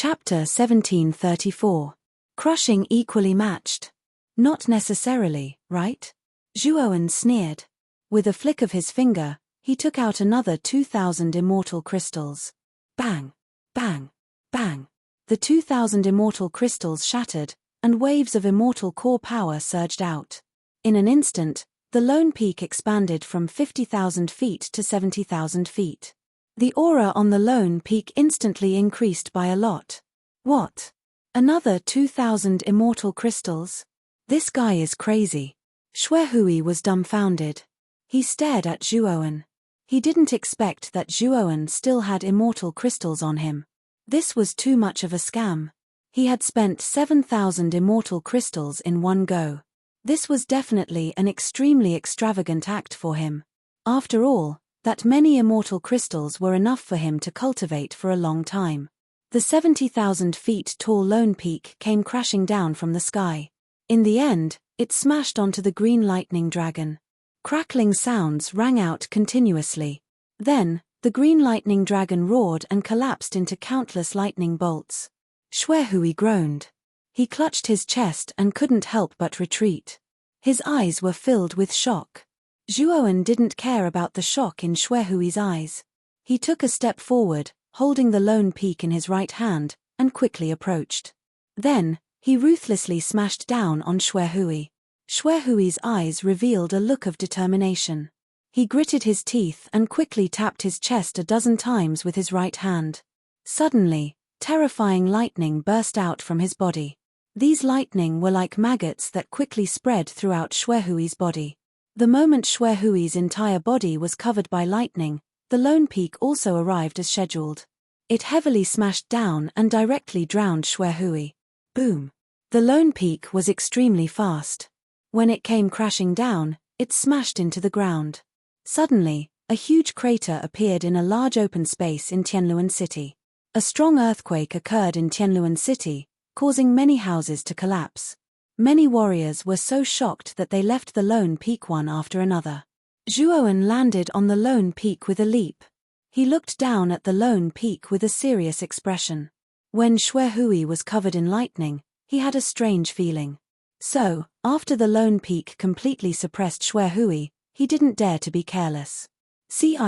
Chapter 1734. Crushing equally matched. Not necessarily, right? Zhuowen sneered. With a flick of his finger, he took out another 2,000 immortal crystals. Bang! Bang! Bang! The 2,000 immortal crystals shattered, and waves of immortal core power surged out. In an instant, the lone peak expanded from 50,000 feet to 70,000 feet. The aura on the lone peak instantly increased by a lot. What? Another 2,000 immortal crystals? This guy is crazy. Xuehui was dumbfounded. He stared at Zhuowen. He didn't expect that Zhuowen still had immortal crystals on him. This was too much of a scam. He had spent 7,000 immortal crystals in one go. This was definitely an extremely extravagant act for him. After all, that many immortal crystals were enough for him to cultivate for a long time. The 70,000 feet tall lone peak came crashing down from the sky. In the end, it smashed onto the green lightning dragon. Crackling sounds rang out continuously. Then, the green lightning dragon roared and collapsed into countless lightning bolts. Xuehui groaned. He clutched his chest and couldn't help but retreat. His eyes were filled with shock. Zhuowen didn't care about the shock in Xuehui's eyes. He took a step forward, holding the lone peak in his right hand, and quickly approached. Then, he ruthlessly smashed down on Xuehui. Xuehui's eyes revealed a look of determination. He gritted his teeth and quickly tapped his chest a dozen times with his right hand. Suddenly, terrifying lightning burst out from his body. These lightning were like maggots that quickly spread throughout Xuehui's body. The moment Xuehui's entire body was covered by lightning, the lone peak also arrived as scheduled. It heavily smashed down and directly drowned Xuehui. Boom! The lone peak was extremely fast. When it came crashing down, it smashed into the ground. Suddenly, a huge crater appeared in a large open space in Tianluan City. A strong earthquake occurred in Tianluan City, causing many houses to collapse. Many warriors were so shocked that they left the lone peak one after another. Zhuowen landed on the lone peak with a leap. He looked down at the lone peak with a serious expression. When Xuehui was covered in lightning, he had a strange feeling. So, after the lone peak completely suppressed Xuehui, he didn't dare to be careless. Ci.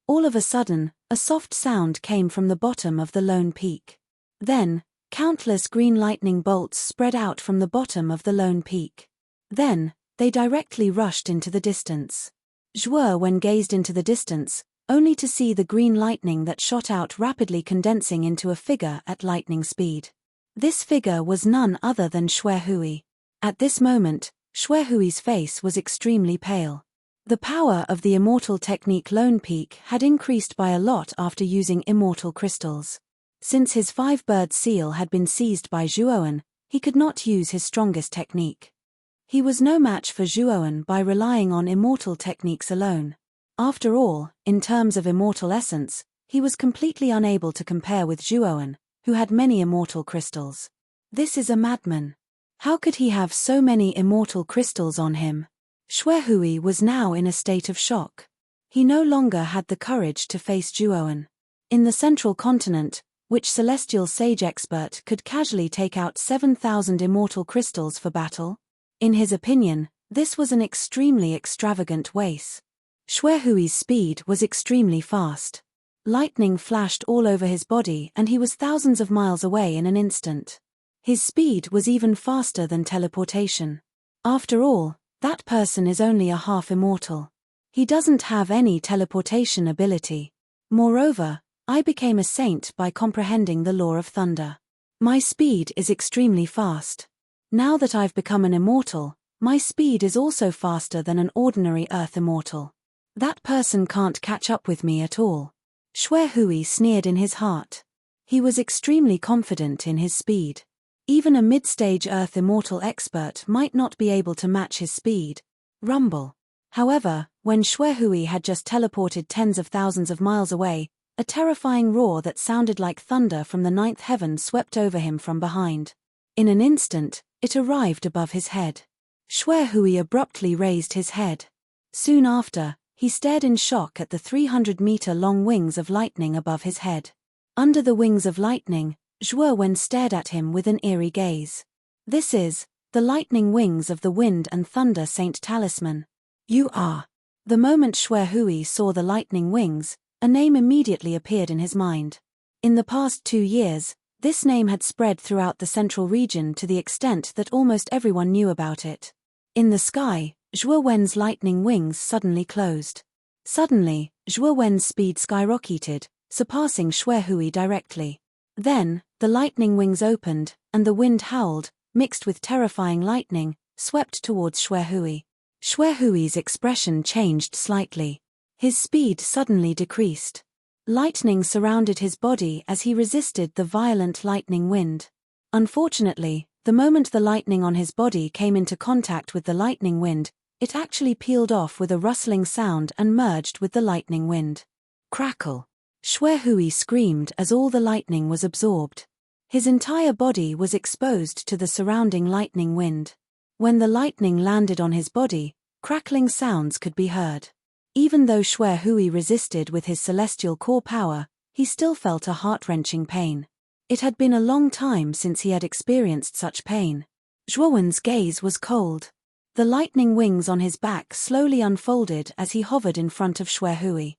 All of a sudden, a soft sound came from the bottom of the lone peak. Then, countless green lightning bolts spread out from the bottom of the lone peak. Then, they directly rushed into the distance. Zhuowen gazed into the distance, only to see the green lightning that shot out rapidly condensing into a figure at lightning speed. This figure was none other than Xuehui. At this moment, Xuehui's face was extremely pale. The power of the immortal technique Lone Peak had increased by a lot after using immortal crystals. Since his five-bird seal had been seized by Zhuowen, he could not use his strongest technique. He was no match for Zhuowen by relying on immortal techniques alone. After all, in terms of immortal essence, he was completely unable to compare with Zhuowen, who had many immortal crystals. This is a madman. How could he have so many immortal crystals on him? Xuehui was now in a state of shock. He no longer had the courage to face Zhuowen. In the central continent, which celestial sage expert could casually take out 7,000 immortal crystals for battle? In his opinion, this was an extremely extravagant waste. Xuehui's speed was extremely fast. Lightning flashed all over his body and he was thousands of miles away in an instant. His speed was even faster than teleportation. After all, that person is only a half immortal. He doesn't have any teleportation ability. Moreover, I became a saint by comprehending the law of thunder. My speed is extremely fast. Now that I've become an immortal, my speed is also faster than an ordinary earth immortal. That person can't catch up with me at all. Xuehui sneered in his heart. He was extremely confident in his speed. Even a mid-stage earth immortal expert might not be able to match his speed. Rumble. However, when Xuehui had just teleported tens of thousands of miles away, a terrifying roar that sounded like thunder from the ninth heaven swept over him from behind. In an instant, it arrived above his head. Xuehui abruptly raised his head. Soon after, he stared in shock at the 300-meter-long wings of lightning above his head. Under the wings of lightning, Zhuowen stared at him with an eerie gaze. This is the lightning wings of the wind and thunder Saint Talisman. You are. The moment Xue Hui saw the lightning wings, a name immediately appeared in his mind. In the past 2 years, this name had spread throughout the central region to the extent that almost everyone knew about it. In the sky, Zhuowen's lightning wings suddenly closed. Suddenly, Zhuowen's speed skyrocketed, surpassing Xue Hui directly. Then, the lightning wings opened, and the wind howled, mixed with terrifying lightning, swept towards Xue Hui. Xue Hui's expression changed slightly. His speed suddenly decreased. Lightning surrounded his body as he resisted the violent lightning wind. Unfortunately, the moment the lightning on his body came into contact with the lightning wind, it actually peeled off with a rustling sound and merged with the lightning wind. Crackle! Xue Hui screamed as all the lightning was absorbed. His entire body was exposed to the surrounding lightning wind. When the lightning landed on his body, crackling sounds could be heard. Even though Xue Hui resisted with his celestial core power, he still felt a heart-wrenching pain. It had been a long time since he had experienced such pain. Zhuowen's gaze was cold. The lightning wings on his back slowly unfolded as he hovered in front of Xue Hui.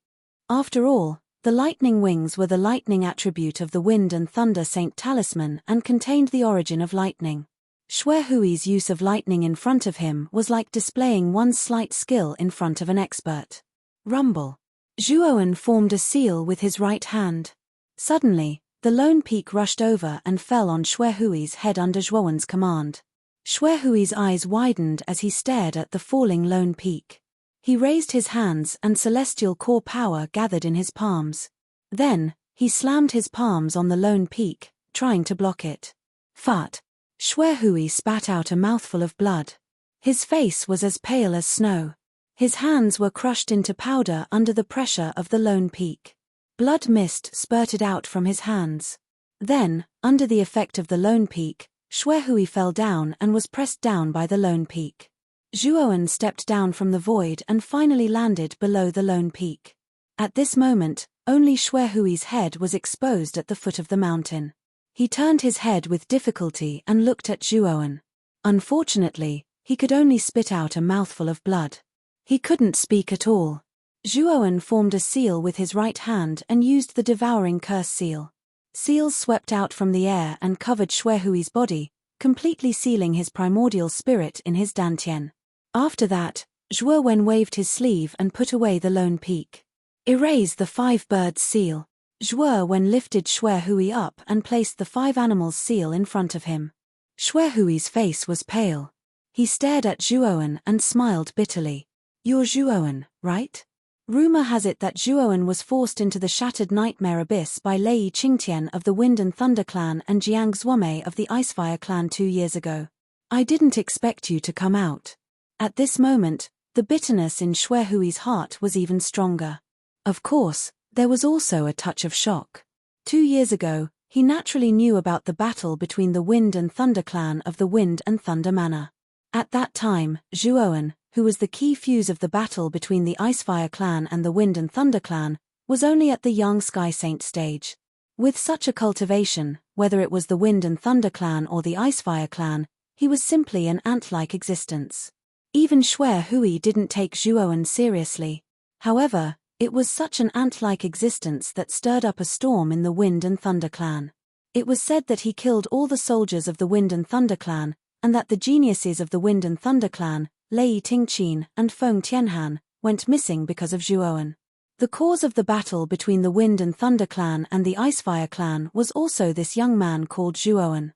After all, the lightning wings were the lightning attribute of the wind and thunder Saint Talisman and contained the origin of lightning. Xue Hui's use of lightning in front of him was like displaying one's slight skill in front of an expert. Rumble. Zhuowen formed a seal with his right hand. Suddenly, the lone peak rushed over and fell on Xue Hui's head under Zhuowen's command. Xue Hui's eyes widened as he stared at the falling lone peak. He raised his hands and celestial core power gathered in his palms. Then, he slammed his palms on the lone peak, trying to block it. Fart! Xue Hui spat out a mouthful of blood. His face was as pale as snow. His hands were crushed into powder under the pressure of the lone peak. Blood mist spurted out from his hands. Then, under the effect of the lone peak, Xue Hui fell down and was pressed down by the lone peak. Zhuowen stepped down from the void and finally landed below the lone peak. At this moment, only Xue Hui's head was exposed at the foot of the mountain. He turned his head with difficulty and looked at Zhuowen. Unfortunately, he could only spit out a mouthful of blood. He couldn't speak at all. Zhuowen formed a seal with his right hand and used the devouring curse seal. Seals swept out from the air and covered Xue Hui's body, completely sealing his primordial spirit in his dantian. After that, Zhuowen waved his sleeve and put away the lone peak. Erase the 5 birds seal. Zhuowen lifted Xue Hui up and placed the 5 animals seal in front of him. Xue Hui's face was pale. He stared at Zhuowen and smiled bitterly. You're Zhuowen, right? Rumor has it that Zhuowen was forced into the shattered nightmare abyss by Lei Qingtian of the Wind and Thunder clan and Jiang Zuome of the Icefire clan 2 years ago. I didn't expect you to come out. At this moment, the bitterness in Xue Hui's heart was even stronger. Of course, there was also a touch of shock. 2 years ago, he naturally knew about the battle between the Wind and Thunder clan of the Wind and Thunder Manor. At that time, Zhuowen, who was the key fuse of the battle between the Icefire clan and the Wind and Thunder clan, was only at the young Sky Saint stage. With such a cultivation, whether it was the Wind and Thunder clan or the Icefire clan, he was simply an ant-like existence. Even Xue Hui didn't take Zhuowen seriously. However, it was such an ant-like existence that stirred up a storm in the Wind and Thunder clan. It was said that he killed all the soldiers of the Wind and Thunder clan, and that the geniuses of the Wind and Thunder clan, Lei Tingqin and Feng Tianhan, went missing because of Zhuowen. The cause of the battle between the Wind and Thunder clan and the Icefire clan was also this young man called Zhuowen.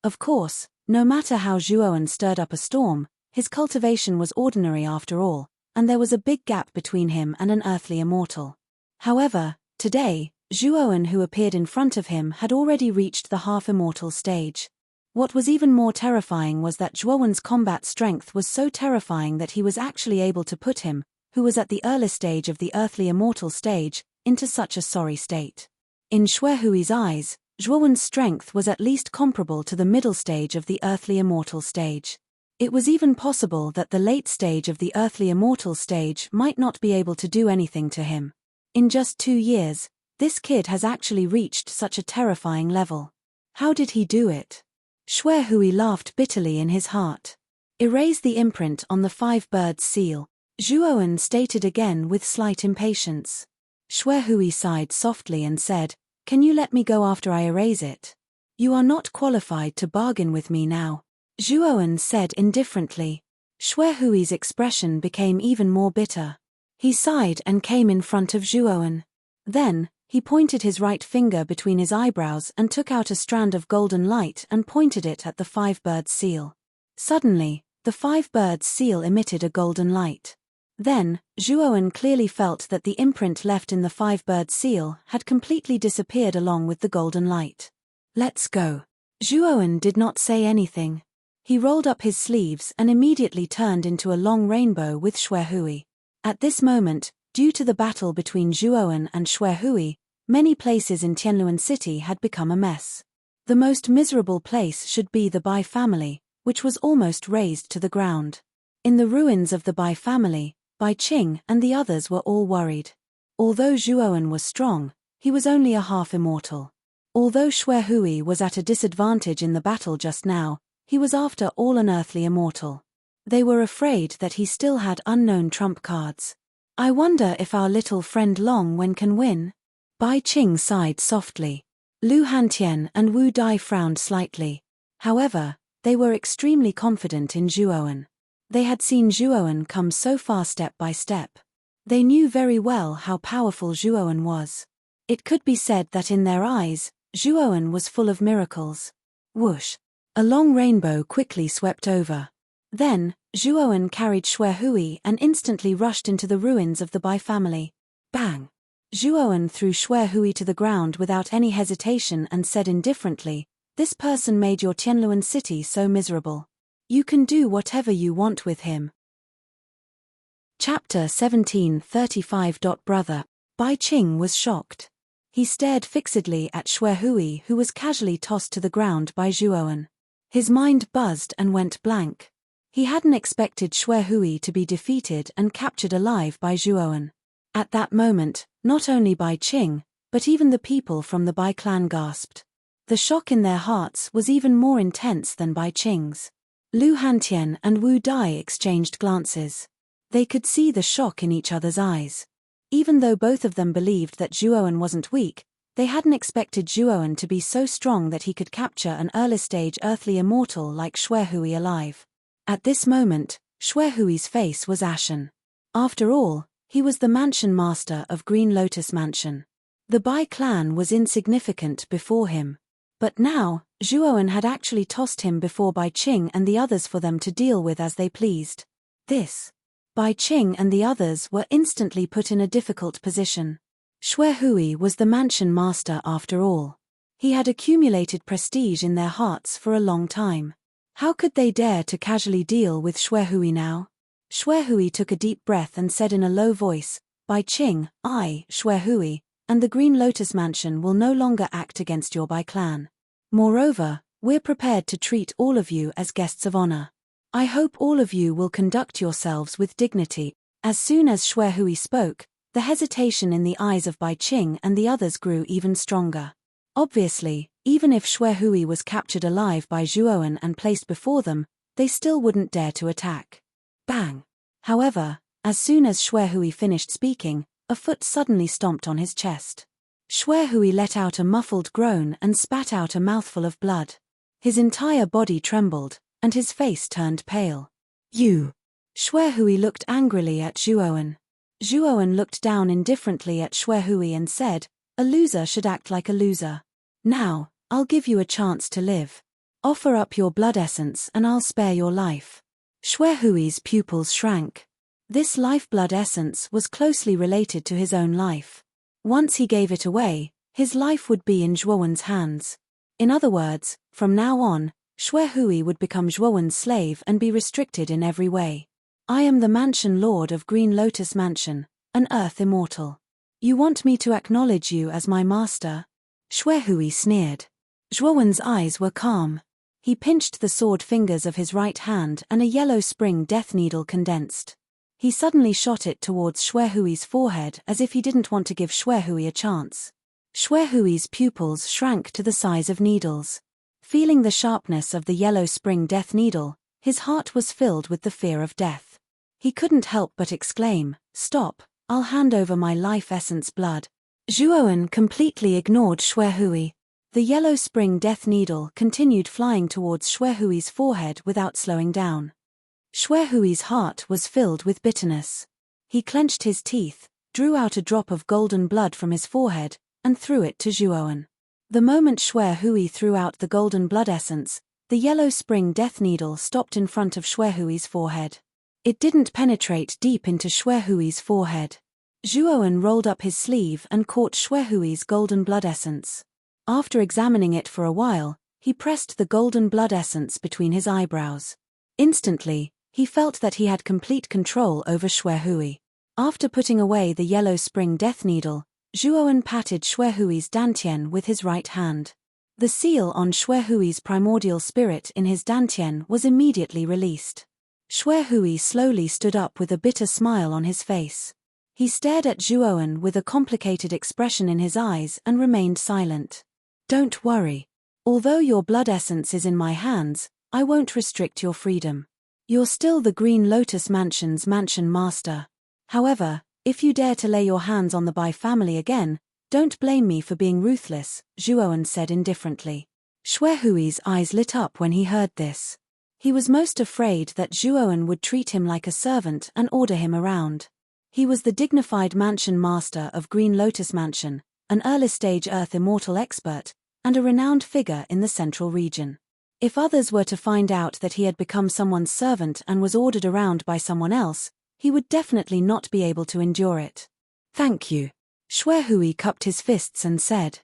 Of course, no matter how Zhuowen stirred up a storm, his cultivation was ordinary after all, and there was a big gap between him and an earthly immortal. However, today, Zhuowen who appeared in front of him had already reached the half-immortal stage. What was even more terrifying was that Zhuowen's combat strength was so terrifying that he was actually able to put him, who was at the early stage of the earthly immortal stage, into such a sorry state. In Xue Hui's eyes, Zhuowen's strength was at least comparable to the middle stage of the earthly immortal stage. It was even possible that the late stage of the earthly immortal stage might not be able to do anything to him. In just 2 years, This kid has actually reached such a terrifying level. How did he do it? Xue Hui laughed bitterly in his heart. Erase the imprint on the 5 birds seal, Zhuowen stated again with slight impatience. Xue Hui sighed softly and said, "Can you let me go after I erase it? You are not qualified to bargain with me now," Zhuowen said indifferently. Xue Hui's expression became even more bitter. He sighed and came in front of Zhuowen. Then, he pointed his right finger between his eyebrows and took out a strand of golden light and pointed it at the 5 birds seal. Suddenly, the 5 birds seal emitted a golden light. Then, Zhuowen clearly felt that the imprint left in the 5 birds seal had completely disappeared along with the golden light. "Let's go." Zhuowen did not say anything. He rolled up his sleeves and immediately turned into a long rainbow with Xue Hui. At this moment, due to the battle between Zhuowen and Xue Hui, many places in Tianluan City had become a mess. The most miserable place should be the Bai family, which was almost razed to the ground. In the ruins of the Bai family, Bai Qing and the others were all worried. Although Zhuowen was strong, he was only a half-immortal. Although Xue Hui was at a disadvantage in the battle just now, he was after all an earthly immortal. They were afraid that he still had unknown trump cards. "I wonder if our little friend Long Wen can win?" Bai Qing sighed softly. Lu Hantian and Wu Dai frowned slightly. However, they were extremely confident in Zhuowen. They had seen Zhuowen come so far step by step. They knew very well how powerful Zhuowen was. It could be said that in their eyes, Zhuowen was full of miracles. Whoosh! A long rainbow quickly swept over. Then, Zhuowen carried Xue Hui and instantly rushed into the ruins of the Bai family. Bang! Zhuowen threw Xue Hui to the ground without any hesitation and said indifferently, "This person made your Tianluan city so miserable. You can do whatever you want with him." Chapter 17:35. Brother. Bai Qing was shocked. He stared fixedly at Xue Hui, who was casually tossed to the ground by Zhuowen. His mind buzzed and went blank. He hadn't expected Xue Hui to be defeated and captured alive by Zhuowen. At that moment, not only Bai Qing, but even the people from the Bai clan gasped. The shock in their hearts was even more intense than Bai Qing's. Lu Hantian and Wu Dai exchanged glances. They could see the shock in each other's eyes. Even though both of them believed that Zhuowen wasn't weak, they hadn't expected Zhuowen to be so strong that he could capture an early-stage earthly immortal like Xue Hui alive. At this moment, Xue Hui's face was ashen. After all, he was the mansion master of Green Lotus Mansion. The Bai clan was insignificant before him. But now, Zhuowen had actually tossed him before Bai Qing and the others for them to deal with as they pleased. Bai Qing and the others were instantly put in a difficult position. Xue Hui was the mansion master after all. He had accumulated prestige in their hearts for a long time. How could they dare to casually deal with Xue Hui now? Xue Hui took a deep breath and said in a low voice, "Bai Qing, I, Xue Hui, and the Green Lotus Mansion will no longer act against your Bai clan. Moreover, we're prepared to treat all of you as guests of honor. I hope all of you will conduct yourselves with dignity." As soon as Xue Hui spoke, the hesitation in the eyes of Bai Qing and the others grew even stronger. Obviously, even if Xue Hui was captured alive by Zhuowen and placed before them, they still wouldn't dare to attack. Bang! However, as soon as Xue Hui finished speaking, a foot suddenly stomped on his chest. Xue Hui let out a muffled groan and spat out a mouthful of blood. His entire body trembled, and his face turned pale. "You!" Xue Hui looked angrily at Zhuowen. Zhuowen looked down indifferently at Xue Hui and said, "A loser should act like a loser. Now, I'll give you a chance to live. Offer up your blood essence and I'll spare your life." Xue Hui's pupils shrank. This lifeblood essence was closely related to his own life. Once he gave it away, his life would be in Zhuowen's hands. In other words, from now on, Xue Hui would become Zhuowen's slave and be restricted in every way. "I am the Mansion Lord of Green Lotus Mansion, an Earth Immortal. You want me to acknowledge you as my master?" Xue Hui sneered. Zhuowen's eyes were calm. He pinched the sword fingers of his right hand and a yellow spring death needle condensed. He suddenly shot it towards Xue Hui's forehead as if he didn't want to give Xue Hui a chance. Xuehui's pupils shrank to the size of needles. Feeling the sharpness of the yellow spring death needle, his heart was filled with the fear of death. He couldn't help but exclaim, "Stop, I'll hand over my life essence blood." Zhuowen completely ignored Xuehui. The yellow spring death needle continued flying towards Xuehui's forehead without slowing down. Xuehui's heart was filled with bitterness. He clenched his teeth, drew out a drop of golden blood from his forehead, and threw it to Zhuowen. The moment Xuehui threw out the golden blood essence, the yellow spring death needle stopped in front of Xuehui's forehead. It didn't penetrate deep into Xuehui's forehead. Zhuowen rolled up his sleeve and caught Xuehui's golden blood essence. After examining it for a while, he pressed the golden blood essence between his eyebrows. Instantly, he felt that he had complete control over Xuehui. After putting away the yellow spring death needle, Zhuowen patted Xuehui's dantian with his right hand. The seal on Xuehui's primordial spirit in his dantian was immediately released. Xuehui slowly stood up with a bitter smile on his face. He stared at Zhuowen with a complicated expression in his eyes and remained silent. "Don't worry. Although your blood essence is in my hands, I won't restrict your freedom. You're still the Green Lotus Mansion's mansion master. However, if you dare to lay your hands on the Bai family again, don't blame me for being ruthless," Zhuowen said indifferently. Xuehui's eyes lit up when he heard this. He was most afraid that Zhuowen would treat him like a servant and order him around. He was the dignified mansion master of Green Lotus Mansion, an early-stage Earth Immortal expert, and a renowned figure in the central region. If others were to find out that he had become someone's servant and was ordered around by someone else, he would definitely not be able to endure it. "Thank you." Xuehui cupped his fists and said.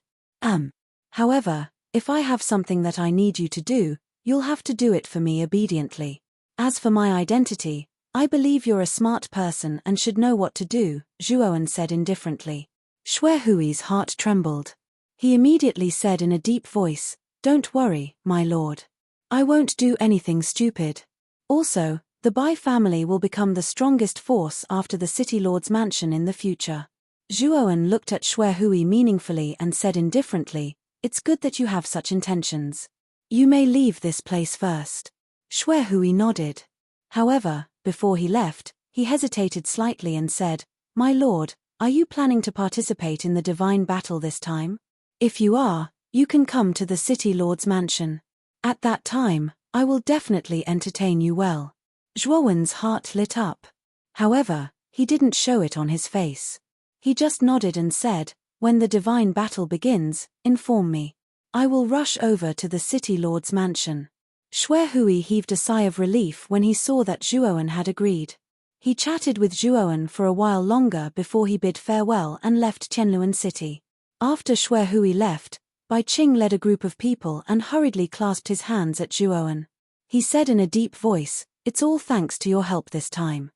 However, if I have something that I need you to do, you'll have to do it for me obediently. As for my identity, I believe you're a smart person and should know what to do," Zhuowen said indifferently. Xuehui's heart trembled. He immediately said in a deep voice, "Don't worry, my lord. I won't do anything stupid. Also, the Bai family will become the strongest force after the City Lord's mansion in the future." Zhuowen looked at Xuehui meaningfully and said indifferently, "It's good that you have such intentions. You may leave this place first." Xuehui nodded. However, before he left, he hesitated slightly and said, "My lord, are you planning to participate in the divine battle this time? If you are, you can come to the City Lord's mansion. At that time, I will definitely entertain you well." Zhuowen's heart lit up. However, he didn't show it on his face. He just nodded and said, "When the divine battle begins, inform me. I will rush over to the City Lord's mansion." Xuehui heaved a sigh of relief when he saw that Zhuowen had agreed. He chatted with Zhuowen for a while longer before he bid farewell and left Tianluan City. After Xuehui left, Bai Qing led a group of people and hurriedly clasped his hands at Zhuowen. He said in a deep voice, "It's all thanks to your help this time."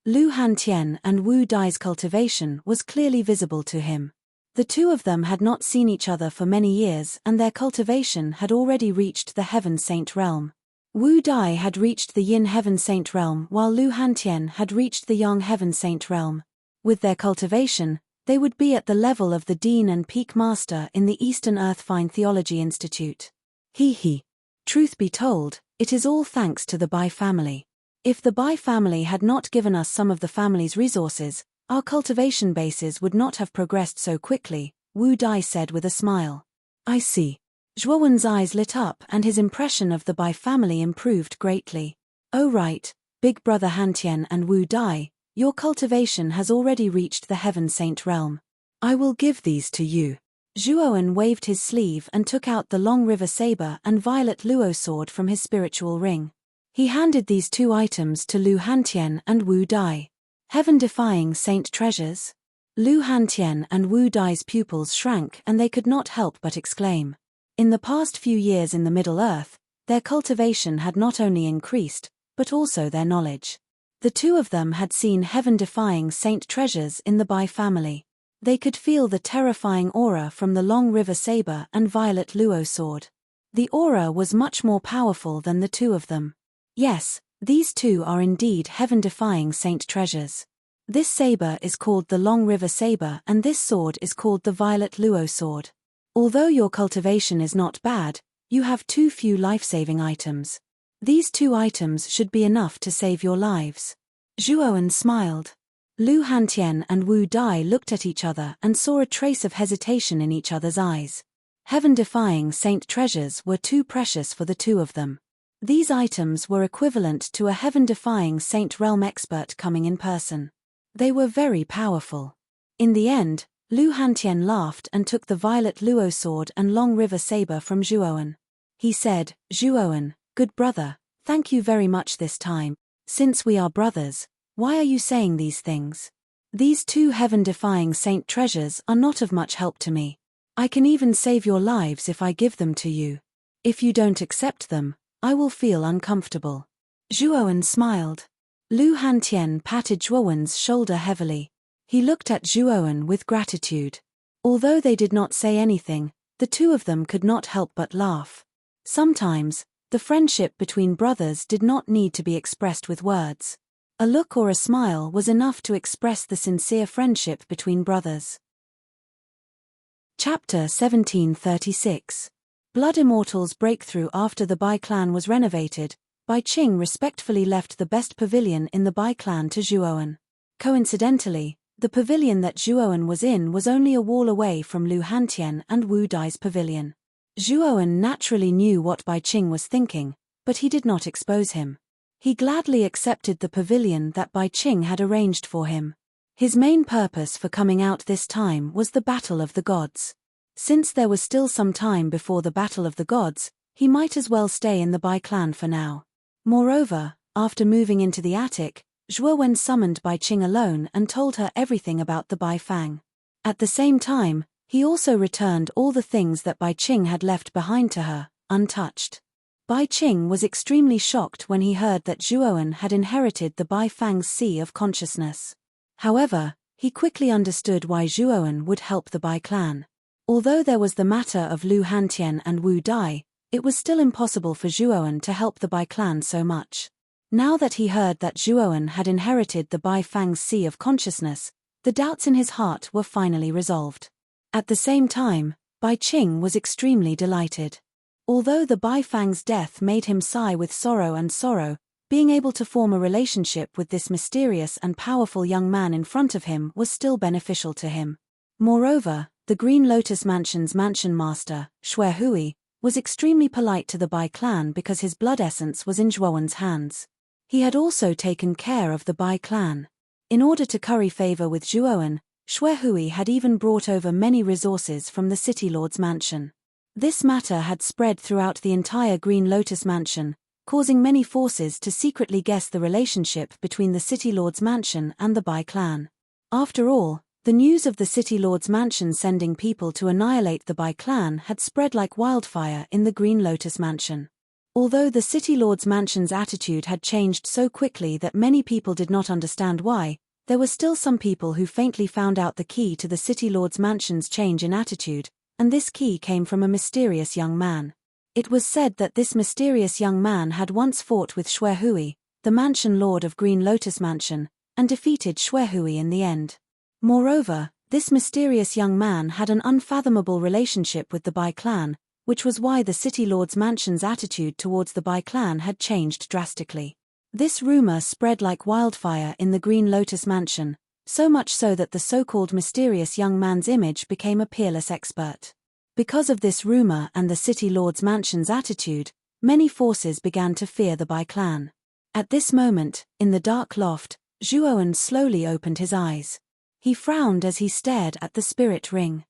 Lu Hantian and Wu Dai's cultivation was clearly visible to him. The two of them had not seen each other for many years and their cultivation had already reached the Heaven Saint realm. Wu Dai had reached the Yin Heaven Saint realm while Lu Hantian had reached the Yang Heaven Saint realm. With their cultivation, they would be at the level of the Dean and Peak Master in the Eastern Earthfine Theology Institute. Truth be told, it is all thanks to the Bai family. If the Bai family had not given us some of the family's resources, our cultivation bases would not have progressed so quickly, Wu Dai said with a smile. "I see." Zhuowen's eyes lit up and his impression of the Bai family improved greatly. "Oh right, Big Brother Hantian and Wu Dai, your cultivation has already reached the Heaven Saint realm. I will give these to you." Zhuowen waved his sleeve and took out the long river saber and violet luo sword from his spiritual ring. He handed these two items to Lu Hantian and Wu Dai. Heaven-defying saint treasures? Lu Hantian and Wu Dai's pupils shrank and they could not help but exclaim. In the past few years in the Middle Earth, their cultivation had not only increased, but also their knowledge. The two of them had seen heaven-defying saint treasures in the Bai family. They could feel the terrifying aura from the long river saber and violet luo sword. The aura was much more powerful than the two of them. Yes, these two are indeed heaven-defying saint treasures. This saber is called the Long River Saber and this sword is called the Violet Luo Sword. Although your cultivation is not bad, you have too few life-saving items. These 2 items should be enough to save your lives. Zhuowen smiled. Lu Hantian and Wu Dai looked at each other and saw a trace of hesitation in each other's eyes. Heaven-defying saint treasures were too precious for the 2 of them. These items were equivalent to a heaven-defying saint realm expert coming in person. They were very powerful. In the end, Lu Hantian laughed and took the Violet Luo Sword and Long River Saber from Zhuowen. He said, "Zhuowen, good brother, thank you very much this time. Since we are brothers, why are you saying these things? These 2 heaven-defying saint treasures are not of much help to me. I can even save your lives if I give them to you. If you don't accept them, I will feel uncomfortable." Zhuowen smiled. Lu Hantian patted Zhuowen's shoulder heavily. He looked at Zhuowen with gratitude. Although they did not say anything, the 2 of them could not help but laugh. Sometimes, the friendship between brothers did not need to be expressed with words. A look or a smile was enough to express the sincere friendship between brothers. Chapter 1736. Blood Immortals Breakthrough. After the Bai clan was renovated, Bai Qing respectfully left the best pavilion in the Bai clan to Zhuowen. Coincidentally, the pavilion that Zhuowen was in was only a wall away from Lu Hantian and Wu Dai's pavilion. Zhuowen naturally knew what Bai Qing was thinking, but he did not expose him. He gladly accepted the pavilion that Bai Qing had arranged for him. His main purpose for coming out this time was the Battle of the Gods. Since there was still some time before the Battle of the Gods, he might as well stay in the Bai clan for now. Moreover, after moving into the attic, Zhuowen summoned Bai Qing alone and told her everything about the Bai Fang. At the same time, he also returned all the things that Bai Qing had left behind to her, untouched. Bai Qing was extremely shocked when he heard that Zhuowen had inherited the Bai Fang's Sea of Consciousness. However, he quickly understood why Zhuowen would help the Bai clan. Although there was the matter of Lu Hantian and Wu Dai, it was still impossible for Zhuowen to help the Bai clan so much. Now that he heard that Zhuowen had inherited the Bai Fang's Sea of Consciousness, the doubts in his heart were finally resolved. At the same time, Bai Qing was extremely delighted. Although the Bai Fang's death made him sigh with sorrow, being able to form a relationship with this mysterious and powerful young man in front of him was still beneficial to him. Moreover, the Green Lotus Mansion's mansion master, Xue Hui, was extremely polite to the Bai clan because his blood essence was in Zhuowen's hands. He had also taken care of the Bai clan. In order to curry favor with Zhuowen, Xue Hui had even brought over many resources from the City Lord's mansion. This matter had spread throughout the entire Green Lotus Mansion, causing many forces to secretly guess the relationship between the City Lord's mansion and the Bai clan. After all, the news of the City Lord's mansion sending people to annihilate the Bai clan had spread like wildfire in the Green Lotus Mansion. Although the City Lord's mansion's attitude had changed so quickly that many people did not understand why, there were still some people who faintly found out the key to the City Lord's mansion's change in attitude, and this key came from a mysterious young man. It was said that this mysterious young man had once fought with Xue Hui, the mansion lord of Green Lotus Mansion, and defeated Xue Hui in the end. Moreover, this mysterious young man had an unfathomable relationship with the Bai clan, which was why the City Lord's mansion's attitude towards the Bai clan had changed drastically. This rumor spread like wildfire in the Green Lotus Mansion, so much so that the so-called mysterious young man's image became a peerless expert. Because of this rumor and the City Lord's mansion's attitude, many forces began to fear the Bai clan. At this moment, in the dark loft, Zhuowen slowly opened his eyes. He frowned as he stared at the spirit ring.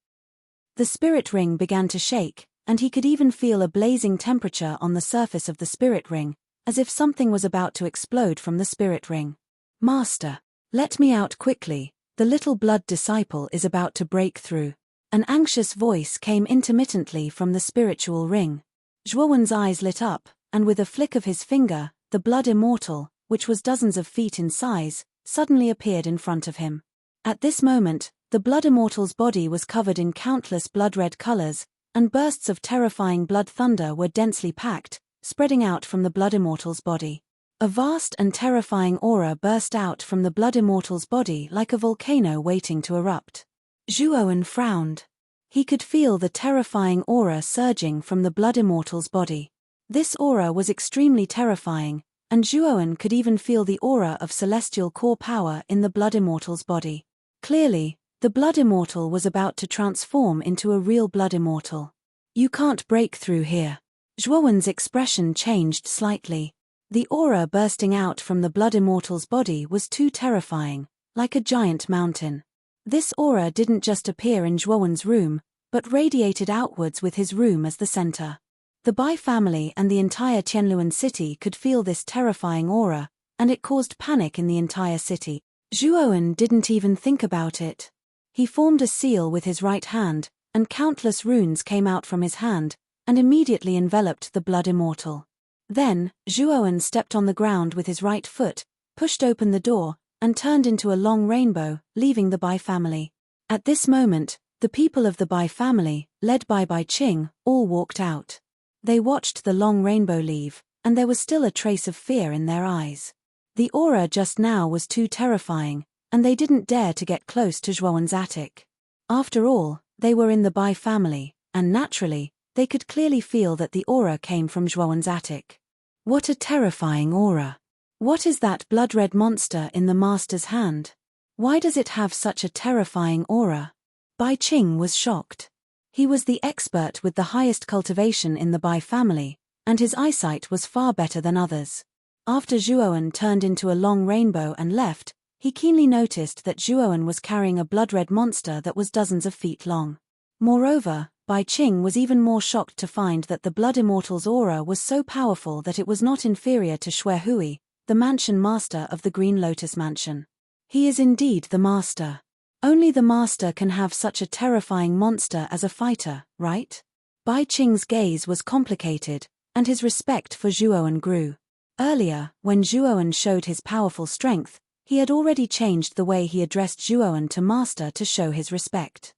The spirit ring began to shake, and he could even feel a blazing temperature on the surface of the spirit ring, as if something was about to explode from the spirit ring. "Master, let me out quickly, the little blood disciple is about to break through." An anxious voice came intermittently from the spiritual ring. Zhuowen's eyes lit up, and with a flick of his finger, the blood immortal, which was dozens of feet in size, suddenly appeared in front of him. At this moment, the blood immortal's body was covered in countless blood-red colors, and bursts of terrifying blood thunder were densely packed, spreading out from the blood immortal's body. A vast and terrifying aura burst out from the Blood Immortal's body like a volcano waiting to erupt. Zhuowen frowned. He could feel the terrifying aura surging from the Blood Immortal's body. This aura was extremely terrifying, and Zhuowen could even feel the aura of celestial core power in the Blood Immortal's body. Clearly, the Blood Immortal was about to transform into a real Blood Immortal. You can't break through here. Zhuowen's expression changed slightly. The aura bursting out from the Blood Immortal's body was too terrifying, like a giant mountain. This aura didn't just appear in Zhuowen's room, but radiated outwards with his room as the center. The Bai family and the entire Tianluan city could feel this terrifying aura, and it caused panic in the entire city. Zhuowen didn't even think about it. He formed a seal with his right hand, and countless runes came out from his hand, and immediately enveloped the Blood Immortal. Then, Zhuowen stepped on the ground with his right foot, pushed open the door, and turned into a long rainbow, leaving the Bai family. At this moment, the people of the Bai family, led by Bai Qing, all walked out. They watched the long rainbow leave, and there was still a trace of fear in their eyes. The aura just now was too terrifying, and they didn't dare to get close to Zhuowen's attic. After all, they were in the Bai family, and naturally, they could clearly feel that the aura came from Zhuowen's attic. What a terrifying aura! What is that blood-red monster in the master's hand? Why does it have such a terrifying aura? Bai Qing was shocked. He was the expert with the highest cultivation in the Bai family, and his eyesight was far better than others. After Zhuowen turned into a long rainbow and left, he keenly noticed that Zhuowen was carrying a blood-red monster that was dozens of feet long. Moreover, Bai Qing was even more shocked to find that the Blood Immortal's aura was so powerful that it was not inferior to Xue Hui, the mansion master of the Green Lotus Mansion. He is indeed the master. Only the master can have such a terrifying monster as a fighter, right? Bai Qing's gaze was complicated, and his respect for Zhuowen grew. Earlier, when Zhuowen showed his powerful strength, he had already changed the way he addressed Zhuowen to master to show his respect.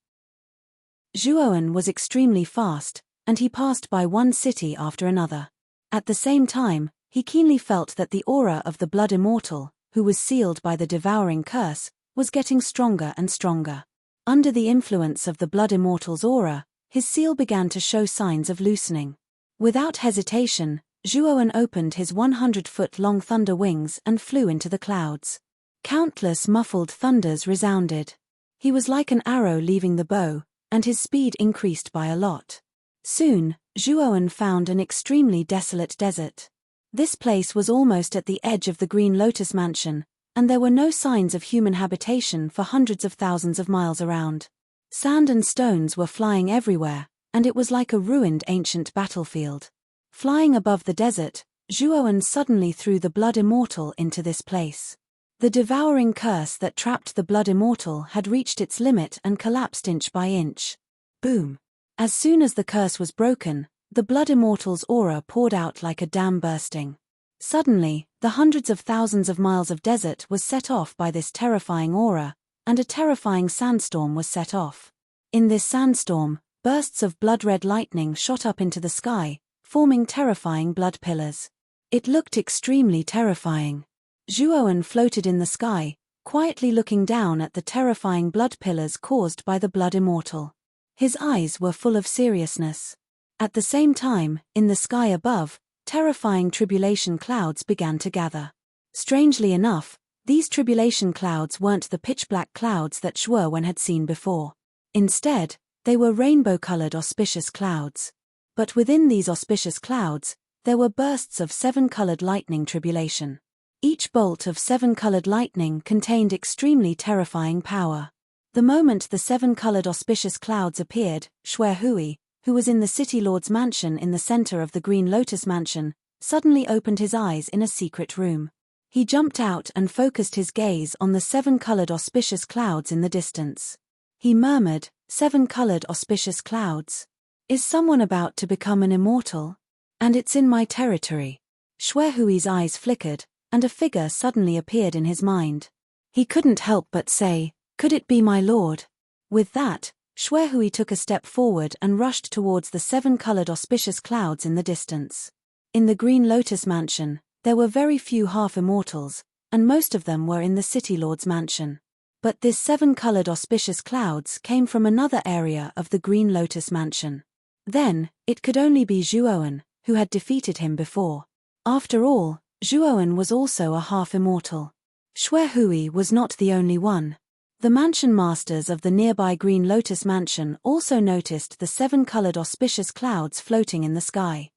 Zhuowen was extremely fast, and he passed by one city after another. At the same time, he keenly felt that the aura of the Blood Immortal, who was sealed by the devouring curse, was getting stronger and stronger. Under the influence of the Blood Immortal's aura, his seal began to show signs of loosening. Without hesitation, Zhuowen opened his 100-foot-long thunder wings and flew into the clouds. Countless muffled thunders resounded. He was like an arrow leaving the bow, and his speed increased by a lot. Soon, Zhuowen found an extremely desolate desert. This place was almost at the edge of the Green Lotus Mansion, and there were no signs of human habitation for hundreds of thousands of miles around. Sand and stones were flying everywhere, and it was like a ruined ancient battlefield. Flying above the desert, Zhuowen suddenly threw the Blood Immortal into this place. The devouring curse that trapped the Blood Immortal had reached its limit and collapsed inch by inch. Boom! As soon as the curse was broken, the Blood Immortal's aura poured out like a dam bursting. Suddenly, the hundreds of thousands of miles of desert was set off by this terrifying aura, and a terrifying sandstorm was set off. In this sandstorm, bursts of blood-red lightning shot up into the sky, forming terrifying blood pillars. It looked extremely terrifying. Zhuowen floated in the sky, quietly looking down at the terrifying blood pillars caused by the Blood Immortal. His eyes were full of seriousness. At the same time, in the sky above, terrifying tribulation clouds began to gather. Strangely enough, these tribulation clouds weren't the pitch-black clouds that Zhuowen had seen before. Instead, they were rainbow-colored auspicious clouds. But within these auspicious clouds, there were bursts of 7-colored lightning tribulation. Each bolt of 7-colored lightning contained extremely terrifying power. The moment the 7-colored auspicious clouds appeared, Xue Hui, who was in the City Lord's mansion in the center of the Green Lotus Mansion, suddenly opened his eyes in a secret room. He jumped out and focused his gaze on the 7-colored auspicious clouds in the distance. He murmured, "7-colored auspicious clouds. Is someone about to become an immortal? And it's in my territory." Xue Hui's eyes flickered, and a figure suddenly appeared in his mind. He couldn't help but say, "Could it be my lord?" With that, Xue Hui took a step forward and rushed towards the 7-colored auspicious clouds in the distance. In the Green Lotus Mansion, There were very few half-immortals, and most of them were in the City Lord's mansion. But this 7-colored auspicious clouds came from another area of the Green Lotus mansion. Then, it could only be Zhuowen, who had defeated him before. After all, Zhuowen was also a half-immortal. Xuehui was not the only one. The mansion masters of the nearby Green Lotus mansion also noticed the 7-colored auspicious clouds floating in the sky.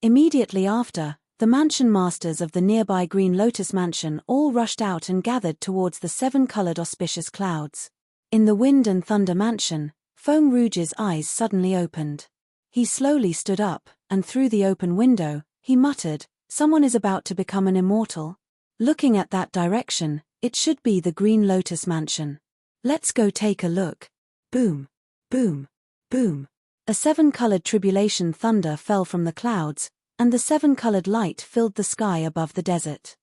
Immediately after, the mansion masters of the nearby Green Lotus mansion all rushed out and gathered towards the 7-colored auspicious clouds. In the Wind and Thunder mansion, Feng Rouge's eyes suddenly opened. He slowly stood up, and through the open window, he muttered, "Someone is about to become an immortal?" Looking at that direction, it should be the Green Lotus mansion. Let's go take a look. Boom, boom, boom. A 7-colored tribulation thunder fell from the clouds, and the 7-colored light filled the sky above the desert.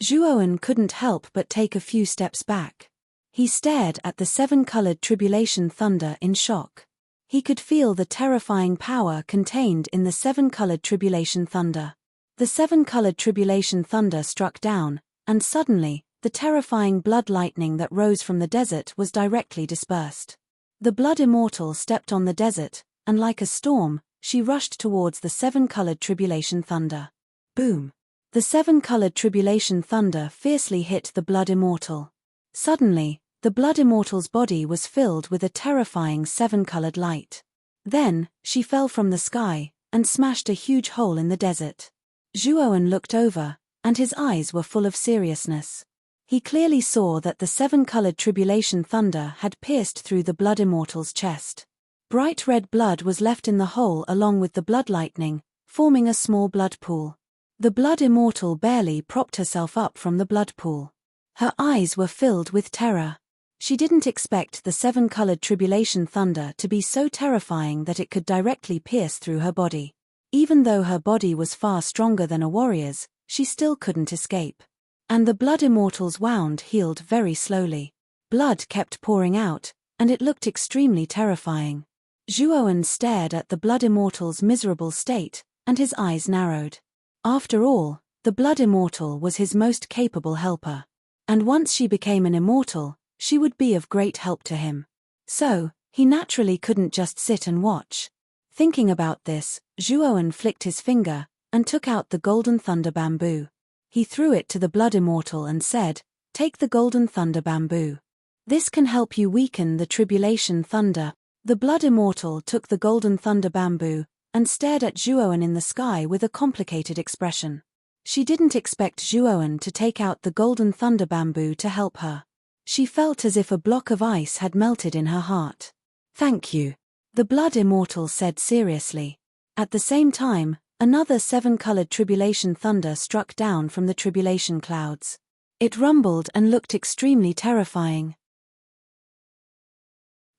Zhuowen couldn't help but take a few steps back. He stared at the 7-colored tribulation thunder in shock. He could feel the terrifying power contained in the 7-colored tribulation thunder. The 7-colored tribulation thunder struck down, and suddenly, the terrifying blood lightning that rose from the desert was directly dispersed. The blood immortal stepped on the desert, and like a storm, she rushed towards the 7-colored tribulation thunder. Boom! The 7-colored tribulation thunder fiercely hit the blood immortal. Suddenly, the blood immortal's body was filled with a terrifying 7-colored light. Then, she fell from the sky, and smashed a huge hole in the desert. Zhuowen looked over, and his eyes were full of seriousness. He clearly saw that the 7-colored tribulation thunder had pierced through the blood immortal's chest. Bright red blood was left in the hole along with the blood lightning, forming a small blood pool. The blood immortal barely propped herself up from the blood pool. Her eyes were filled with terror. She didn't expect the 7-colored tribulation thunder to be so terrifying that it could directly pierce through her body. Even though her body was far stronger than a warrior's, she still couldn't escape. And the blood immortal's wound healed very slowly. Blood kept pouring out, and it looked extremely terrifying. Zhuowen stared at the blood immortal's miserable state, and his eyes narrowed. After all, the blood immortal was his most capable helper. And once she became an immortal, she would be of great help to him. So, he naturally couldn't just sit and watch. Thinking about this, Zhuowen flicked his finger, and took out the golden thunder bamboo. He threw it to the blood immortal and said, "Take the golden thunder bamboo. This can help you weaken the tribulation thunder." The blood immortal took the golden thunder bamboo, and stared at Zhuowen in the sky with a complicated expression. She didn't expect Zhuowen to take out the golden thunder bamboo to help her. She felt as if a block of ice had melted in her heart. "Thank you," the blood immortal said seriously. At the same time, another 7-colored tribulation thunder struck down from the tribulation clouds. It rumbled and looked extremely terrifying.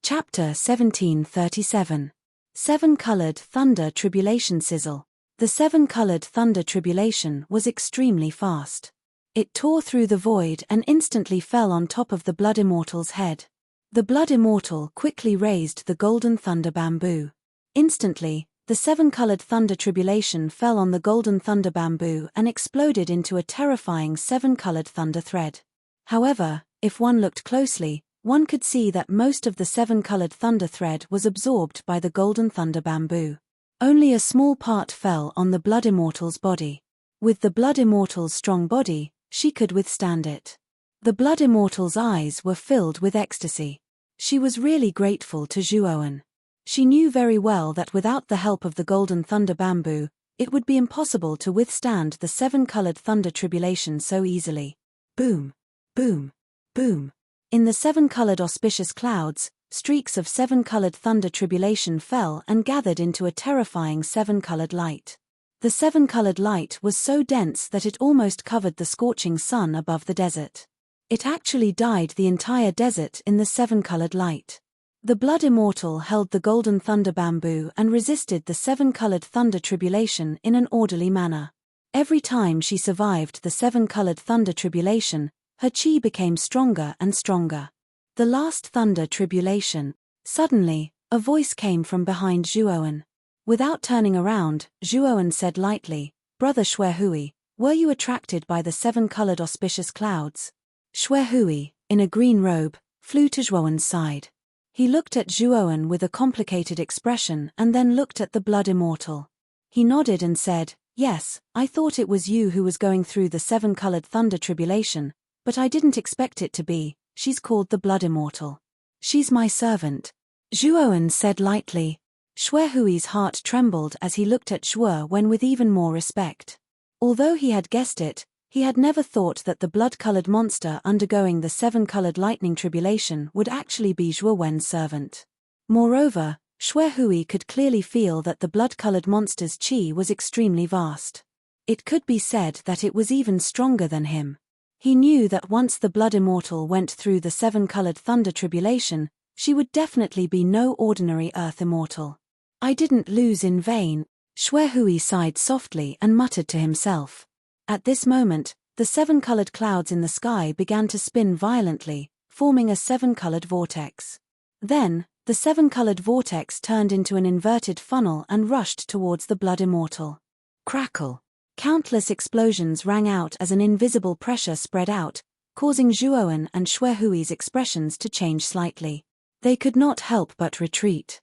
Chapter 1737. 7-colored thunder tribulation sizzle. The 7-colored thunder tribulation was extremely fast. It tore through the void and instantly fell on top of the blood immortal's head. The blood immortal quickly raised the golden thunder bamboo. Instantly, the 7-colored thunder tribulation fell on the golden thunder bamboo and exploded into a terrifying 7-colored thunder thread. However, if one looked closely, one could see that most of the 7-colored thunder thread was absorbed by the golden thunder bamboo. Only a small part fell on the blood immortal's body. With the blood immortal's strong body, she could withstand it. The blood immortal's eyes were filled with ecstasy. She was really grateful to Zhuowen. She knew very well that without the help of the golden thunder bamboo, it would be impossible to withstand the 7-colored thunder tribulation so easily. Boom, boom, boom. In the 7-colored auspicious clouds, streaks of 7-colored thunder tribulation fell and gathered into a terrifying 7-colored light. The 7-colored light was so dense that it almost covered the scorching sun above the desert. It actually dyed the entire desert in the 7-colored light. The blood immortal held the golden thunder bamboo and resisted the 7-colored thunder tribulation in an orderly manner. Every time she survived the 7-colored thunder tribulation, her chi became stronger and stronger. The last thunder tribulation. Suddenly, a voice came from behind Zhuowen. Without turning around, Zhuowen said lightly, "Brother Xuehui, Were you attracted by the 7-colored auspicious clouds? Xuehui, in a green robe, flew to Zhuowen's side. He looked at Zhuowen with a complicated expression and then looked at the blood immortal. He nodded and said, "Yes, I thought it was you who was going through the 7-colored thunder tribulation, but I didn't expect it to be. She's called the blood immortal. She's my servant," Zhuowen said lightly. Xuehui's heart trembled as he looked at Zhuowen with even more respect. Although he had guessed it, he had never thought that the blood-colored monster undergoing the 7-colored lightning tribulation would actually be Zhuowen's servant. Moreover, Xuehui could clearly feel that the blood-colored monster's qi was extremely vast. It could be said that it was even stronger than him. He knew that once the blood immortal went through the 7-colored thunder tribulation, she would definitely be no ordinary earth immortal. "I didn't lose in vain," Xuehui sighed softly and muttered to himself. At this moment, the 7-colored clouds in the sky began to spin violently, forming a 7-colored vortex. Then, the 7-colored vortex turned into an inverted funnel and rushed towards the blood immortal. Crackle! Countless explosions rang out as an invisible pressure spread out, causing Zhuowen and Xuehui's expressions to change slightly. They could not help but retreat.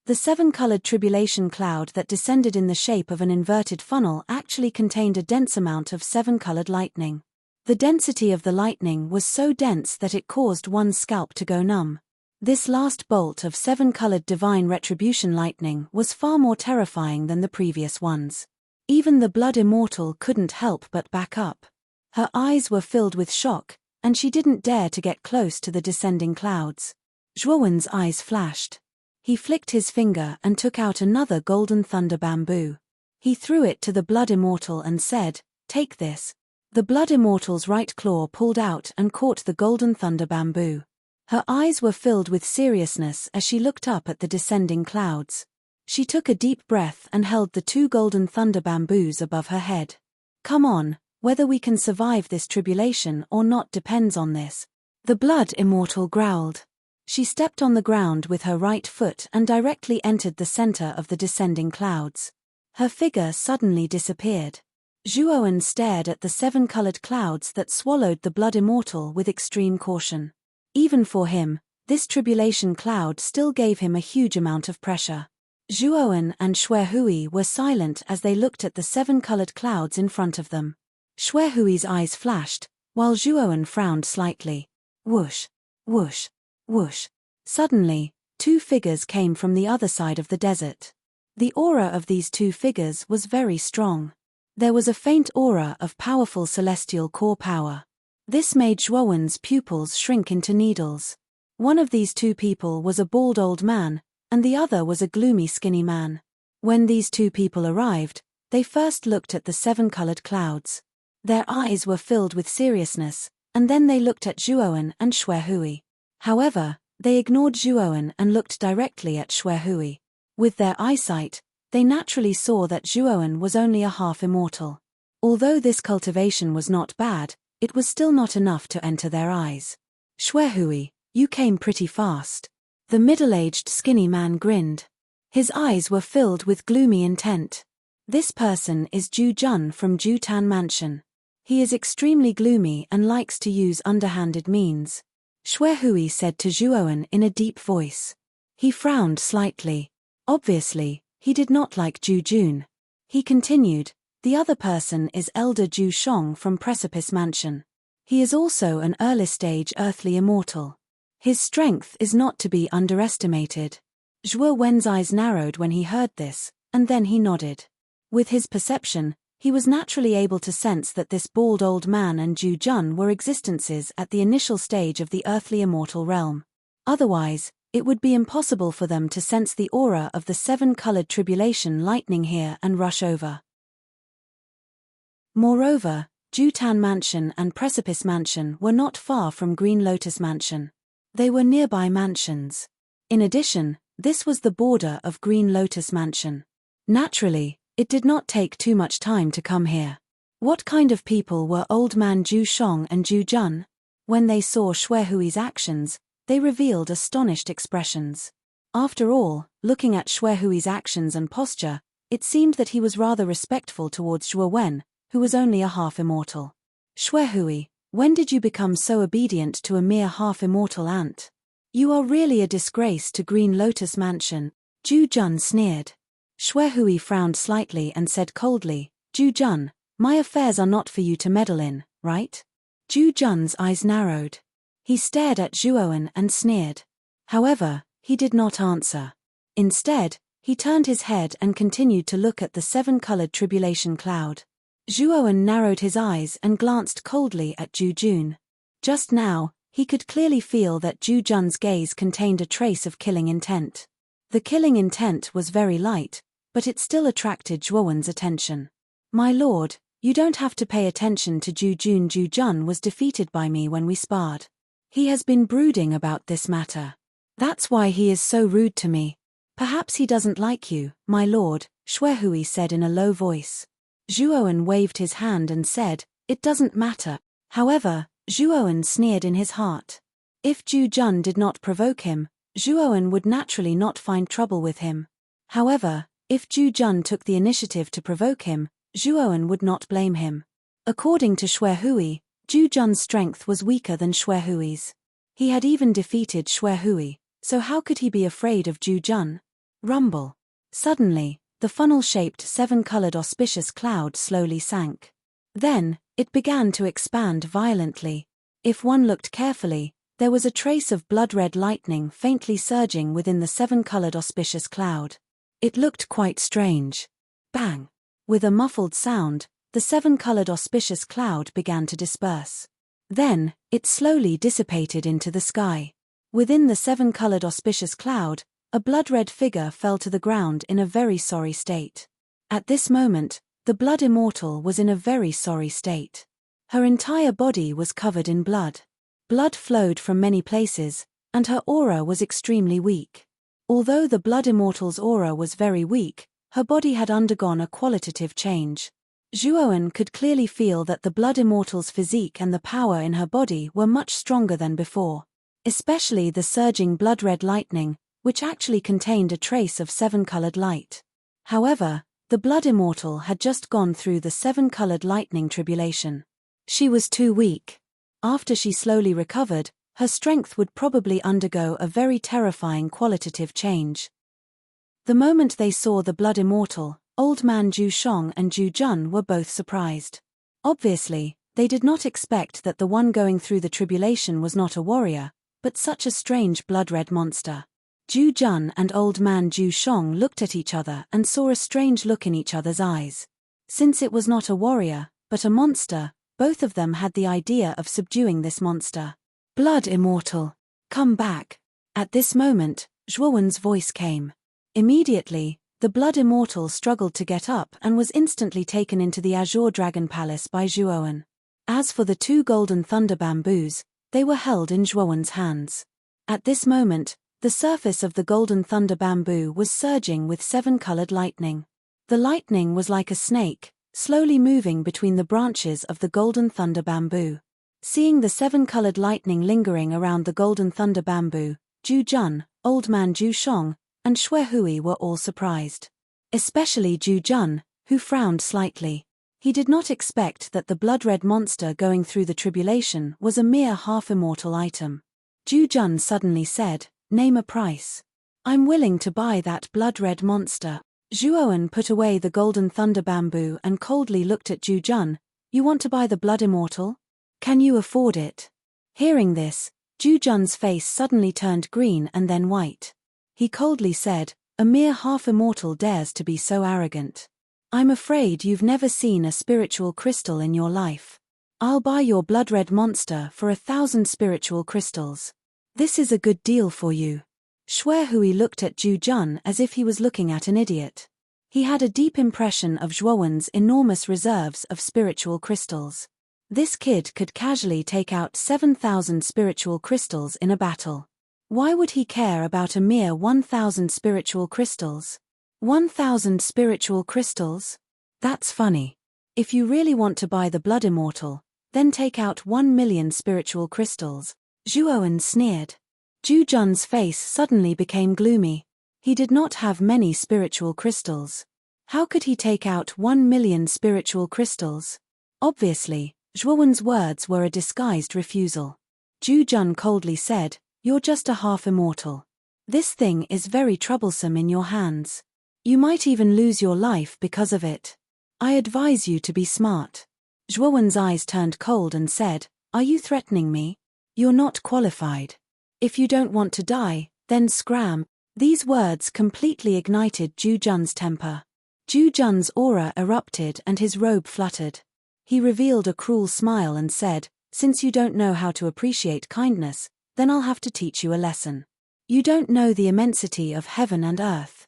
The 7-colored tribulation cloud that descended in the shape of an inverted funnel actually contained a dense amount of 7-colored lightning. The density of the lightning was so dense that it caused one's scalp to go numb. This last bolt of 7-colored divine retribution lightning was far more terrifying than the previous ones. Even the blood immortal couldn't help but back up. Her eyes were filled with shock, and she didn't dare to get close to the descending clouds. Zhuowen's eyes flashed. He flicked his finger and took out another golden thunder bamboo. He threw it to the blood immortal and said, "Take this." The blood immortal's right claw pulled out and caught the golden thunder bamboo. Her eyes were filled with seriousness as she looked up at the descending clouds. She took a deep breath and held the 2 golden thunder bamboos above her head. "Come on, whether we can survive this tribulation or not depends on this," the blood immortal growled. She stepped on the ground with her right foot and directly entered the center of the descending clouds. Her figure suddenly disappeared. Zhuowen stared at the 7-colored clouds that swallowed the blood immortal with extreme caution. Even for him, this tribulation cloud still gave him a huge amount of pressure. Zhuowen and Xuehui were silent as they looked at the 7-colored clouds in front of them. Xuehui's eyes flashed, while Zhuowen frowned slightly. Whoosh! Whoosh! Whoosh! Suddenly, 2 figures came from the other side of the desert. The aura of these 2 figures was very strong. There was a faint aura of powerful celestial core power. This made Zhuowen's pupils shrink into needles. One of these 2 people was a bald old man, and the other was a gloomy skinny man. When these 2 people arrived, they first looked at the 7-colored clouds. Their eyes were filled with seriousness, and then they looked at Zhuowen and Xuehui. However, they ignored Zhuowen and looked directly at Xuehui. With their eyesight, they naturally saw that Zhuowen was only a half-immortal. Although this cultivation was not bad, it was still not enough to enter their eyes. "Xuehui, you came pretty fast." The middle-aged skinny man grinned. His eyes were filled with gloomy intent. "This person is Ju Jun from Jutan Mansion. He is extremely gloomy and likes to use underhanded means," Xuehui said to Zhuowen in a deep voice. He frowned slightly. Obviously, he did not like Ju Jun. He continued, "The other person is Elder Ju Shong from Precipice Mansion. He is also an early-stage earthly immortal. His strength is not to be underestimated." Zhuo Wen's eyes narrowed when he heard this, and then he nodded. With his perception, he was naturally able to sense that this bald old man and Ju Jun were existences at the initial stage of the earthly immortal realm. Otherwise, it would be impossible for them to sense the aura of the 7-colored tribulation lightning here and rush over. Moreover, Jutan Mansion and Precipice Mansion were not far from Green Lotus Mansion. They were nearby mansions. In addition, this was the border of Green Lotus Mansion. Naturally, it did not take too much time to come here. What kind of people were Old Man Ju Shong and Ju Jun? When they saw Xuehui's actions, they revealed astonished expressions. After all, looking at Xuehui's actions and posture, it seemed that he was rather respectful towards Zhuo Wen, who was only a half-immortal. Xuehui, when did you become so obedient to a mere half-immortal ant? You are really a disgrace to Green Lotus Mansion, Zhu Jun sneered. Xuehui frowned slightly and said coldly, Zhu Jun, my affairs are not for you to meddle in, right? Zhu Jun's eyes narrowed. He stared at Zhuowen and sneered. However, he did not answer. Instead, he turned his head and continued to look at the seven-colored tribulation cloud. Zhuowen narrowed his eyes and glanced coldly at Zhu Jun. Just now, he could clearly feel that Zhu Jun's gaze contained a trace of killing intent. The killing intent was very light, but it still attracted Zhuowen's attention. My lord, you don't have to pay attention to Zhu Jun. Zhu Jun was defeated by me when we sparred. He has been brooding about this matter. That's why he is so rude to me. Perhaps he doesn't like you, my lord, Xuehui said in a low voice. Zhuowen waved his hand and said, it doesn't matter. However, Zhuowen sneered in his heart. If Zhu Jun did not provoke him, Zhuowen would naturally not find trouble with him. However, if Zhu Jun took the initiative to provoke him, Zhuowen would not blame him. According to Xuehui, Zhu Jun's strength was weaker than Xuehui's. He had even defeated Xuehui, so how could he be afraid of Zhu Jun? Rumble. Suddenly, the funnel-shaped seven-colored auspicious cloud slowly sank. Then, it began to expand violently. If one looked carefully, there was a trace of blood-red lightning faintly surging within the seven-colored auspicious cloud. It looked quite strange. Bang! With a muffled sound, the seven-colored auspicious cloud began to disperse. Then, it slowly dissipated into the sky. Within the seven-colored auspicious cloud, a blood-red figure fell to the ground in a very sorry state. At this moment, the blood immortal was in a very sorry state. Her entire body was covered in blood. Blood flowed from many places, and her aura was extremely weak. Although the blood immortal's aura was very weak, her body had undergone a qualitative change. Zhuowen could clearly feel that the blood immortal's physique and the power in her body were much stronger than before. Especially the surging blood-red lightning, which actually contained a trace of seven-colored light. However, the blood immortal had just gone through the seven-colored lightning tribulation. She was too weak. After she slowly recovered, her strength would probably undergo a very terrifying qualitative change. The moment they saw the blood immortal, Old Man Zhu Shong and Zhu Jun were both surprised. Obviously, they did not expect that the one going through the tribulation was not a warrior, but such a strange blood-red monster. Zhu Jun and Old Man Zhu Shong looked at each other and saw a strange look in each other's eyes. Since it was not a warrior, but a monster, both of them had the idea of subduing this monster. Blood immortal, come back. At this moment, Zhuowen's voice came. Immediately, the blood immortal struggled to get up and was instantly taken into the Azure Dragon Palace by Zhuowen. As for the two golden thunder bamboos, they were held in Zhuowen's hands. At this moment, the surface of the golden thunder bamboo was surging with seven-colored lightning. The lightning was like a snake, slowly moving between the branches of the golden thunder bamboo. Seeing the seven-colored lightning lingering around the golden thunder bamboo, Zhu Jun, Old Man Zhu Shong, and Xuehui were all surprised. Especially Zhu Jun, who frowned slightly. He did not expect that the blood-red monster going through the tribulation was a mere half-immortal item. Zhu Jun suddenly said, name a price. I'm willing to buy that blood-red monster. Zhuowen put away the golden thunder bamboo and coldly looked at Zhu Jun. You want to buy the blood immortal? Can you afford it? Hearing this, Zhu Jun's face suddenly turned green and then white. He coldly said, a mere half-immortal dares to be so arrogant. I'm afraid you've never seen a spiritual crystal in your life. I'll buy your blood-red monster for 1,000 spiritual crystals. This is a good deal for you. Xuehui looked at Zhu Jun as if he was looking at an idiot. He had a deep impression of Zhuowen's enormous reserves of spiritual crystals. This kid could casually take out 7,000 spiritual crystals in a battle. Why would he care about a mere 1,000 spiritual crystals? 1,000 spiritual crystals? That's funny. If you really want to buy the blood immortal, then take out 1,000,000 spiritual crystals. Zhuowen sneered. Zhu Jun's face suddenly became gloomy. He did not have many spiritual crystals. How could he take out 1,000,000 spiritual crystals? Obviously, Zhuowen's words were a disguised refusal. Zhu Jun coldly said, "You're just a half-immortal. This thing is very troublesome in your hands. You might even lose your life because of it. I advise you to be smart." Zhuowen's eyes turned cold and said, "Are you threatening me? You're not qualified. If you don't want to die, then scram." These words completely ignited Zhu Jun's temper. Zhu Jun's aura erupted and his robe fluttered. He revealed a cruel smile and said, "Since you don't know how to appreciate kindness, then I'll have to teach you a lesson. You don't know the immensity of heaven and earth."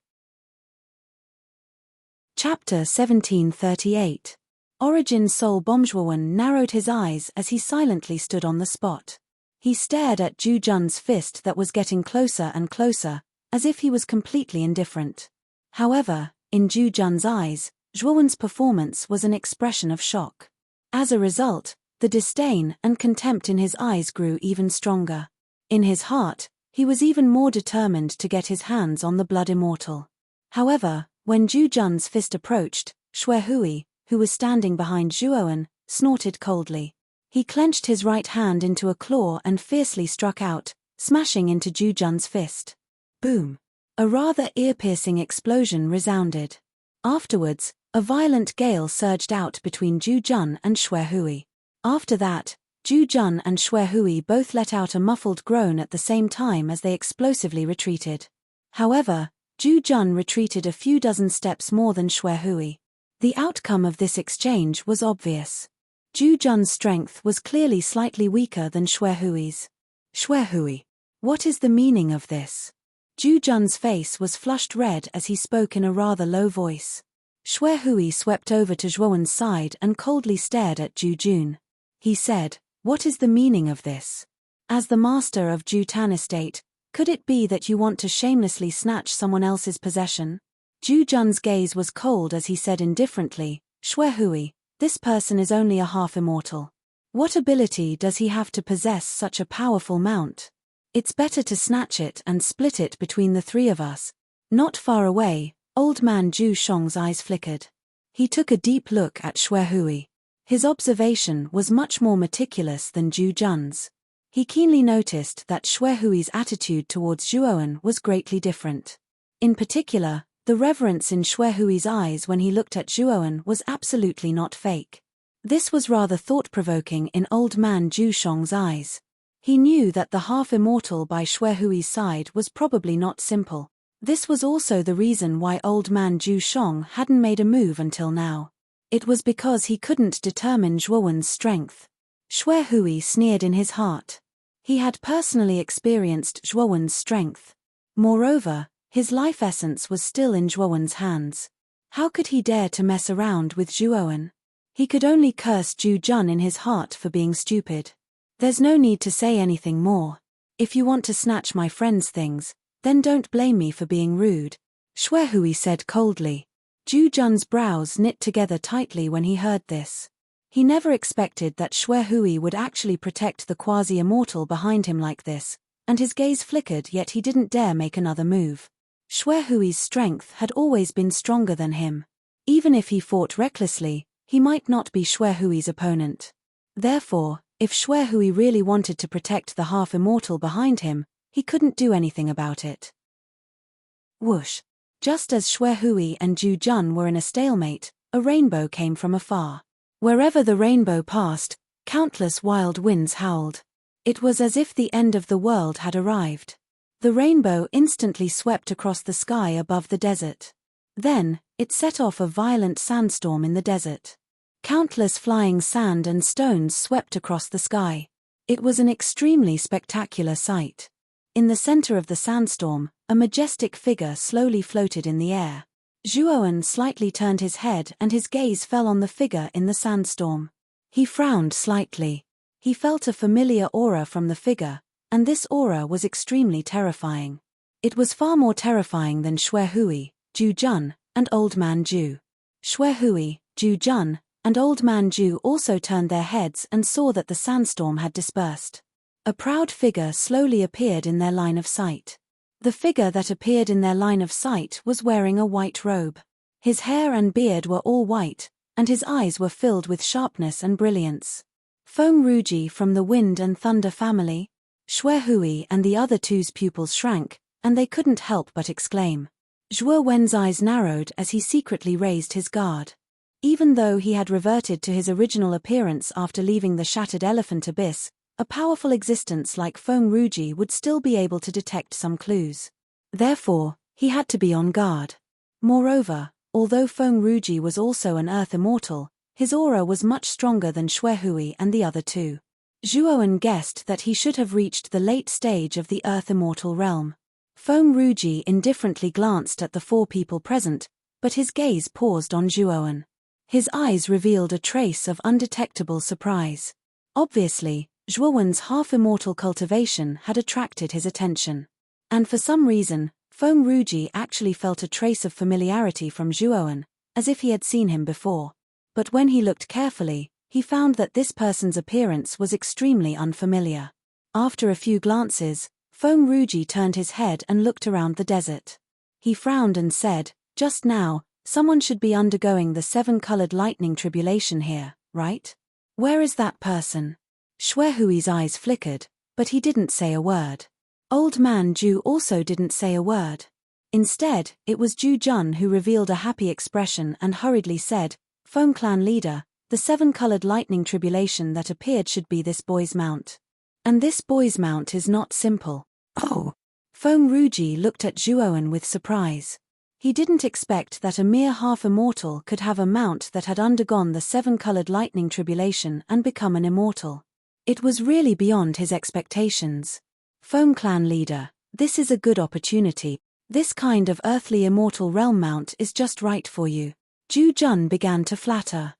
Chapter 1738. Origin Soul Bomb. Zhuowen narrowed his eyes as he silently stood on the spot. He stared at Zhu Jun's fist that was getting closer and closer, as if he was completely indifferent. However, in Zhu Jun's eyes, Zhuowen's performance was an expression of shock. As a result, the disdain and contempt in his eyes grew even stronger. In his heart, he was even more determined to get his hands on the blood immortal. However, when Zhu Jun's fist approached, Xuehui, who was standing behind Zhuowen, snorted coldly. He clenched his right hand into a claw and fiercely struck out, smashing into Zhu Jun's fist. Boom! A rather ear-piercing explosion resounded. Afterwards, a violent gale surged out between Zhu Jun and Xuehui. After that, Zhu Jun and Xuehui both let out a muffled groan at the same time as they explosively retreated. However, Zhu Jun retreated a few dozen steps more than Xuehui. The outcome of this exchange was obvious. Zhu Jun's strength was clearly slightly weaker than Xuehui's. "Xuehui, what is the meaning of this?" Zhu Jun's face was flushed red as he spoke in a rather low voice. Xuehui swept over to Zhuowen's side and coldly stared at Zhu Jun. He said, "What is the meaning of this? As the master of Zhu Tan Estate, could it be that you want to shamelessly snatch someone else's possession?" Zhu Jun's gaze was cold as he said indifferently, "Xuehui, this person is only a half-immortal. What ability does he have to possess such a powerful mount? It's better to snatch it and split it between the three of us." Not far away, old man Zhu Shong's eyes flickered. He took a deep look at Xuehui. His observation was much more meticulous than Zhu Jun's. He keenly noticed that Xuehui's attitude towards Zhuowen was greatly different. In particular, the reverence in Xuehui's eyes when he looked at Zhuowen was absolutely not fake. This was rather thought-provoking in old man Zhu Shong's eyes. He knew that the half-immortal by Xuehui's side was probably not simple. This was also the reason why old man Zhu Shong hadn't made a move until now. It was because he couldn't determine Zhuowen's strength. Xuehui sneered in his heart. He had personally experienced Zhuowen's strength. Moreover, his life essence was still in Zhuowen's hands. How could he dare to mess around with Zhuowen? He could only curse Zhu Jun in his heart for being stupid. "There's no need to say anything more. If you want to snatch my friend's things, then don't blame me for being rude," Xuehui said coldly. Zhu Jun's brows knit together tightly when he heard this. He never expected that Xuehui would actually protect the quasi-immortal behind him like this, and his gaze flickered, yet he didn't dare make another move. Xuehui's strength had always been stronger than him. Even if he fought recklessly, he might not be Xuehui's opponent. Therefore, if Xuehui really wanted to protect the half-immortal behind him, he couldn't do anything about it. Whoosh! Just as Xuehui and Zhu Jun were in a stalemate, a rainbow came from afar. Wherever the rainbow passed, countless wild winds howled. It was as if the end of the world had arrived. The rainbow instantly swept across the sky above the desert. Then, it set off a violent sandstorm in the desert. Countless flying sand and stones swept across the sky. It was an extremely spectacular sight. In the center of the sandstorm, a majestic figure slowly floated in the air. Zhuowen slightly turned his head and his gaze fell on the figure in the sandstorm. He frowned slightly. He felt a familiar aura from the figure, and this aura was extremely terrifying. It was far more terrifying than Xuehui, Zhu Jun, and Old Man Zhu. Xuehui, Zhu Jun, and Old Man Zhu also turned their heads and saw that the sandstorm had dispersed. A proud figure slowly appeared in their line of sight. The figure that appeared in their line of sight was wearing a white robe. His hair and beard were all white, and his eyes were filled with sharpness and brilliance. Feng Ruji from the Wind and Thunder family? Xue Hui and the other two's pupils shrank, and they couldn't help but exclaim. Zhuo Wen's eyes narrowed as he secretly raised his guard. Even though he had reverted to his original appearance after leaving the Shattered Elephant Abyss, a powerful existence like Feng Ruji would still be able to detect some clues. Therefore, he had to be on guard. Moreover, although Feng Ruji was also an Earth Immortal, his aura was much stronger than Xue Hui and the other two. Zhuowen guessed that he should have reached the late stage of the Earth Immortal realm. Feng Ruji indifferently glanced at the four people present, but his gaze paused on Zhuowen. His eyes revealed a trace of undetectable surprise. Obviously, Zhuowen's half-immortal cultivation had attracted his attention. And for some reason, Feng Ruji actually felt a trace of familiarity from Zhuowen, as if he had seen him before. But when he looked carefully, he found that this person's appearance was extremely unfamiliar. After a few glances, Feng Ruji turned his head and looked around the desert. He frowned and said, "Just now, someone should be undergoing the seven-colored lightning tribulation here, right? Where is that person?" Xue Hui's eyes flickered, but he didn't say a word. Old man Ju also didn't say a word. Instead, it was Ju Jun who revealed a happy expression and hurriedly said, "Feng clan leader, the seven-colored lightning tribulation that appeared should be this boy's mount. And this boy's mount is not simple." "Oh." Feng Ruji looked at Zhuowen with surprise. He didn't expect that a mere half-immortal could have a mount that had undergone the seven-colored lightning tribulation and become an immortal. It was really beyond his expectations. "Feng clan leader, this is a good opportunity. This kind of earthly immortal realm mount is just right for you." Ju Jun began to flatter.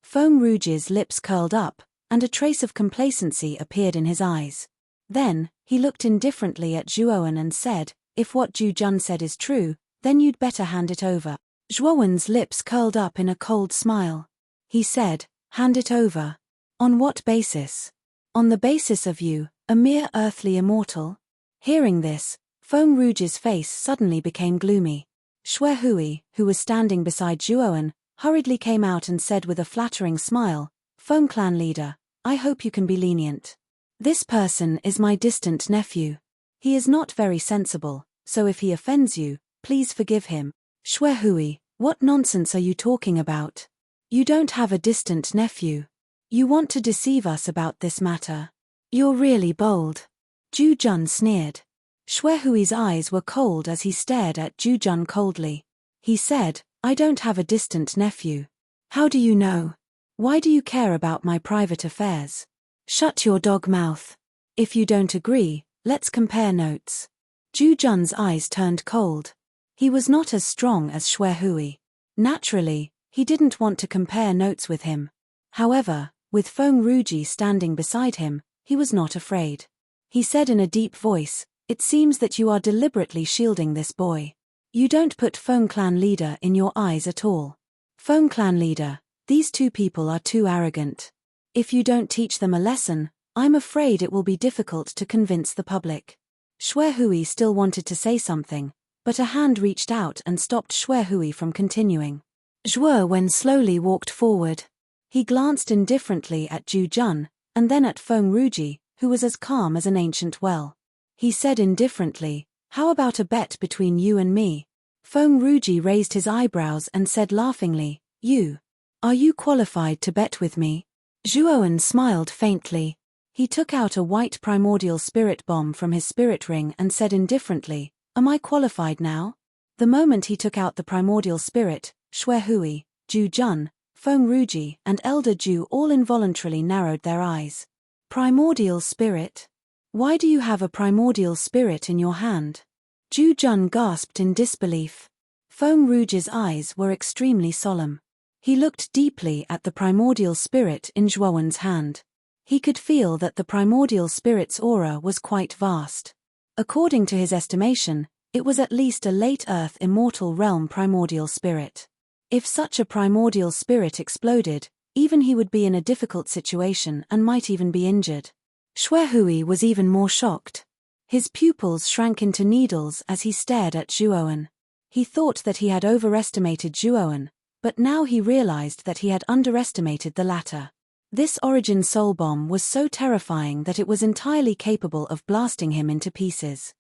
Feng Ruji's lips curled up, and a trace of complacency appeared in his eyes. Then, he looked indifferently at Zhuowen and said, "If what Ju Jun said is true, then you'd better hand it over." Zhuowen's lips curled up in a cold smile. He said, "Hand it over? On what basis?" "On the basis of you, a mere earthly immortal?" Hearing this, Feng Ruji's face suddenly became gloomy. Xue Hui, who was standing beside Zhuowen, hurriedly came out and said with a flattering smile, "Feng clan leader, I hope you can be lenient. This person is my distant nephew. He is not very sensible, so if he offends you, please forgive him." "Xue Hui, what nonsense are you talking about? You don't have a distant nephew. You want to deceive us about this matter. You're really bold." Ju Jun sneered. Xue Hui's eyes were cold as he stared at Ju Jun coldly. He said, "I don't have a distant nephew. How do you know? Why do you care about my private affairs? Shut your dog mouth. If you don't agree, let's compare notes." Ju Jun's eyes turned cold. He was not as strong as Xue Hui. Naturally, he didn't want to compare notes with him. However, with Feng Ruji standing beside him, he was not afraid. He said in a deep voice, "It seems that you are deliberately shielding this boy. You don't put Feng clan leader in your eyes at all. Feng clan leader, these two people are too arrogant. If you don't teach them a lesson, I'm afraid it will be difficult to convince the public." Xue Hui still wanted to say something, but a hand reached out and stopped Xue Hui from continuing. Zhuowen slowly walked forward. He glanced indifferently at Ju Jun, and then at Feng Ruji, who was as calm as an ancient well. He said indifferently, "How about a bet between you and me?" Feng Ruji raised his eyebrows and said laughingly, "You? Are you qualified to bet with me?" Zhuowen smiled faintly. He took out a white primordial spirit bomb from his spirit ring and said indifferently, "Am I qualified now?" The moment he took out the primordial spirit, Xue Hui, Ju Jun, Feng Ruji and Elder Ju all involuntarily narrowed their eyes. "Primordial spirit? Why do you have a primordial spirit in your hand?" Ju Jun gasped in disbelief. Feng Ruji's eyes were extremely solemn. He looked deeply at the primordial spirit in Zhuowen's hand. He could feel that the primordial spirit's aura was quite vast. According to his estimation, it was at least a late Earth immortal realm primordial spirit. If such a primordial spirit exploded, even he would be in a difficult situation and might even be injured. Xue Hui was even more shocked. His pupils shrank into needles as he stared at Zhuowen. He thought that he had overestimated Zhuowen, but now he realized that he had underestimated the latter. This origin soul bomb was so terrifying that it was entirely capable of blasting him into pieces.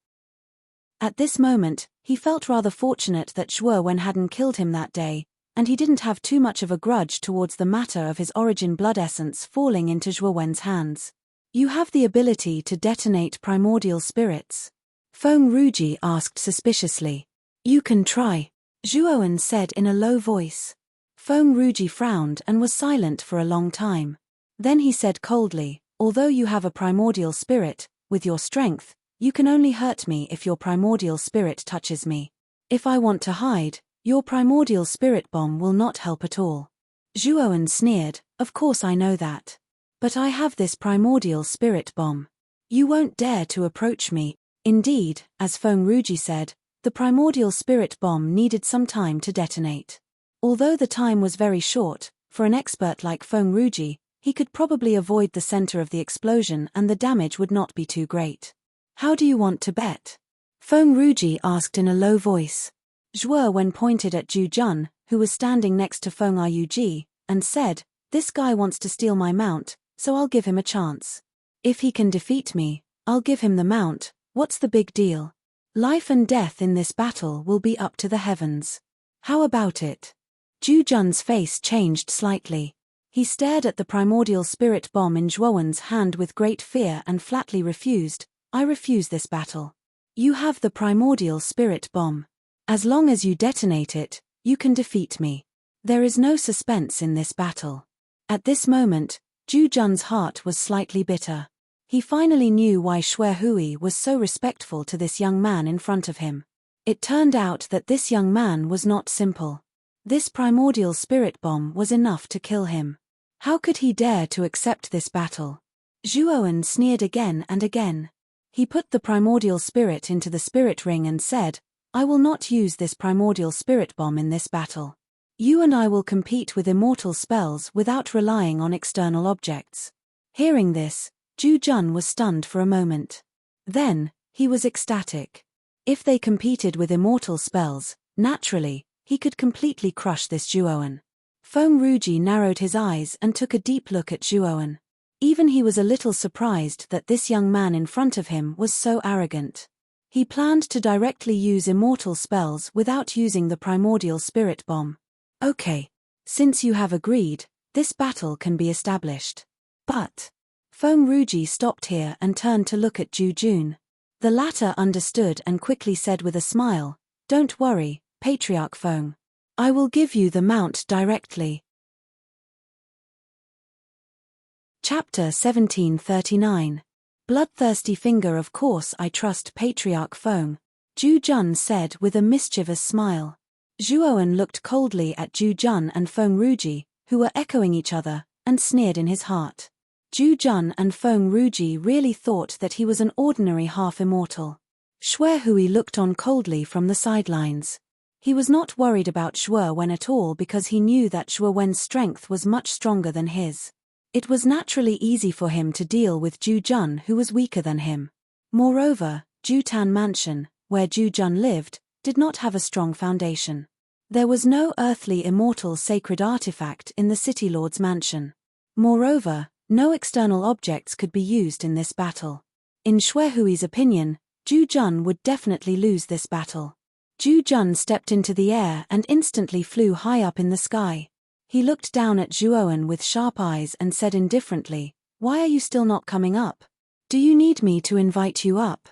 At this moment, he felt rather fortunate that Zhuowen hadn't killed him that day, and he didn't have too much of a grudge towards the matter of his origin blood essence falling into Zhuowen's hands. You have the ability to detonate primordial spirits? Feng Ruji asked suspiciously. You can try, Zhuowen said in a low voice. Feng Ruji frowned and was silent for a long time. Then he said coldly, although you have a primordial spirit, with your strength, you can only hurt me if your primordial spirit touches me. If I want to hide, your primordial spirit bomb will not help at all. Zhuowen sneered, of course I know that. But I have this primordial spirit bomb. You won't dare to approach me. Indeed, as Feng Ruji said, the primordial spirit bomb needed some time to detonate. Although the time was very short, for an expert like Feng Ruji, he could probably avoid the center of the explosion and the damage would not be too great. How do you want to bet? Feng Ruji asked in a low voice. Zhuowen pointed at Zhu Jun, who was standing next to Feng Ruji, and said, this guy wants to steal my mount, so I'll give him a chance. If he can defeat me, I'll give him the mount. What's the big deal? Life and death in this battle will be up to the heavens. How about it? Zhu Jun's face changed slightly. He stared at the primordial spirit bomb in Zhuowen's hand with great fear and flatly refused. I refuse this battle. You have the primordial spirit bomb. As long as you detonate it, you can defeat me. There is no suspense in this battle. At this moment, Zhu Jun's heart was slightly bitter. He finally knew why Xue Hui was so respectful to this young man in front of him. It turned out that this young man was not simple. This primordial spirit bomb was enough to kill him. How could he dare to accept this battle? Zhuowen sneered again and again. He put the primordial spirit into the spirit ring and said, I will not use this primordial spirit bomb in this battle. You and I will compete with immortal spells without relying on external objects. Hearing this, Zhu Jun was stunned for a moment. Then, he was ecstatic. If they competed with immortal spells, naturally, he could completely crush this Zhuowen. Feng Ruji narrowed his eyes and took a deep look at Zhuowen. Even he was a little surprised that this young man in front of him was so arrogant. He planned to directly use immortal spells without using the primordial spirit bomb. Okay. Since you have agreed, this battle can be established. But Feng Ruji stopped here and turned to look at Zhu Jun. The latter understood and quickly said with a smile, Don't worry, Patriarch Feng. I will give you the mount directly. Chapter 1739. Bloodthirsty finger. Of course I trust Patriarch Feng, Zhu Jun said with a mischievous smile. Zhuowen looked coldly at Zhu Jun and Feng Ruji, who were echoing each other, and sneered in his heart. Zhu Jun and Feng Ruji really thought that he was an ordinary half-immortal. Xue Hui looked on coldly from the sidelines. He was not worried about Zhuowen at all because he knew that Zhuowen's strength was much stronger than his. It was naturally easy for him to deal with Zhu Jun, who was weaker than him. Moreover, Jutan Mansion, where Zhu Jun lived, did not have a strong foundation. There was no earthly immortal sacred artifact in the City Lord's mansion. Moreover, no external objects could be used in this battle. In Xue Hui's opinion, Zhu Jun would definitely lose this battle. Zhu Jun stepped into the air and instantly flew high up in the sky. He looked down at Zhuowen with sharp eyes and said indifferently, Why are you still not coming up? Do you need me to invite you up?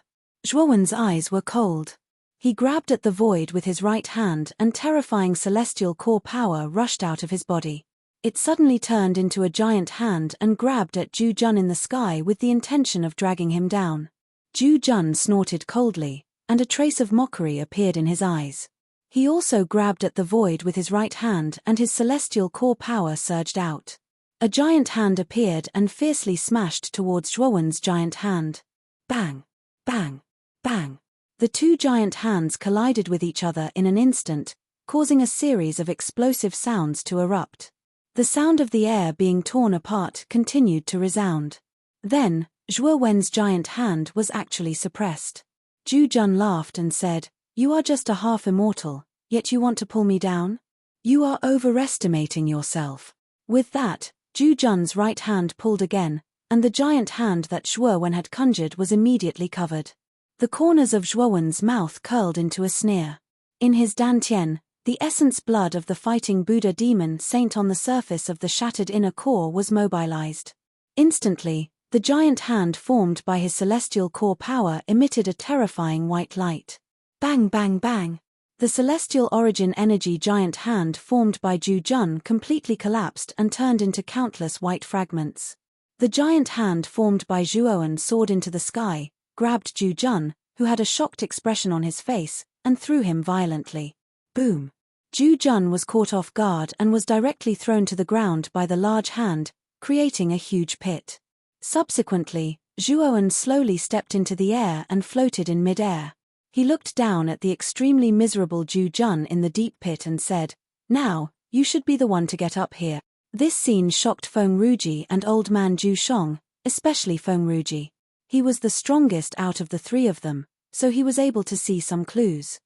Zhuowen's eyes were cold. He grabbed at the void with his right hand and terrifying celestial core power rushed out of his body. It suddenly turned into a giant hand and grabbed at Zhu Jun in the sky with the intention of dragging him down. Zhu Jun snorted coldly, and a trace of mockery appeared in his eyes. He also grabbed at the void with his right hand and his celestial core power surged out. A giant hand appeared and fiercely smashed towards Zhuowen's giant hand. Bang! Bang! Bang! The two giant hands collided with each other in an instant, causing a series of explosive sounds to erupt. The sound of the air being torn apart continued to resound. Then, Zhuowen's giant hand was actually suppressed. Zhu Jun laughed and said, You are just a half-immortal, Yet you want to pull me down? You are overestimating yourself. With that, Zhu Jun's right hand pulled again, and the giant hand that Zhuowen had conjured was immediately covered. The corners of Zhuowen's mouth curled into a sneer. In his dantian, the essence blood of the fighting Buddha demon saint on the surface of the shattered inner core was mobilized. Instantly, the giant hand formed by his celestial core power emitted a terrifying white light. Bang bang bang! The celestial origin energy giant hand formed by Zhu Jun completely collapsed and turned into countless white fragments. The giant hand formed by Zhuowen soared into the sky, grabbed Zhu Jun, who had a shocked expression on his face, and threw him violently. Boom! Zhu Jun was caught off guard and was directly thrown to the ground by the large hand, creating a huge pit. Subsequently, Zhuowen slowly stepped into the air and floated in mid-air. He looked down at the extremely miserable Zhu Jun in the deep pit and said, "Now, you should be the one to get up here." This scene shocked Feng Ruji and old man Zhu Shong, especially Feng Ruji. He was the strongest out of the three of them, so he was able to see some clues.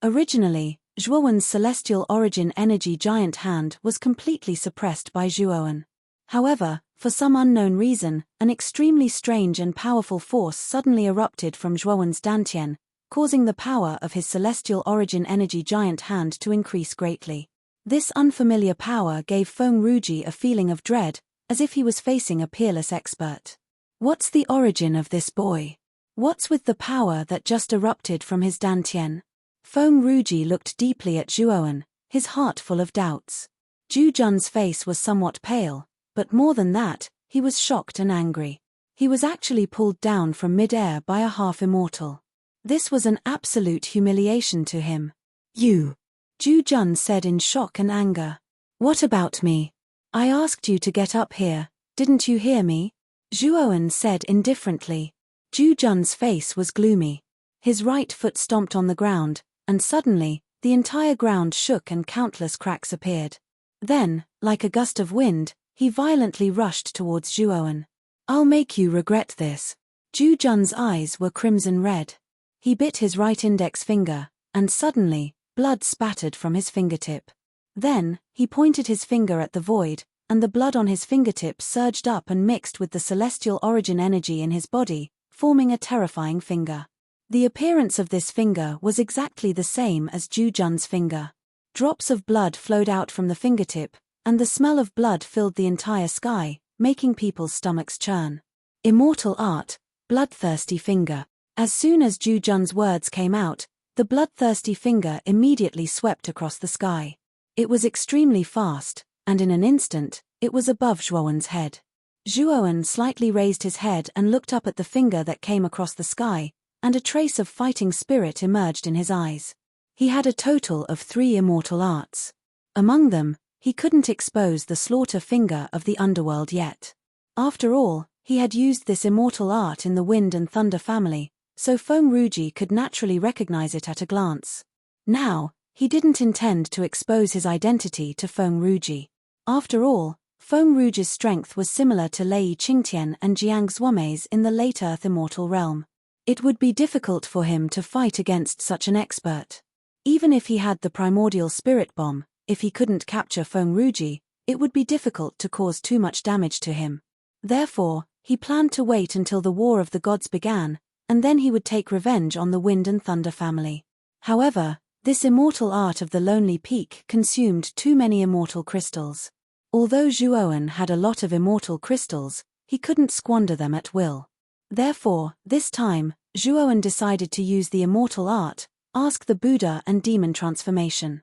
Originally, Zhuowen's celestial origin energy giant hand was completely suppressed by Zhuowen. However, for some unknown reason, an extremely strange and powerful force suddenly erupted from Zhuowen's dantian, causing the power of his celestial origin energy giant hand to increase greatly. This unfamiliar power gave Feng Ruji a feeling of dread, as if he was facing a peerless expert. What's the origin of this boy? What's with the power that just erupted from his dantian? Feng Ruji looked deeply at Zhuowen, his heart full of doubts. Zhu Jun's face was somewhat pale, but more than that, he was shocked and angry. He was actually pulled down from mid-air by a half-immortal. This was an absolute humiliation to him. "You!" Zhu Jun said in shock and anger. "What about me? I asked you to get up here, didn't you hear me?" Zhuowen said indifferently. Zhu Jun's face was gloomy. His right foot stomped on the ground, and suddenly, the entire ground shook and countless cracks appeared. Then, like a gust of wind, he violently rushed towards Zhuowen. "I'll make you regret this." Zhu Jun's eyes were crimson red. He bit his right index finger, and suddenly, blood spattered from his fingertip. Then, he pointed his finger at the void, and the blood on his fingertip surged up and mixed with the celestial origin energy in his body, forming a terrifying finger. The appearance of this finger was exactly the same as Zhu Jun's finger. Drops of blood flowed out from the fingertip, and the smell of blood filled the entire sky, making people's stomachs churn. Immortal art, bloodthirsty finger. As soon as Zhu Jun's words came out, the bloodthirsty finger immediately swept across the sky. It was extremely fast, and in an instant, it was above Zhuowen's head. Zhuowen slightly raised his head and looked up at the finger that came across the sky, and a trace of fighting spirit emerged in his eyes. He had a total of 3 immortal arts. Among them, he couldn't expose the slaughter finger of the underworld yet. After all, he had used this immortal art in the Wind and Thunder family, so Feng Ruji could naturally recognize it at a glance. Now, he didn't intend to expose his identity to Feng Ruji. After all, Feng Ruji's strength was similar to Lei Qingtian and Jiang Xuanmei's in the late Earth immortal realm. It would be difficult for him to fight against such an expert. Even if he had the primordial spirit bomb, if he couldn't capture Feng Ruji, it would be difficult to cause too much damage to him. Therefore, he planned to wait until the War of the Gods began, and then he would take revenge on the Wind and Thunder family. However, this immortal art of the Lonely Peak consumed too many immortal crystals. Although Zhuowen had a lot of immortal crystals, he couldn't squander them at will. Therefore, this time, Zhuowen decided to use the immortal art, Ask the Buddha and Demon Transformation.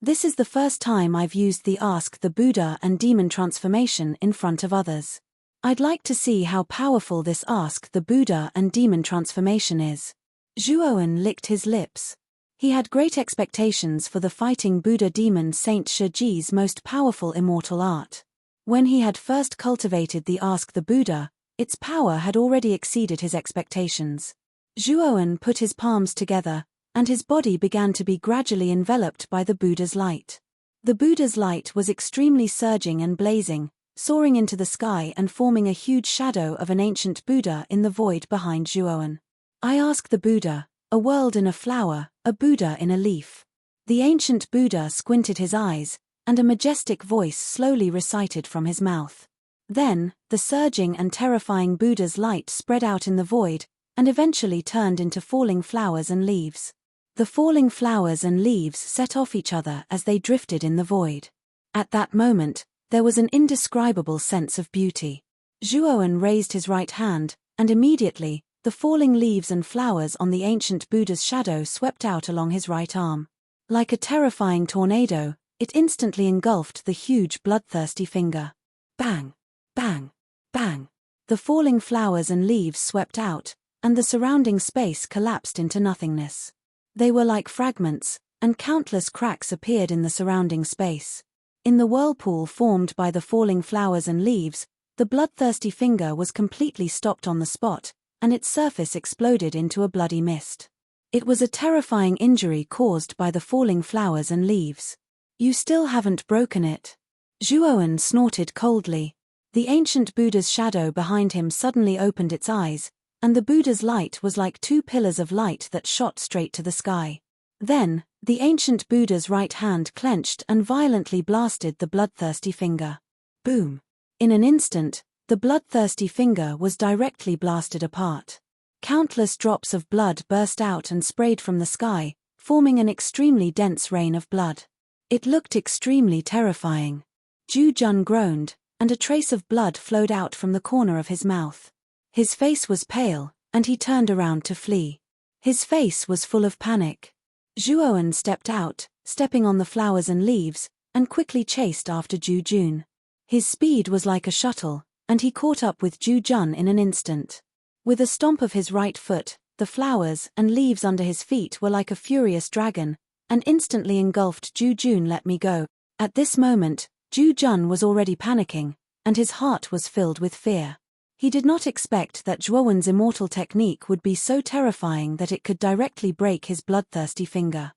This is the first time I've used the Ask the Buddha and Demon Transformation in front of others. I'd like to see how powerful this Ask the Buddha and Demon Transformation is. Zhuowen licked his lips. He had great expectations for the fighting Buddha demon Saint Shiji's most powerful immortal art. When he had first cultivated the Ask the Buddha, its power had already exceeded his expectations. Zhuowen put his palms together, and his body began to be gradually enveloped by the Buddha's light. The Buddha's light was extremely surging and blazing, soaring into the sky and forming a huge shadow of an ancient Buddha in the void behind Zhuowen. I ask the Buddha, a world in a flower, a Buddha in a leaf. The ancient Buddha squinted his eyes, and a majestic voice slowly recited from his mouth. Then, the surging and terrifying Buddha's light spread out in the void, and eventually turned into falling flowers and leaves. The falling flowers and leaves set off each other as they drifted in the void. At that moment, there was an indescribable sense of beauty. Zhuowen raised his right hand, and immediately, the falling leaves and flowers on the ancient Buddha's shadow swept out along his right arm. Like a terrifying tornado, it instantly engulfed the huge bloodthirsty finger. Bang! Bang! Bang! The falling flowers and leaves swept out, and the surrounding space collapsed into nothingness. They were like fragments, and countless cracks appeared in the surrounding space. In the whirlpool formed by the falling flowers and leaves, the bloodthirsty finger was completely stopped on the spot, and its surface exploded into a bloody mist. It was a terrifying injury caused by the falling flowers and leaves. "You still haven't broken it." Zhuowen snorted coldly. The ancient Buddha's shadow behind him suddenly opened its eyes, and the Buddha's light was like two pillars of light that shot straight to the sky. Then, the ancient Buddha's right hand clenched and violently blasted the bloodthirsty finger. Boom! In an instant, the bloodthirsty finger was directly blasted apart. Countless drops of blood burst out and sprayed from the sky, forming an extremely dense rain of blood. It looked extremely terrifying. Zhu Jun groaned, and a trace of blood flowed out from the corner of his mouth. His face was pale, and he turned around to flee. His face was full of panic. Zhuowen stepped out, stepping on the flowers and leaves, and quickly chased after Zhu Jun. His speed was like a shuttle, and he caught up with Zhu Jun in an instant. With a stomp of his right foot, the flowers and leaves under his feet were like a furious dragon, and instantly engulfed Zhu Jun. "Let me go." At this moment, Zhu Jun was already panicking, and his heart was filled with fear. He did not expect that Zhuowen's immortal technique would be so terrifying that it could directly break his bloodthirsty finger.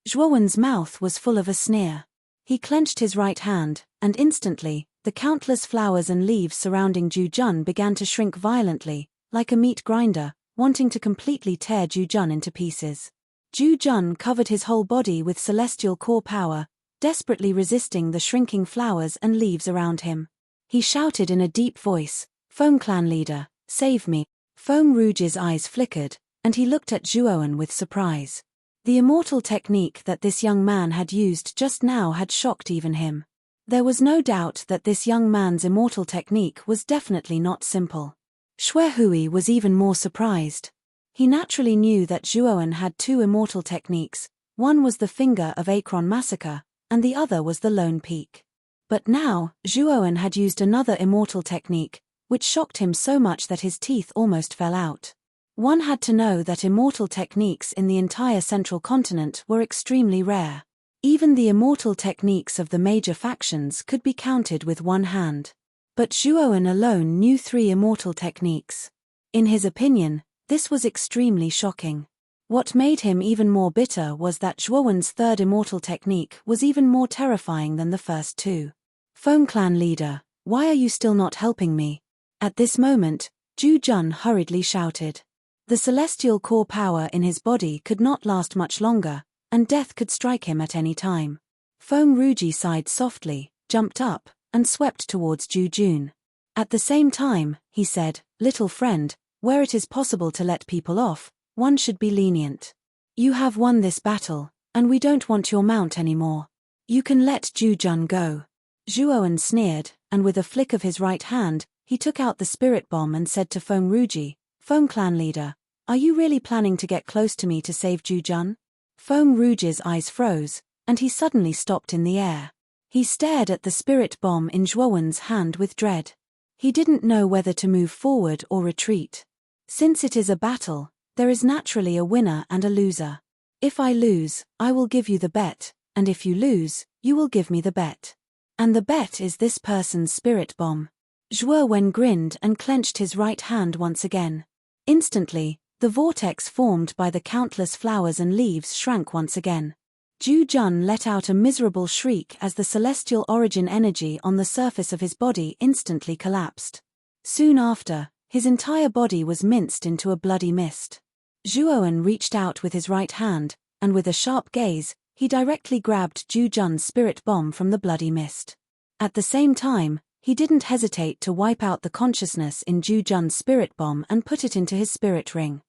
Zhuowen's mouth was full of a sneer. He clenched his right hand, and instantly, the countless flowers and leaves surrounding Zhu Jun began to shrink violently, like a meat grinder, wanting to completely tear Zhu Jun into pieces. Zhu Jun covered his whole body with celestial core power, desperately resisting the shrinking flowers and leaves around him. He shouted in a deep voice, "Foam Clan leader, save me." Foam Rouge's eyes flickered, and he looked at Zhuowen with surprise. The immortal technique that this young man had used just now had shocked even him. There was no doubt that this young man's immortal technique was definitely not simple. Xuehui was even more surprised. He naturally knew that Zhuowen had two immortal techniques, one was the Finger of Akron Massacre, and the other was the Lone Peak. But now, Zhuowen had used another immortal technique, which shocked him so much that his teeth almost fell out. One had to know that immortal techniques in the entire central continent were extremely rare. Even the immortal techniques of the major factions could be counted with one hand. But Zhuowen alone knew three immortal techniques. In his opinion, this was extremely shocking. What made him even more bitter was that Zhuowen's third immortal technique was even more terrifying than the first two. "Foam Clan leader, why are you still not helping me?" At this moment, Zhu Jun hurriedly shouted. The celestial core power in his body could not last much longer, and death could strike him at any time. Foam Rouge sighed softly, jumped up, and swept towards Zhu Jun. At the same time, he said, "Little friend, where it is possible to let people off, one should be lenient. You have won this battle, and we don't want your mount anymore. You can let Zhu Jun go." Zhuowen sneered, and with a flick of his right hand, he took out the spirit bomb and said to Foam Rouge, "Foam Clan leader, are you really planning to get close to me to save Zhu Jun?" Foam Rouge's eyes froze, and he suddenly stopped in the air. He stared at the spirit bomb in Zhuowen's hand with dread. He didn't know whether to move forward or retreat. Since it is a battle, there is naturally a winner and a loser. If I lose, I will give you the bet, and if you lose, you will give me the bet. And the bet is this person's spirit bomb. Zhuowen grinned and clenched his right hand once again. Instantly, the vortex formed by the countless flowers and leaves shrank once again. Zhu Jun let out a miserable shriek as the celestial origin energy on the surface of his body instantly collapsed. Soon after, his entire body was minced into a bloody mist. Zhuoan reached out with his right hand, and with a sharp gaze, he directly grabbed Zhu Jun's spirit bomb from the bloody mist. At the same time, he didn't hesitate to wipe out the consciousness in Zhu Jun's spirit bomb and put it into his spirit ring.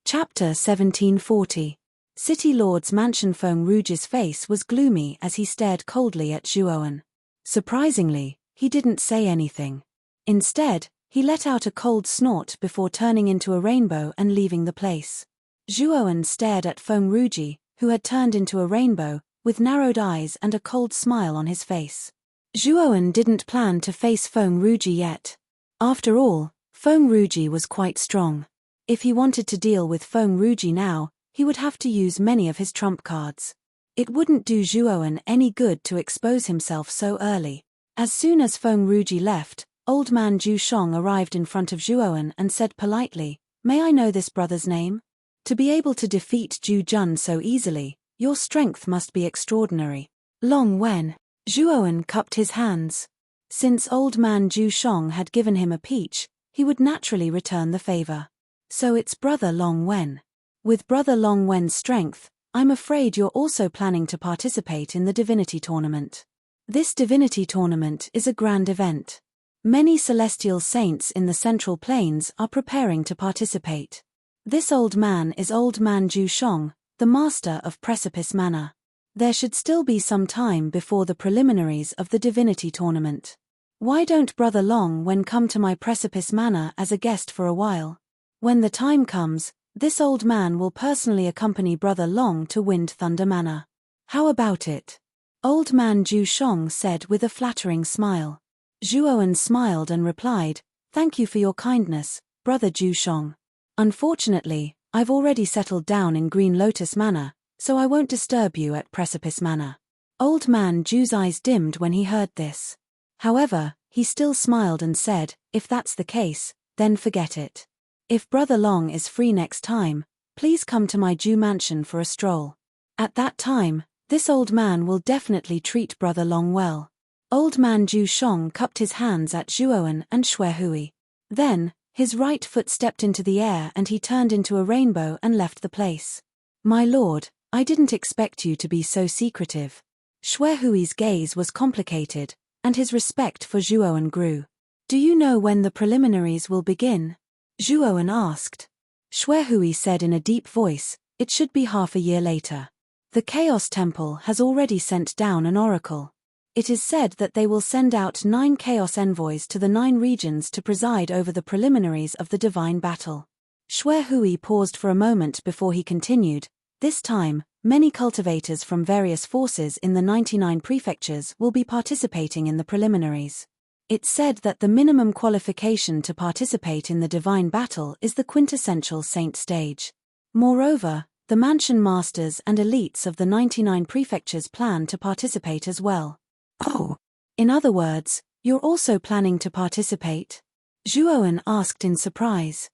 Chapter 1740. City Lord's mansion. Feng Ruji's face was gloomy as he stared coldly at Zhuoan. Surprisingly, he didn't say anything. Instead, he let out a cold snort before turning into a rainbow and leaving the place. Zhuoan stared at Feng Ruji, who had turned into a rainbow, with narrowed eyes and a cold smile on his face. Zhuoan didn't plan to face Feng Ruji yet. After all, Feng Ruji was quite strong. If he wanted to deal with Feng Ruji now, he would have to use many of his trump cards. It wouldn't do Zhuoan any good to expose himself so early. As soon as Feng Ruji left, old man Zhu Shong arrived in front of Zhuoan and said politely, "May I know this brother's name? To be able to defeat Zhu Jun so easily, your strength must be extraordinary." Long Wen. Zhuoan cupped his hands. Since old man Zhu Shong had given him a peach, he would naturally return the favor. "So it's brother Long Wen. With brother Long Wen's strength, I'm afraid you're also planning to participate in the divinity tournament. This divinity tournament is a grand event. Many celestial saints in the Central Plains are preparing to participate. This old man is old man Zhu Shong, the master of Precipice Manor. There should still be some time before the preliminaries of the divinity tournament. Why don't brother Long Wen come to my Precipice Manor as a guest for a while? When the time comes, this old man will personally accompany brother Long to Wind Thunder Manor. How about it?" Old man Zhu Shong said with a flattering smile. Zhuoan smiled and replied, "Thank you for your kindness, brother Zhu Shong. Unfortunately, I've already settled down in Green Lotus Manor, so I won't disturb you at Precipice Manor." Old man Zhu's eyes dimmed when he heard this. However, he still smiled and said, "If that's the case, then forget it. If brother Long is free next time, please come to my Zhu mansion for a stroll. At that time, this old man will definitely treat brother Long well." Old man Zhu Shong cupped his hands at Zhuoan and Xuehui. Then, his right foot stepped into the air and he turned into a rainbow and left the place. "My lord, I didn't expect you to be so secretive." Xuehui's gaze was complicated, and his respect for Zhuoan grew. "Do you know when the preliminaries will begin?" Zhuoan asked. Xuehui said in a deep voice, "It should be half a year later. The Chaos Temple has already sent down an oracle. It is said that they will send out 9 Chaos Envoys to the 9 regions to preside over the preliminaries of the divine battle." Xuehui paused for a moment before he continued, "This time, many cultivators from various forces in the 99 prefectures will be participating in the preliminaries. It's said that the minimum qualification to participate in the divine battle is the quintessential saint stage. Moreover, the mansion masters and elites of the 99 prefectures plan to participate as well." "Oh, in other words, you're also planning to participate?" Zhuoan asked in surprise.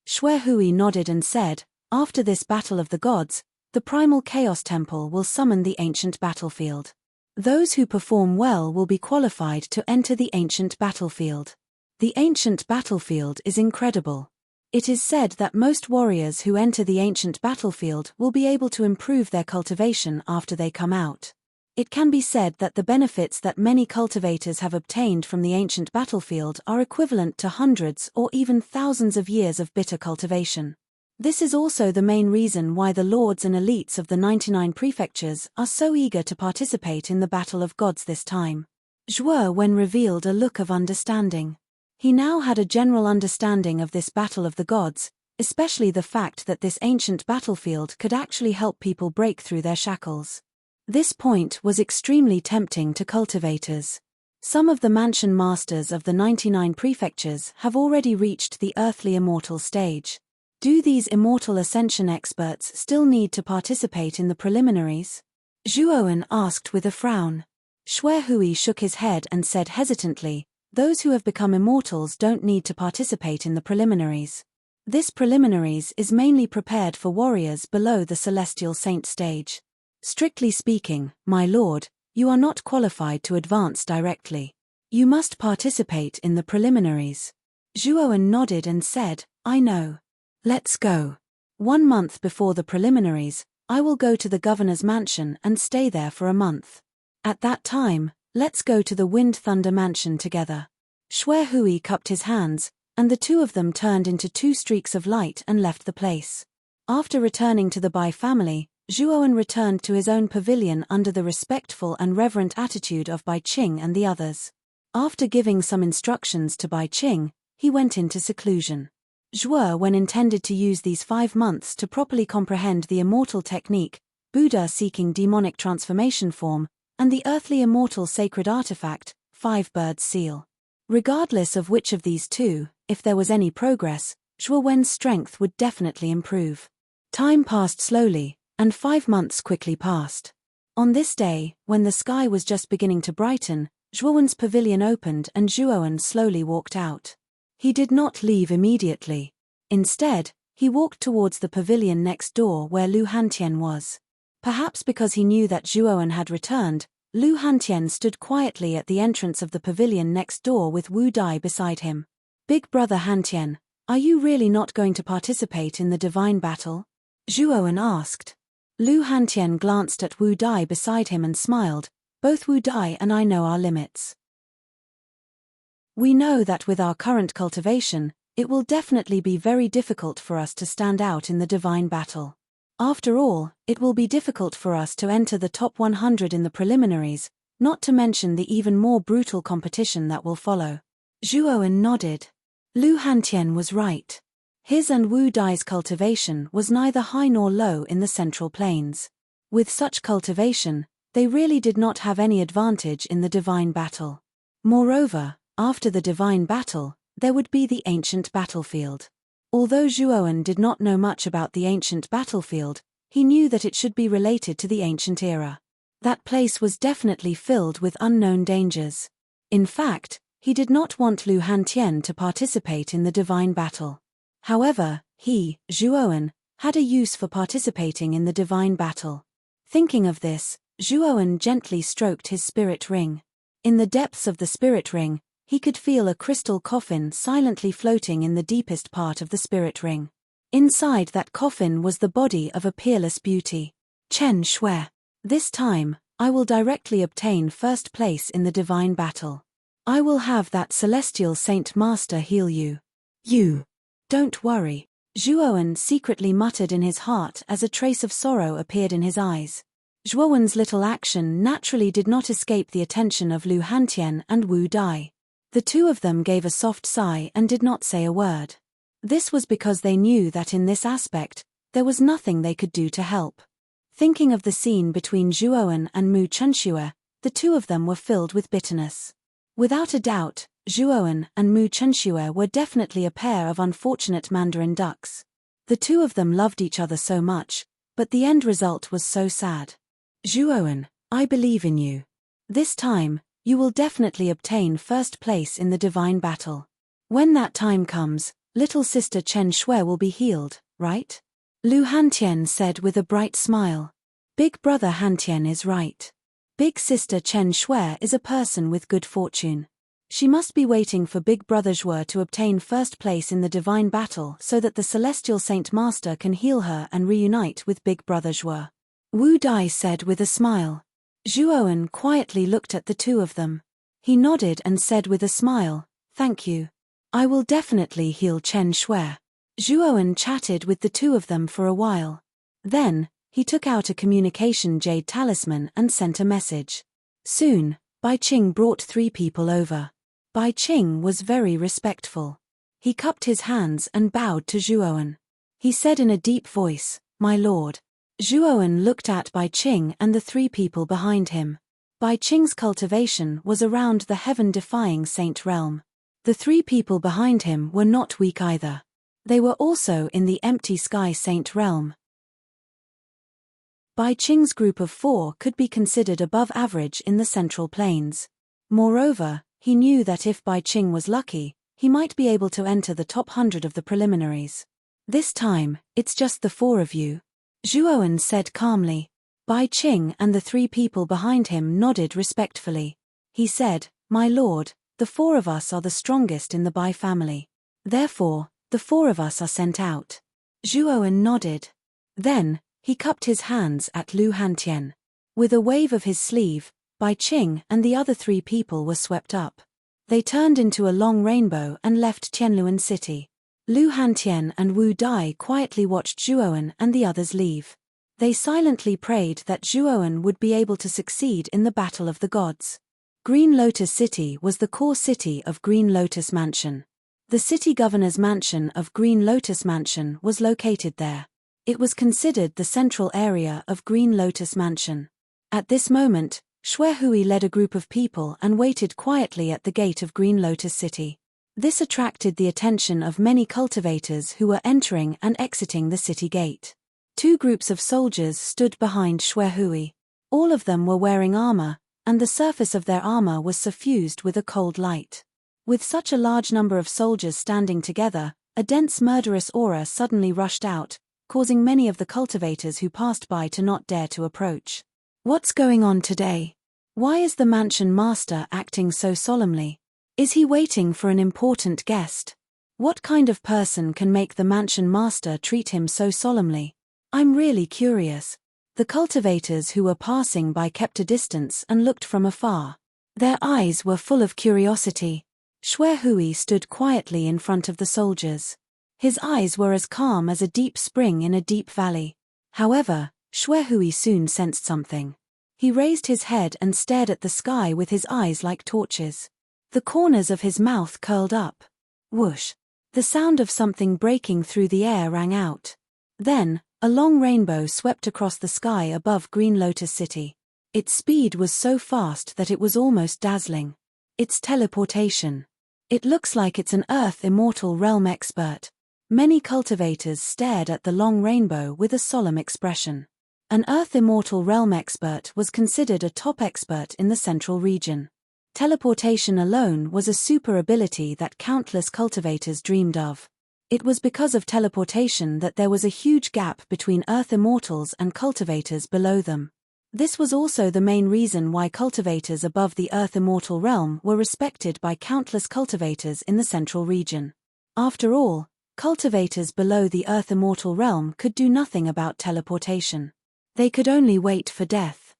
Xuehui nodded and said, "After this battle of the gods, the primal Chaos Temple will summon the ancient battlefield. Those who perform well will be qualified to enter the ancient battlefield. The ancient battlefield is incredible. It is said that most warriors who enter the ancient battlefield will be able to improve their cultivation after they come out. It can be said that the benefits that many cultivators have obtained from the ancient battlefield are equivalent to hundreds or even thousands of years of bitter cultivation. This is also the main reason why the lords and elites of the 99 prefectures are so eager to participate in the Battle of Gods this time." Zhuoan revealed a look of understanding. He now had a general understanding of this Battle of the Gods, especially the fact that this ancient battlefield could actually help people break through their shackles. This point was extremely tempting to cultivators. Some of the mansion masters of the 99 prefectures have already reached the earthly immortal stage. Do these immortal ascension experts still need to participate in the preliminaries? Zhuoan asked with a frown. Xuehui shook his head and said hesitantly, "Those who have become immortals don't need to participate in the preliminaries. This preliminaries is mainly prepared for warriors below the celestial saint stage. Strictly speaking, my lord, you are not qualified to advance directly. You must participate in the preliminaries." Zhuoan nodded and said, I know. Let's go. 1 month before the preliminaries, I will go to the governor's mansion and stay there for a month. At that time, let's go to the Wind Thunder mansion together. Shui Hui cupped his hands, and the two of them turned into 2 streaks of light and left the place. After returning to the Bai family, Zhuoan returned to his own pavilion under the respectful and reverent attitude of Bai Qing and the others. After giving some instructions to Bai Qing, he went into seclusion. Zhuo Wen intended to use these 5 months to properly comprehend the immortal technique, Buddha seeking demonic transformation form, and the earthly immortal sacred artifact, 5 birds seal. Regardless of which of these two, if there was any progress, Zhuo Wen's strength would definitely improve. Time passed slowly, and 5 months quickly passed. On this day, when the sky was just beginning to brighten, Zhuo Wen's pavilion opened and Zhuo Wen slowly walked out. He did not leave immediately. Instead, he walked towards the pavilion next door where Lu Hantian was. Perhaps because he knew that Zhuo Wen had returned, Lu Hantian stood quietly at the entrance of the pavilion next door with Wu Dai beside him. Big brother Hantian, are you really not going to participate in the divine battle? Zhuo Wen asked. Lu Hantian glanced at Wu Dai beside him and smiled. Both Wu Dai and I know our limits. We know that with our current cultivation, it will definitely be very difficult for us to stand out in the divine battle. After all, it will be difficult for us to enter the top 100 in the preliminaries, not to mention the even more brutal competition that will follow. Zhuo Wen nodded. Lu Hantian was right. His and Wu Dai's cultivation was neither high nor low in the Central Plains. With such cultivation, they really did not have any advantage in the divine battle. Moreover, after the divine battle, there would be the ancient battlefield. Although Zhuo Wen did not know much about the ancient battlefield, he knew that it should be related to the ancient era. That place was definitely filled with unknown dangers. In fact, he did not want Lu Hantian to participate in the divine battle. However, he, Zhuo Wen, had a use for participating in the divine battle. Thinking of this, Zhuo Wen gently stroked his spirit ring. In the depths of the spirit ring, he could feel a crystal coffin silently floating in the deepest part of the spirit ring. Inside that coffin was the body of a peerless beauty. Chen Shui. This time, I will directly obtain first place in the divine battle. I will have that celestial saint master heal you. You. Don't worry. Zhuo Wen secretly muttered in his heart as a trace of sorrow appeared in his eyes. Zhuo Wen's little action naturally did not escape the attention of Lu Hantian and Wu Dai. The two of them gave a soft sigh and did not say a word. This was because they knew that in this aspect, there was nothing they could do to help. Thinking of the scene between Zhuo Wen and Mu Chenxue, the two of them were filled with bitterness. Without a doubt, Zhuo Wen and Mu Chenxue were definitely a pair of unfortunate Mandarin ducks. The two of them loved each other so much, but the end result was so sad. Zhuo Wen, I believe in you. This time, you will definitely obtain first place in the divine battle. When that time comes, little sister Chen Shui will be healed, right? Lu Hantian said with a bright smile. Big brother Hantian is right. Big sister Chen Shui is a person with good fortune. She must be waiting for big brother Zhuo to obtain first place in the divine battle so that the celestial saint master can heal her and reunite with big brother Zhuo. Wu Dai said with a smile. Zhuo Wen quietly looked at the two of them. He nodded and said with a smile, thank you. I will definitely heal Chen Shui. Zhuo Wen chatted with the two of them for a while. Then, he took out a communication jade talisman and sent a message. Soon, Bai Qing brought 3 people over. Bai Qing was very respectful. He cupped his hands and bowed to Zhuo Wen. He said in a deep voice, my lord. Zhuo Wen looked at Bai Qing and the 3 people behind him. Bai Qing's cultivation was around the heaven-defying saint realm. The 3 people behind him were not weak either. They were also in the empty sky saint realm. Bai Qing's group of 4 could be considered above average in the Central Plains. Moreover, he knew that if Bai Qing was lucky, he might be able to enter the top 100 of the preliminaries. This time, it's just the 4 of you. Zhuo Wen said calmly. Bai Qing and the 3 people behind him nodded respectfully. He said, my lord, the 4 of us are the strongest in the Bai family. Therefore, the four of us are sent out. Zhuowen nodded. Then, he cupped his hands at Lu Hantian. With a wave of his sleeve, Bai Qing and the other three people were swept up. They turned into a long rainbow and left Tianluan City. Lu Hantian and Wu Dai quietly watched Zhuowen and the others leave. They silently prayed that Zhuowen would be able to succeed in the Battle of the Gods. Green Lotus City was the core city of Green Lotus Mansion. The city governor's mansion of Green Lotus Mansion was located there. It was considered the central area of Green Lotus Mansion. At this moment, Xuehui led a group of people and waited quietly at the gate of Green Lotus City. This attracted the attention of many cultivators who were entering and exiting the city gate. Two groups of soldiers stood behind Xuehui. All of them were wearing armor, and the surface of their armor was suffused with a cold light. With such a large number of soldiers standing together, a dense murderous aura suddenly rushed out, causing many of the cultivators who passed by to not dare to approach. What's going on today? Why is the mansion master acting so solemnly? Is he waiting for an important guest? What kind of person can make the mansion master treat him so solemnly? I'm really curious. The cultivators who were passing by kept a distance and looked from afar. Their eyes were full of curiosity. Xuehui stood quietly in front of the soldiers. His eyes were as calm as a deep spring in a deep valley. However, Xuehui soon sensed something. He raised his head and stared at the sky with his eyes like torches. The corners of his mouth curled up. Whoosh! The sound of something breaking through the air rang out. Then, a long rainbow swept across the sky above Green Lotus City. Its speed was so fast that it was almost dazzling. It's teleportation. It looks like it's an Earth Immortal Realm expert. Many cultivators stared at the long rainbow with a solemn expression. An Earth Immortal Realm expert was considered a top expert in the central region. Teleportation alone was a super ability that countless cultivators dreamed of. It was because of teleportation that there was a huge gap between Earth Immortals and cultivators below them. This was also the main reason why cultivators above the Earth Immortal realm were respected by countless cultivators in the central region. After all, cultivators below the Earth Immortal realm could do nothing about teleportation. They could only wait for death.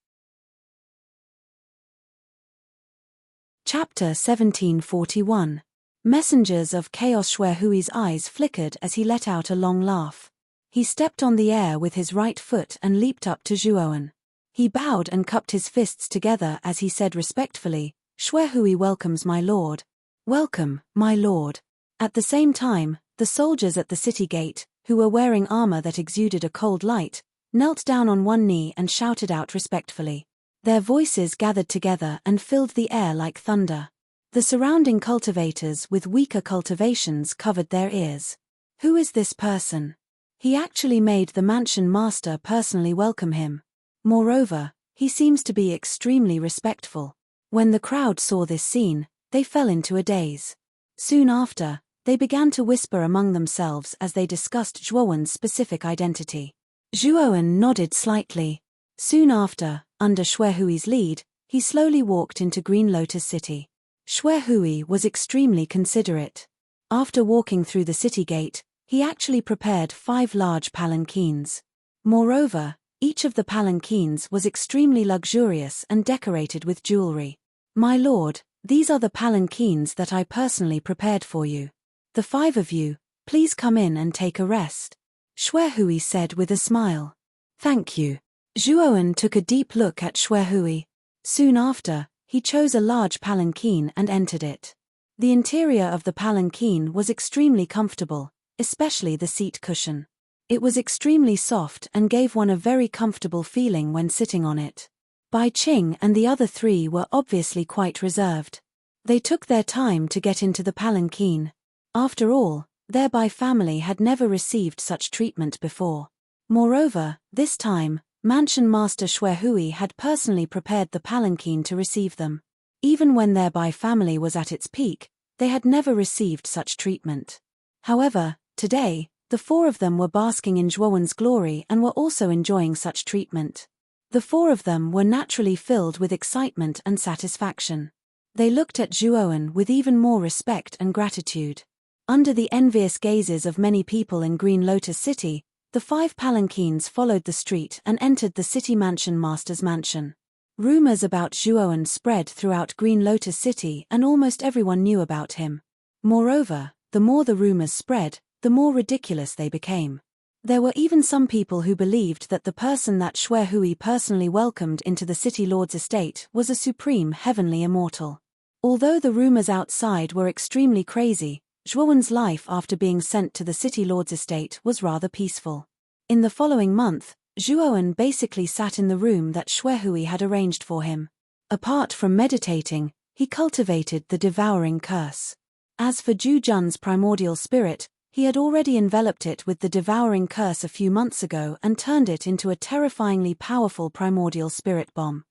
Chapter 1741. Messengers of Chaos. Xuehui's eyes flickered as he let out a long laugh. He stepped on the air with his right foot and leaped up to Zhuowen. He bowed and cupped his fists together as he said respectfully, "Xuehui welcomes my lord." "Welcome, my lord." At the same time, the soldiers at the city gate, who were wearing armor that exuded a cold light, knelt down on one knee and shouted out respectfully. Their voices gathered together and filled the air like thunder. The surrounding cultivators with weaker cultivations covered their ears. Who is this person? He actually made the mansion master personally welcome him. Moreover, he seems to be extremely respectful. When the crowd saw this scene, they fell into a daze. Soon after, they began to whisper among themselves as they discussed Zhuowen's specific identity. Zhuowen nodded slightly. Soon after, under Xuehui's lead, he slowly walked into Green Lotus City. Xuehui was extremely considerate. After walking through the city gate, he actually prepared 5 large palanquins. Moreover, each of the palanquins was extremely luxurious and decorated with jewelry. "My lord, these are the palanquins that I personally prepared for you. The 5 of you, please come in and take a rest," Xuehui said with a smile. "Thank you." Zhuowen took a deep look at Xuehui. Soon after, he chose a large palanquin and entered it. The interior of the palanquin was extremely comfortable, especially the seat cushion. It was extremely soft and gave one a very comfortable feeling when sitting on it. Bai Qing and the other 3 were obviously quite reserved. They took their time to get into the palanquin. After all, their Bai family had never received such treatment before. Moreover, this time, Mansion Master Xuehui had personally prepared the palanquin to receive them. Even when their Bai family was at its peak, they had never received such treatment. However, today, the 4 of them were basking in Zhuowen's glory and were also enjoying such treatment. The 4 of them were naturally filled with excitement and satisfaction. They looked at Zhuowen with even more respect and gratitude. Under the envious gazes of many people in Green Lotus City, the 5 palanquins followed the street and entered the city mansion master's mansion. Rumors about Zhuoan spread throughout Green Lotus City and almost everyone knew about him. Moreover, the more the rumors spread, the more ridiculous they became. There were even some people who believed that the person that Xue Hui personally welcomed into the city lord's estate was a supreme heavenly immortal. Although the rumors outside were extremely crazy, Zhuoan's life after being sent to the city lord's estate was rather peaceful. In the following month, Zhuoan basically sat in the room that Xue Hui had arranged for him. Apart from meditating, he cultivated the devouring curse. As for Zhu Jun's primordial spirit, he had already enveloped it with the devouring curse a few months ago and turned it into a terrifyingly powerful primordial spirit bomb.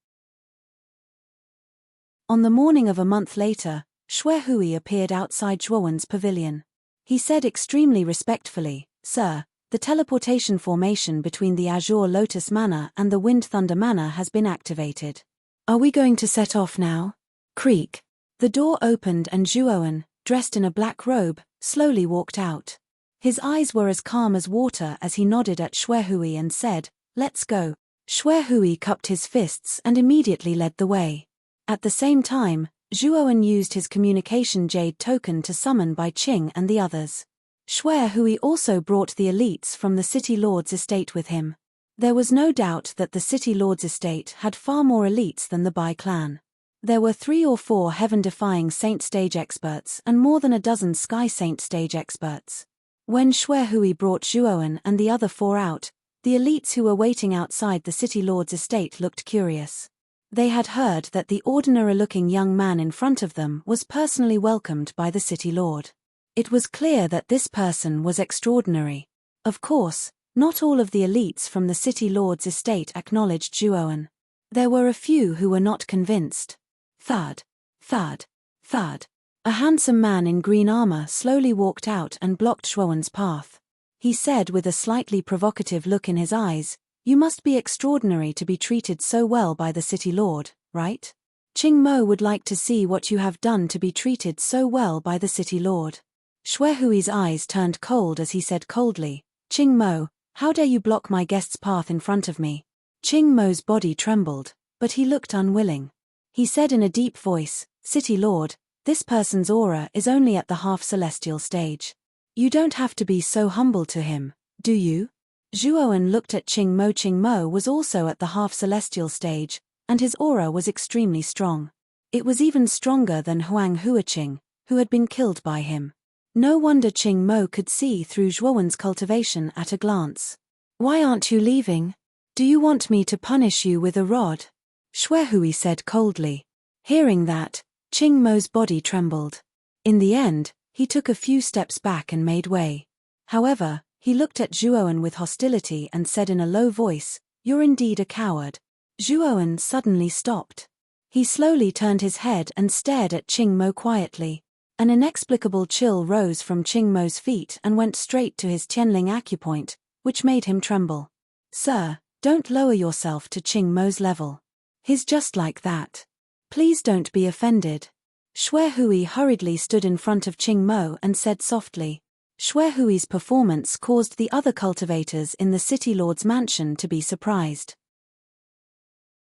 On the morning of a month later, Xue Hui appeared outside Zhuoan's pavilion. He said extremely respectfully, "Sir, the teleportation formation between the Azure Lotus Manor and the Wind Thunder Manor has been activated. Are we going to set off now?" Creak. The door opened and Zhuoan, dressed in a black robe, slowly walked out. His eyes were as calm as water as he nodded at Xue Hui and said, "Let's go." Xue Hui cupped his fists and immediately led the way. At the same time, Zhuoan used his communication jade token to summon Bai Qing and the others. Xue Hui also brought the elites from the city lord's estate with him. There was no doubt that the city lord's estate had far more elites than the Bai clan. There were 3 or 4 heaven-defying saint stage experts and more than a dozen sky saint stage experts. When Xue Hui brought Zhuoan and the other 4 out, the elites who were waiting outside the city lord's estate looked curious. They had heard that the ordinary-looking young man in front of them was personally welcomed by the city lord. It was clear that this person was extraordinary. Of course, not all of the elites from the city lord's estate acknowledged Zhuoan. There were a few who were not convinced. Thud. Thud. Thud. A handsome man in green armor slowly walked out and blocked Zhuoan's path. He said with a slightly provocative look in his eyes, "You must be extraordinary to be treated so well by the city lord, right? Qing Mo would like to see what you have done to be treated so well by the city lord." Xue Hui's eyes turned cold as he said coldly, "Qing Mo, how dare you block my guest's path in front of me?" Qing Mo's body trembled, but he looked unwilling. He said in a deep voice, "City lord, this person's aura is only at the half-celestial stage. You don't have to be so humble to him, do you?" Zhuoan looked at Qing Mo. Qing Mo was also at the half-celestial stage, and his aura was extremely strong. It was even stronger than Huang Huaqing, who had been killed by him. No wonder Qing Mo could see through Zhuoan's cultivation at a glance. "Why aren't you leaving? Do you want me to punish you with a rod?" Xue Hui said coldly. Hearing that, Qing Mo's body trembled. In the end, he took a few steps back and made way. However, he looked at Zhuoan with hostility and said in a low voice, "You're indeed a coward." Zhuoan suddenly stopped. He slowly turned his head and stared at Qing Mo quietly. An inexplicable chill rose from Qing Mo's feet and went straight to his Tianling acupoint, which made him tremble. "Sir, don't lower yourself to Qing Mo's level. He's just like that. Please don't be offended." Xue Hui hurriedly stood in front of Qing Mo and said softly. Xue Hui's performance caused the other cultivators in the city lord's mansion to be surprised.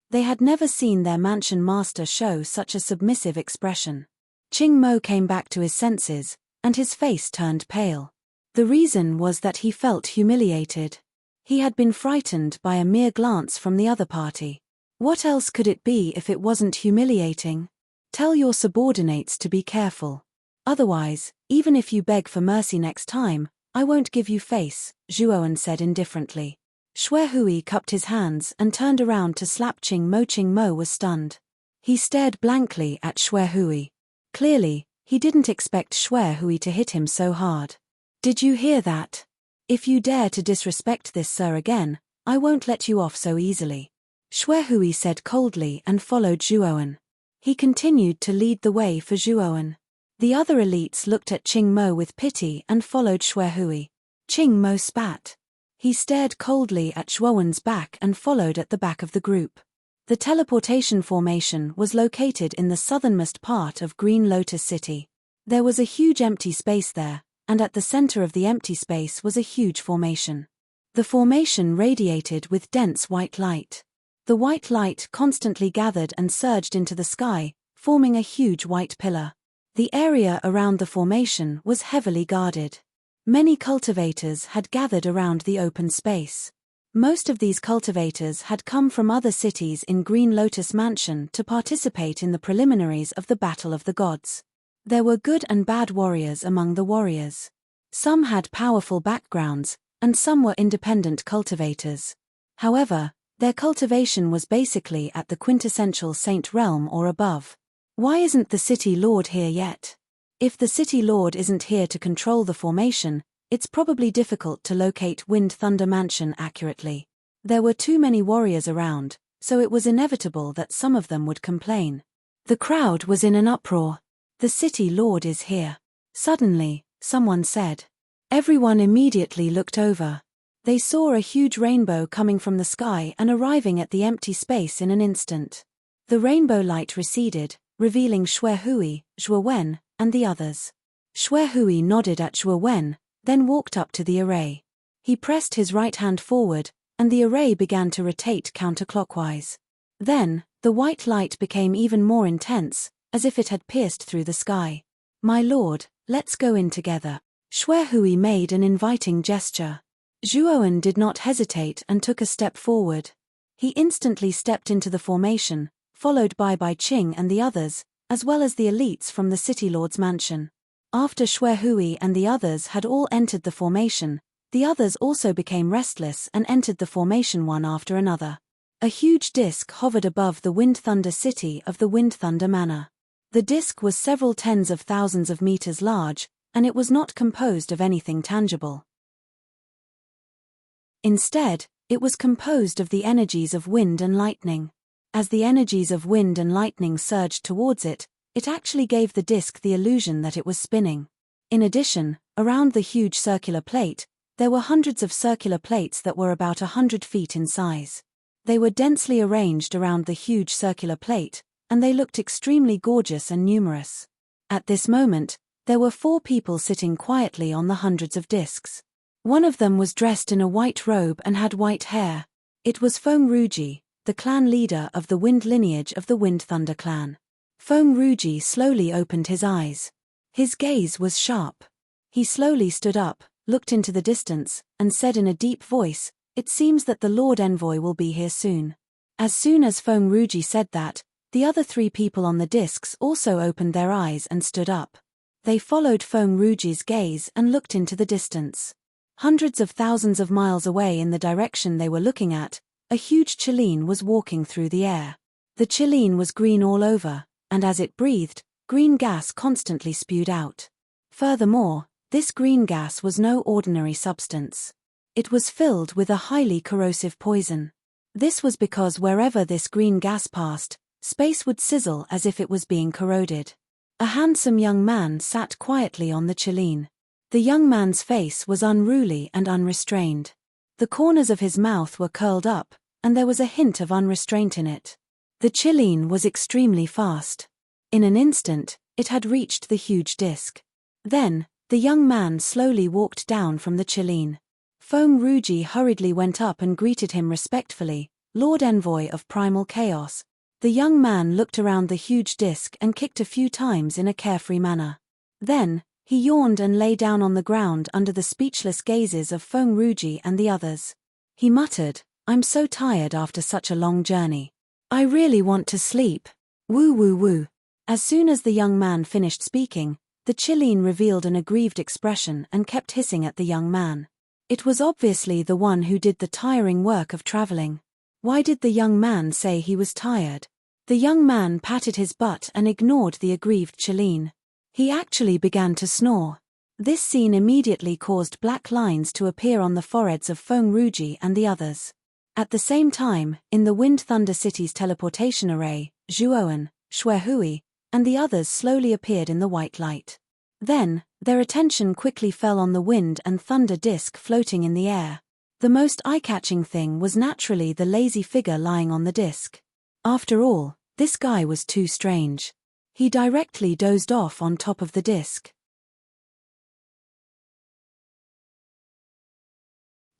They had never seen their mansion master show such a submissive expression. Qing Mo came back to his senses, and his face turned pale. The reason was that he felt humiliated. He had been frightened by a mere glance from the other party. What else could it be if it wasn't humiliating? Tell your subordinates to be careful. Otherwise, even if you beg for mercy next time, I won't give you face, Zhuoan said indifferently. Xue Hui cupped his hands and turned around to slap Qing Mo. Qing Mo was stunned. He stared blankly at Xue Hui. Clearly, he didn't expect Xue Hui to hit him so hard. "Did you hear that? If you dare to disrespect this sir again, I won't let you off so easily." Xue Hui said coldly and followed Zhuoan. He continued to lead the way for Zhuoan. The other elites looked at Qing Mo with pity and followed Xue Hui. Qing Mo spat. He stared coldly at Zhuoan's back and followed at the back of the group. The teleportation formation was located in the southernmost part of Green Lotus City. There was a huge empty space there, and at the center of the empty space was a huge formation. The formation radiated with dense white light. The white light constantly gathered and surged into the sky, forming a huge white pillar. The area around the formation was heavily guarded. Many cultivators had gathered around the open space. Most of these cultivators had come from other cities in Green Lotus Mansion to participate in the preliminaries of the Battle of the Gods. There were good and bad warriors among the warriors. Some had powerful backgrounds, and some were independent cultivators. However, their cultivation was basically at the quintessential saint realm or above. Why isn't the city lord here yet? If the city lord isn't here to control the formation, it's probably difficult to locate Wind Thunder Mansion accurately. There were too many warriors around, so it was inevitable that some of them would complain. The crowd was in an uproar. The city lord is here. Suddenly, someone said. Everyone immediately looked over. They saw a huge rainbow coming from the sky and arriving at the empty space in an instant. The rainbow light receded, revealing Xue Hui, Zhuo Wen, and the others. Xue Hui nodded at Zhuo Wen, then walked up to the array. He pressed his right hand forward, and the array began to rotate counterclockwise. Then, the white light became even more intense, as if it had pierced through the sky. My lord, let's go in together. Xue Hui made an inviting gesture. Zhuowen did not hesitate and took a step forward. He instantly stepped into the formation, followed by Bai Qing and the others, as well as the elites from the City Lord's mansion. After Xue Hui and the others had all entered the formation, the others also became restless and entered the formation one after another. A huge disc hovered above the Wind Thunder city of the Wind Thunder Manor. The disc was several tens of thousands of meters large, and it was not composed of anything tangible. Instead, it was composed of the energies of wind and lightning. As the energies of wind and lightning surged towards it, it actually gave the disc the illusion that it was spinning. In addition, around the huge circular plate, there were hundreds of circular plates that were about 100 feet in size. They were densely arranged around the huge circular plate, and they looked extremely gorgeous and numerous. At this moment, there were 4 people sitting quietly on the hundreds of discs. One of them was dressed in a white robe and had white hair. It was Feng Ruji, the clan leader of the wind lineage of the Wind Thunder clan. Feng Ruji slowly opened his eyes. His gaze was sharp. He slowly stood up, looked into the distance, and said in a deep voice, "It seems that the Lord Envoy will be here soon." As soon as Feng Ruji said that, the other 3 people on the discs also opened their eyes and stood up. They followed Feng Ruji's gaze and looked into the distance. Hundreds of thousands of miles away in the direction they were looking at, a huge Chileen was walking through the air. The Chileen was green all over, and as it breathed, green gas constantly spewed out. Furthermore, this green gas was no ordinary substance. It was filled with a highly corrosive poison. This was because wherever this green gas passed, space would sizzle as if it was being corroded. A handsome young man sat quietly on the Chileen. The young man's face was unruly and unrestrained. The corners of his mouth were curled up, and there was a hint of unrestraint in it. The Chileen was extremely fast. In an instant, it had reached the huge disc. Then, the young man slowly walked down from the Chileen. Feng Ruji hurriedly went up and greeted him respectfully, "Lord Envoy of Primal Chaos." The young man looked around the huge disc and kicked a few times in a carefree manner. Then, he yawned and lay down on the ground under the speechless gazes of Feng Ruji and the others. He muttered, "I'm so tired after such a long journey. I really want to sleep. Woo woo woo." As soon as the young man finished speaking, the Chileen revealed an aggrieved expression and kept hissing at the young man. It was obviously the one who did the tiring work of traveling. Why did the young man say he was tired? The young man patted his butt and ignored the aggrieved Chileen. He actually began to snore. This scene immediately caused black lines to appear on the foreheads of Feng Ruji and the others. At the same time, in the Wind Thunder City's teleportation array, Zhuowen, Xue Hui, and the others slowly appeared in the white light. Then, their attention quickly fell on the wind and thunder disk floating in the air. The most eye-catching thing was naturally the lazy figure lying on the disk. After all, this guy was too strange. He directly dozed off on top of the disk.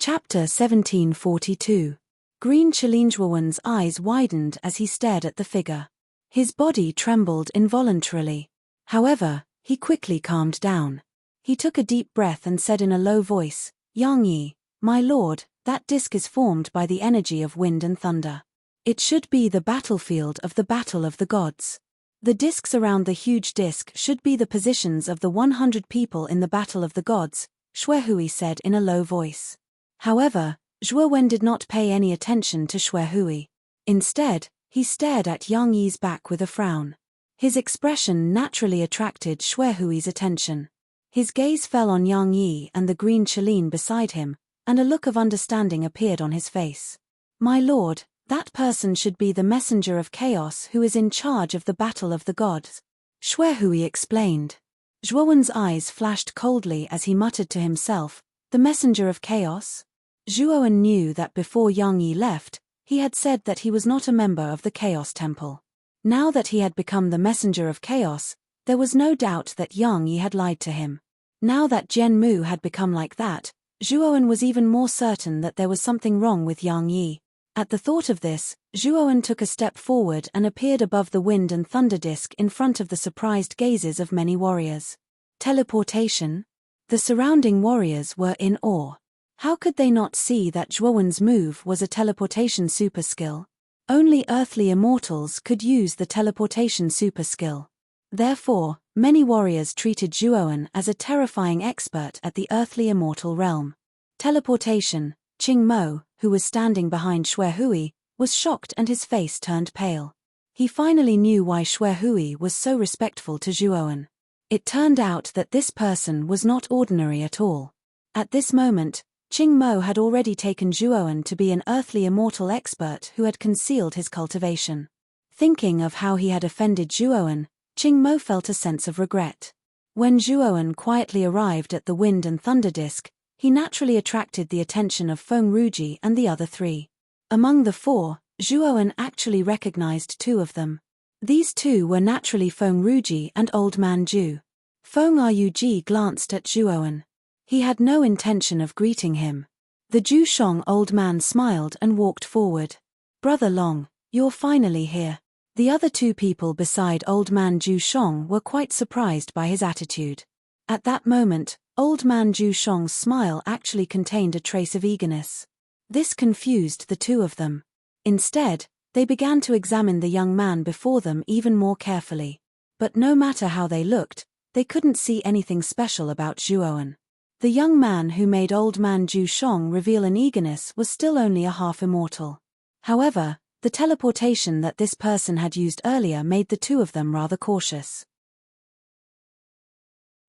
Chapter 1742. Green Chilingwawan's eyes widened as he stared at the figure. His body trembled involuntarily. However, he quickly calmed down. He took a deep breath and said in a low voice, "Yang Yi, my lord, that disk is formed by the energy of wind and thunder. It should be the battlefield of the battle of the gods. The disks around the huge disk should be the positions of the 100 people in the battle of the gods," Xuehui said in a low voice. However, Zhuowen did not pay any attention to Xuehui. Instead, he stared at Yang Yi's back with a frown. His expression naturally attracted Xuehui's attention. His gaze fell on Yang Yi and the green Qilin beside him, and a look of understanding appeared on his face. "My lord, that person should be the messenger of chaos who is in charge of the battle of the gods," Xuehui explained. Zhuowen's eyes flashed coldly as he muttered to himself, "The messenger of chaos?" Zhuowen knew that before Yang Yi left, he had said that he was not a member of the Chaos Temple. Now that he had become the messenger of chaos, there was no doubt that Yang Yi had lied to him. Now that Jian Mu had become like that, Zhuowen was even more certain that there was something wrong with Yang Yi. At the thought of this, Zhuowen took a step forward and appeared above the wind and thunder disk in front of the surprised gazes of many warriors. Teleportation? The surrounding warriors were in awe. How could they not see that Zhuowen's move was a teleportation super skill? Only earthly immortals could use the teleportation super skill. Therefore, many warriors treated Zhuowen as a terrifying expert at the earthly immortal realm. Teleportation. Qing Mo, who was standing behind Xuehui, was shocked and his face turned pale. He finally knew why Xuehui was so respectful to Zhuowen. It turned out that this person was not ordinary at all. At this moment, Qing Mo had already taken Zhuowen to be an earthly immortal expert who had concealed his cultivation. Thinking of how he had offended Zhuowen, Qing Mo felt a sense of regret. When Zhuowen quietly arrived at the wind and thunder disk, he naturally attracted the attention of Feng Ruji and the other three. Among the four, Zhuowen actually recognized two of them. These two were naturally Feng Ruji and Old Man Zhu. Feng Ruji glanced at Zhuowen. He had no intention of greeting him. The Zhushong old man smiled and walked forward. "Brother Long, you're finally here." The other two people beside Old Man Zhushong were quite surprised by his attitude. At that moment, Old Man Zhushong's smile actually contained a trace of eagerness. This confused the two of them. Instead, they began to examine the young man before them even more carefully. But no matter how they looked, they couldn't see anything special about Zhuowen. The young man who made Old Man Zhushong reveal an eagerness was still only a half-immortal. However, the teleportation that this person had used earlier made the two of them rather cautious.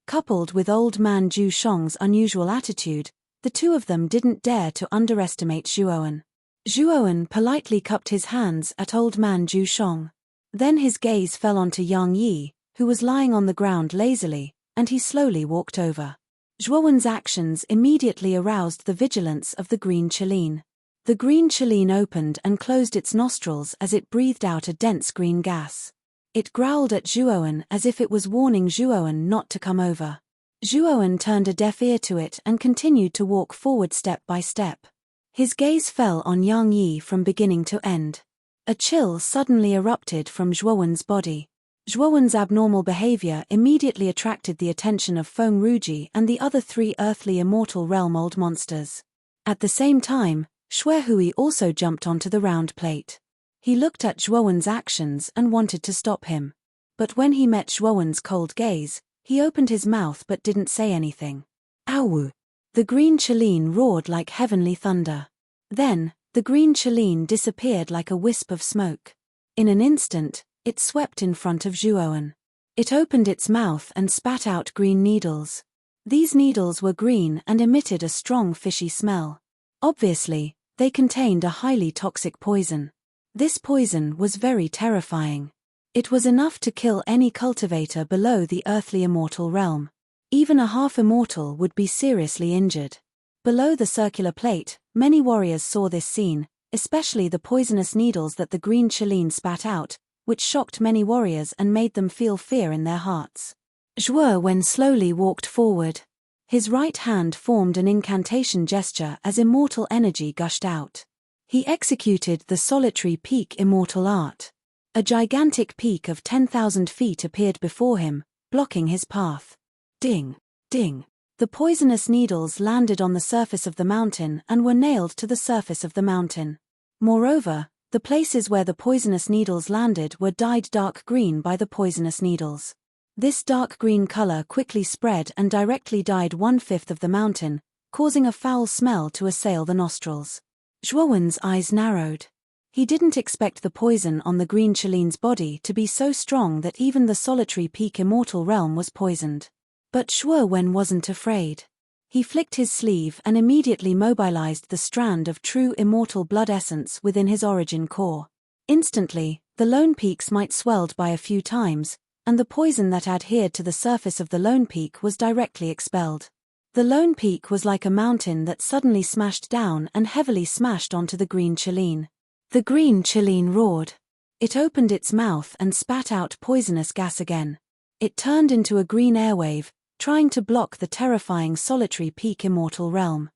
Coupled with Old Man Zhushong's unusual attitude, the two of them didn't dare to underestimate Zhuowen. Zhuowen politely cupped his hands at Old Man Zhushong. Then his gaze fell onto Yang Yi, who was lying on the ground lazily, and he slowly walked over. Zhuowen's actions immediately aroused the vigilance of the green Qilin. The green Qilin opened and closed its nostrils as it breathed out a dense green gas. It growled at Zhuowen as if it was warning Zhuowen not to come over. Zhuowen turned a deaf ear to it and continued to walk forward step by step. His gaze fell on Yang Yi from beginning to end. A chill suddenly erupted from Zhuowen's body. Zhuowen's abnormal behavior immediately attracted the attention of Feng Ruji and the other three earthly immortal realm old monsters. At the same time, Xuehui also jumped onto the round plate. He looked at Zhuowen's actions and wanted to stop him. But when he met Zhuowen's cold gaze, he opened his mouth but didn't say anything. "Ow!" The green Qilin roared like heavenly thunder. Then, the green Qilin disappeared like a wisp of smoke. In an instant, it swept in front of Zhuowen. It opened its mouth and spat out green needles. These needles were green and emitted a strong fishy smell. Obviously, they contained a highly toxic poison. This poison was very terrifying. It was enough to kill any cultivator below the earthly immortal realm. Even a half-immortal would be seriously injured. Below the circular plate, many warriors saw this scene, especially the poisonous needles that the green Qilin spat out, which shocked many warriors and made them feel fear in their hearts. Zhuowen slowly walked forward. His right hand formed an incantation gesture as immortal energy gushed out. He executed the solitary peak immortal art. A gigantic peak of 10,000 feet appeared before him, blocking his path. Ding! Ding! The poisonous needles landed on the surface of the mountain and were nailed to the surface of the mountain. Moreover, the places where the poisonous needles landed were dyed dark green by the poisonous needles. This dark green color quickly spread and directly dyed 1/5 of the mountain, causing a foul smell to assail the nostrils. Zhuowen's eyes narrowed. He didn't expect the poison on the green Chaline's body to be so strong that even the solitary peak immortal realm was poisoned. But Zhuowen wasn't afraid. He flicked his sleeve and immediately mobilized the strand of true immortal blood essence within his origin core. Instantly, the lone peaks might swelled by a few times, and the poison that adhered to the surface of the lone peak was directly expelled. The lone peak was like a mountain that suddenly smashed down and heavily smashed onto the green Chaline. The green Chaline roared. It opened its mouth and spat out poisonous gas again. It turned into a green airwave, trying to block the terrifying solitary peak immortal realm.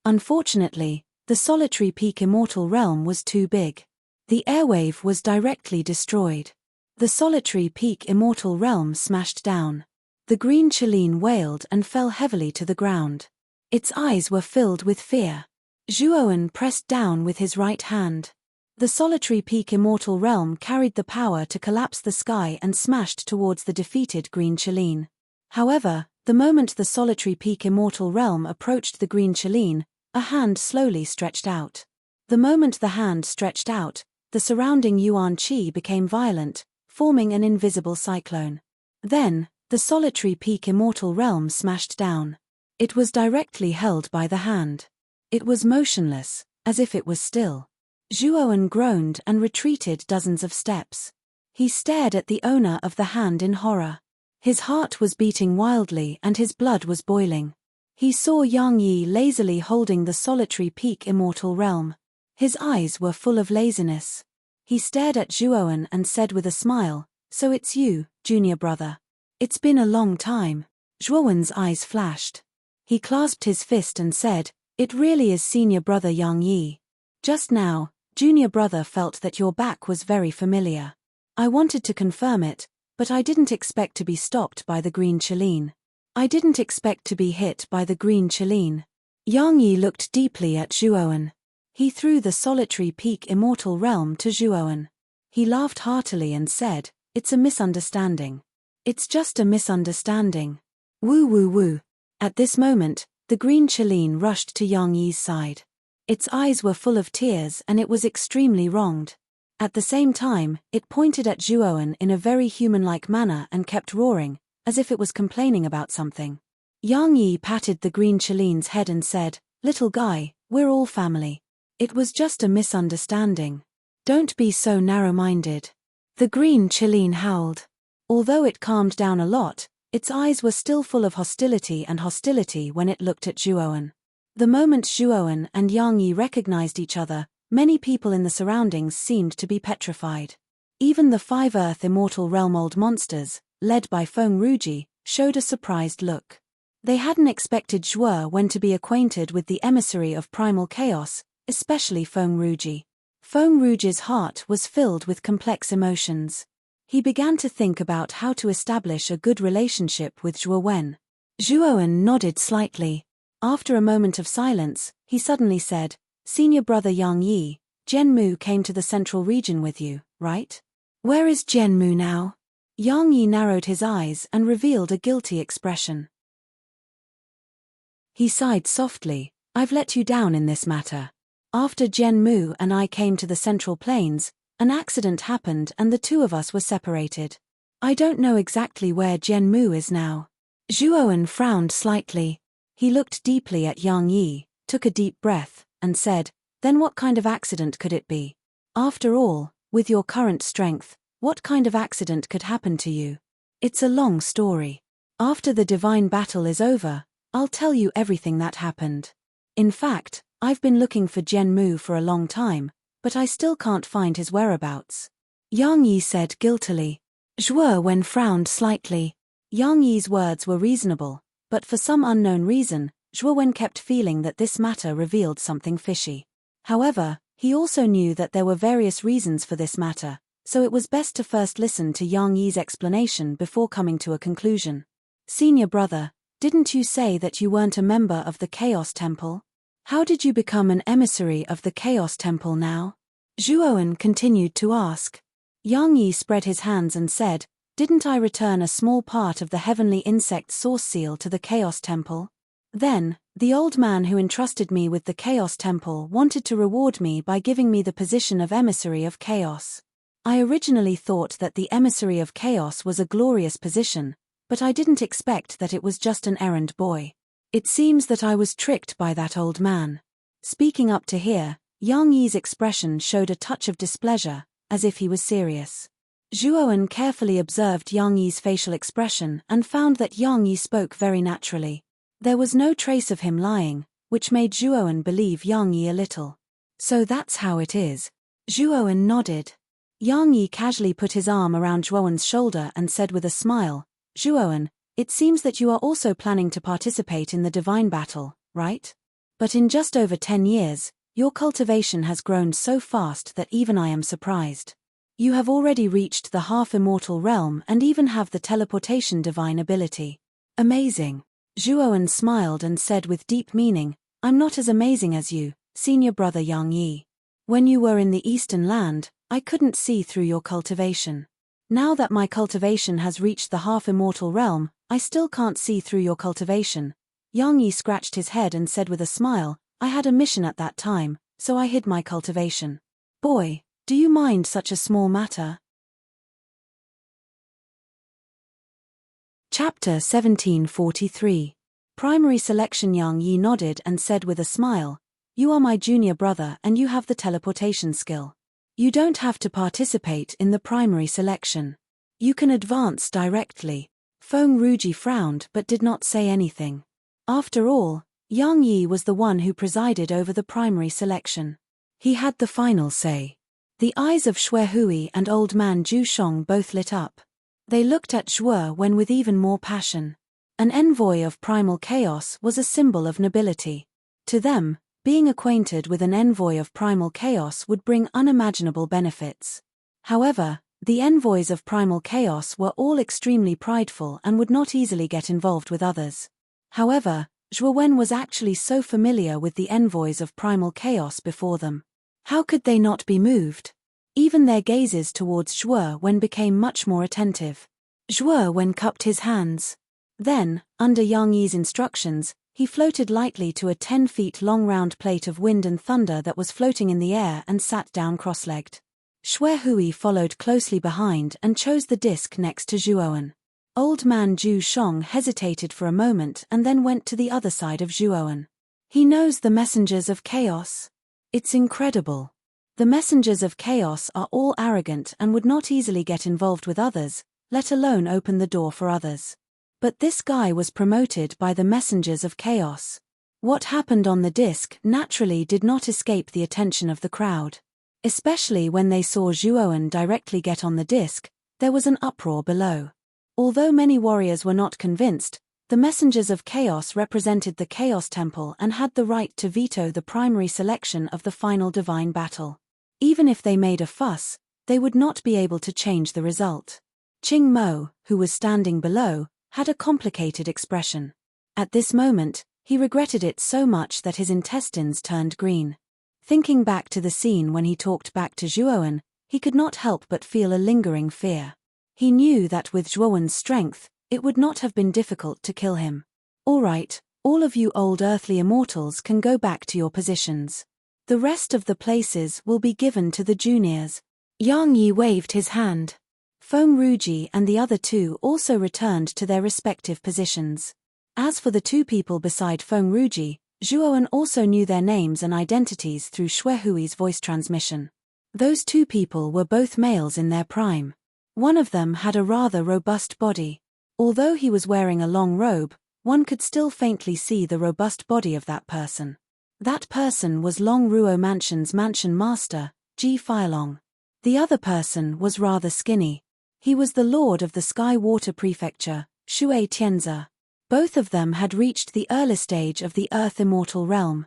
Unfortunately, the solitary peak immortal realm was too big. The airwave was directly destroyed. The solitary peak immortal realm smashed down. The green Chaline wailed and fell heavily to the ground. Its eyes were filled with fear. Zhuowen pressed down with his right hand. The solitary peak immortal realm carried the power to collapse the sky and smashed towards the defeated green Chaline. However, the moment the solitary peak immortal realm approached the green Chaline, a hand slowly stretched out. The moment the hand stretched out, the surrounding yuan qi became violent, forming an invisible cyclone. Then, the solitary peak immortal realm smashed down. It was directly held by the hand. It was motionless, as if it was still. Zhuowen groaned and retreated dozens of steps. He stared at the owner of the hand in horror. His heart was beating wildly and his blood was boiling. He saw Yang Yi lazily holding the solitary peak immortal realm. His eyes were full of laziness. He stared at Zhuowen and said with a smile, "So it's you, junior brother. It's been a long time." Zhuowen's eyes flashed. He clasped his fist and said, "It really is senior brother Yang Yi. Just now, junior brother felt that your back was very familiar. I wanted to confirm it, but I didn't expect to be stopped by the green Chaline. I didn't expect to be hit by the green Chaline." Yang Yi looked deeply at Zhuowen. He threw the solitary peak immortal realm to Zhuowen. He laughed heartily and said, "It's a misunderstanding. It's just a misunderstanding. Woo woo woo." At this moment, the green Chaline rushed to Yang Yi's side. Its eyes were full of tears and it was extremely wronged. At the same time, it pointed at Zhuowen in a very human-like manner and kept roaring, as if it was complaining about something. Yang Yi patted the green Chaline's head and said, "Little guy, we're all family. It was just a misunderstanding. Don't be so narrow-minded." The green Chaline howled. Although it calmed down a lot, its eyes were still full of hostility when it looked at Zhuowen. The moment Zhuowen and Yang Yi recognized each other, many people in the surroundings seemed to be petrified. Even the 5 Earth Immortal Realm old monsters, led by Feng Ruji, showed a surprised look. They hadn't expected Zhuowen to be acquainted with the emissary of primal chaos, especially Feng Ruji. Feng Ruji's heart was filled with complex emotions. He began to think about how to establish a good relationship with Zhuowen. Zhuowen nodded slightly. After a moment of silence, he suddenly said, "Senior brother Yang Yi, Zhenmu came to the central region with you, right? Where is Zhenmu now?" Yang Yi narrowed his eyes and revealed a guilty expression. He sighed softly, "I've let you down in this matter. After Zhenmu and I came to the Central Plains, an accident happened and the two of us were separated. I don't know exactly where Zhenmu is now." Zhuowen frowned slightly. He looked deeply at Yang Yi, took a deep breath, and said, "Then what kind of accident could it be? After all, with your current strength, what kind of accident could happen to you? It's a long story. After the divine battle is over, I'll tell you everything that happened. In fact, I've been looking for Zhenmu for a long time, but I still can't find his whereabouts." Yang Yi said guiltily. Zhuowen frowned slightly. Yang Yi's words were reasonable, but for some unknown reason, Zhuowen kept feeling that this matter revealed something fishy. However, he also knew that there were various reasons for this matter, so it was best to first listen to Yang Yi's explanation before coming to a conclusion. Senior brother, didn't you say that you weren't a member of the Chaos Temple? How did you become an emissary of the Chaos Temple now? Zhuowen continued to ask. Yang Yi spread his hands and said, didn't I return a small part of the heavenly insect source seal to the Chaos Temple? Then, the old man who entrusted me with the Chaos Temple wanted to reward me by giving me the position of emissary of chaos. I originally thought that the emissary of chaos was a glorious position, but I didn't expect that it was just an errand boy. It seems that I was tricked by that old man. Speaking up to here, Yang Yi's expression showed a touch of displeasure, as if he was serious. Zhuowen carefully observed Yang Yi's facial expression and found that Yang Yi spoke very naturally. There was no trace of him lying, which made Zhuowen believe Yang Yi a little. So that's how it is. Zhuowen nodded. Yang Yi casually put his arm around Zhuowen's shoulder and said with a smile, Zhuowen, it seems that you are also planning to participate in the divine battle, right? But in just over 10 years, your cultivation has grown so fast that even I am surprised. You have already reached the half-immortal realm and even have the teleportation divine ability. Amazing. Zhuowen smiled and said with deep meaning, I'm not as amazing as you, senior brother Yang Yi. When you were in the Eastern Land, I couldn't see through your cultivation. Now that my cultivation has reached the half-immortal realm, I still can't see through your cultivation. Yang Yi scratched his head and said with a smile, I had a mission at that time, so I hid my cultivation. Boy, do you mind such a small matter? Chapter 1743. Primary selection. Yang Yi nodded and said with a smile, you are my junior brother and you have the teleportation skill. You don't have to participate in the primary selection. You can advance directly. Feng Ruji frowned but did not say anything. After all, Yang Yi was the one who presided over the primary selection. He had the final say. The eyes of Xue Hui and old man Zhu Shong both lit up. They looked at Zhuowen with even more passion. An envoy of primal chaos was a symbol of nobility. To them, being acquainted with an envoy of primal chaos would bring unimaginable benefits. However, the envoys of primal chaos were all extremely prideful and would not easily get involved with others. However, Zhuowen was actually so familiar with the envoys of primal chaos before them. How could they not be moved? Even their gazes towards Zhuowen became much more attentive. Zhuowen cupped his hands. Then, under Yang Yi's instructions, he floated lightly to a 10 feet long round plate of wind and thunder that was floating in the air and sat down cross-legged. Xue Hui followed closely behind and chose the disc next to Zhuowen. Old man Zhu Shong hesitated for a moment and then went to the other side of Zhuowen. He knows the messengers of chaos. It's incredible. The messengers of chaos are all arrogant and would not easily get involved with others, let alone open the door for others. But this guy was promoted by the messengers of chaos. What happened on the disc naturally did not escape the attention of the crowd. Especially when they saw Zhuowen directly get on the disc, there was an uproar below. Although many warriors were not convinced, the messengers of chaos represented the Chaos Temple and had the right to veto the primary selection of the final divine battle. Even if they made a fuss, they would not be able to change the result. Qing Mo, who was standing below, had a complicated expression. At this moment, he regretted it so much that his intestines turned green. Thinking back to the scene when he talked back to Zhuowen, he could not help but feel a lingering fear. He knew that with Zhuowen's strength, it would not have been difficult to kill him. All right, all of you old earthly immortals can go back to your positions. The rest of the places will be given to the juniors. Yang Yi waved his hand. Feng Ruji and the other two also returned to their respective positions. As for the two people beside Feng Ruji, Zhuowen also knew their names and identities through Xue Hui's voice transmission. Those two people were both males in their prime. One of them had a rather robust body. Although he was wearing a long robe, one could still faintly see the robust body of that person. That person was Long Ruo Mansion's mansion master, Ji Filong. The other person was rather skinny. He was the lord of the Sky Water Prefecture, Shui Tianzi. Both of them had reached the early stage of the Earth Immortal realm.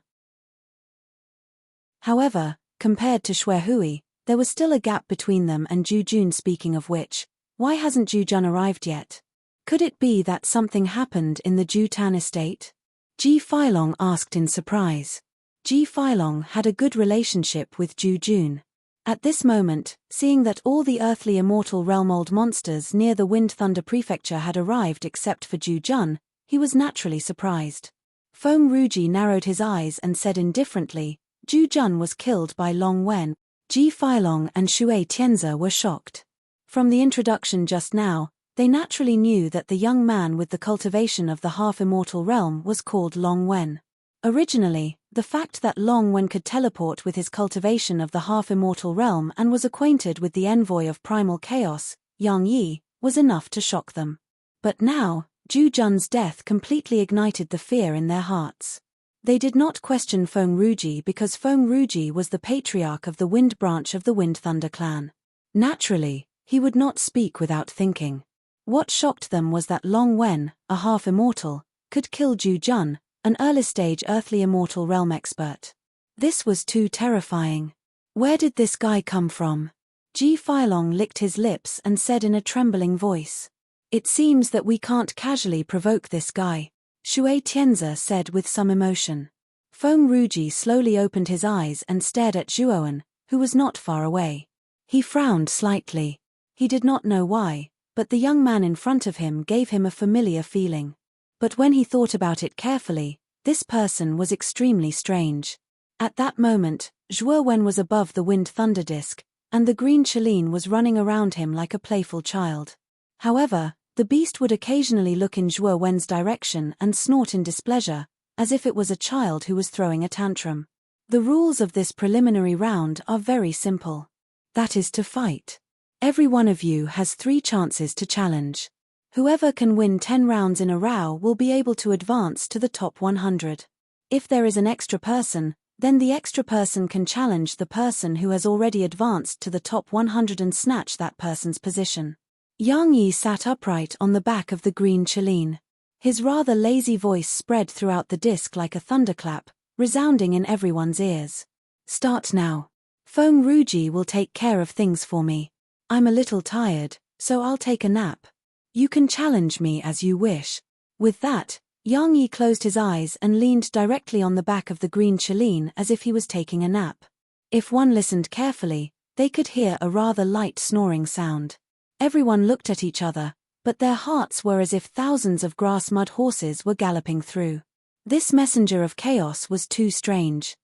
However, compared to Shui Hui, there was still a gap between them and Zhu Jun. Speaking of which, why hasn't Zhu Jun arrived yet? Could it be that something happened in the Zhu Tan estate? Ji Feilong asked in surprise. Ji Feilong had a good relationship with Zhu Jun. At this moment, seeing that all the earthly immortal realm-old monsters near the Wind Thunder Prefecture had arrived except for Zhu Jun, he was naturally surprised. Feng Ruji narrowed his eyes and said indifferently, Zhu Jun was killed by Long Wen. Ji Feilong and Shui Tianzi were shocked. From the introduction just now, they naturally knew that the young man with the cultivation of the half-immortal realm was called Long Wen. Originally, the fact that Long Wen could teleport with his cultivation of the half-immortal realm and was acquainted with the envoy of primal chaos, Yang Yi, was enough to shock them. But now, Zhu Jun's death completely ignited the fear in their hearts. They did not question Feng Ruji because Feng Ruji was the patriarch of the Wind branch of the Wind Thunder clan. Naturally, he would not speak without thinking. What shocked them was that Long Wen, a half-immortal, could kill Zhu Jun, an early-stage earthly immortal realm expert. This was too terrifying. Where did this guy come from? Ji Feilong licked his lips and said in a trembling voice. It seems that we can't casually provoke this guy, Shui Tianzi said with some emotion. Feng Ruji slowly opened his eyes and stared at Zhuowen, who was not far away. He frowned slightly. He did not know why, but the young man in front of him gave him a familiar feeling. But when he thought about it carefully, this person was extremely strange. At that moment, Zhuowen was above the Wind Thunder Disc, and the green Chelene was running around him like a playful child. However, the beast would occasionally look in Zhuowen's direction and snort in displeasure, as if it was a child who was throwing a tantrum. The rules of this preliminary round are very simple. That is to fight. Every one of you has 3 chances to challenge. Whoever can win 10 rounds in a row will be able to advance to the top 100. If there is an extra person, then the extra person can challenge the person who has already advanced to the top 100 and snatch that person's position. Yang Yi sat upright on the back of the green Chelene. His rather lazy voice spread throughout the disc like a thunderclap, resounding in everyone's ears. Start now. Feng Ruji will take care of things for me. I'm a little tired, so I'll take a nap. You can challenge me as you wish. With that, Yang Yi closed his eyes and leaned directly on the back of the green Chelene as if he was taking a nap. If one listened carefully, they could hear a rather light snoring sound. Everyone looked at each other, but their hearts were as if thousands of grass-mud horses were galloping through. This messenger of chaos was too strange.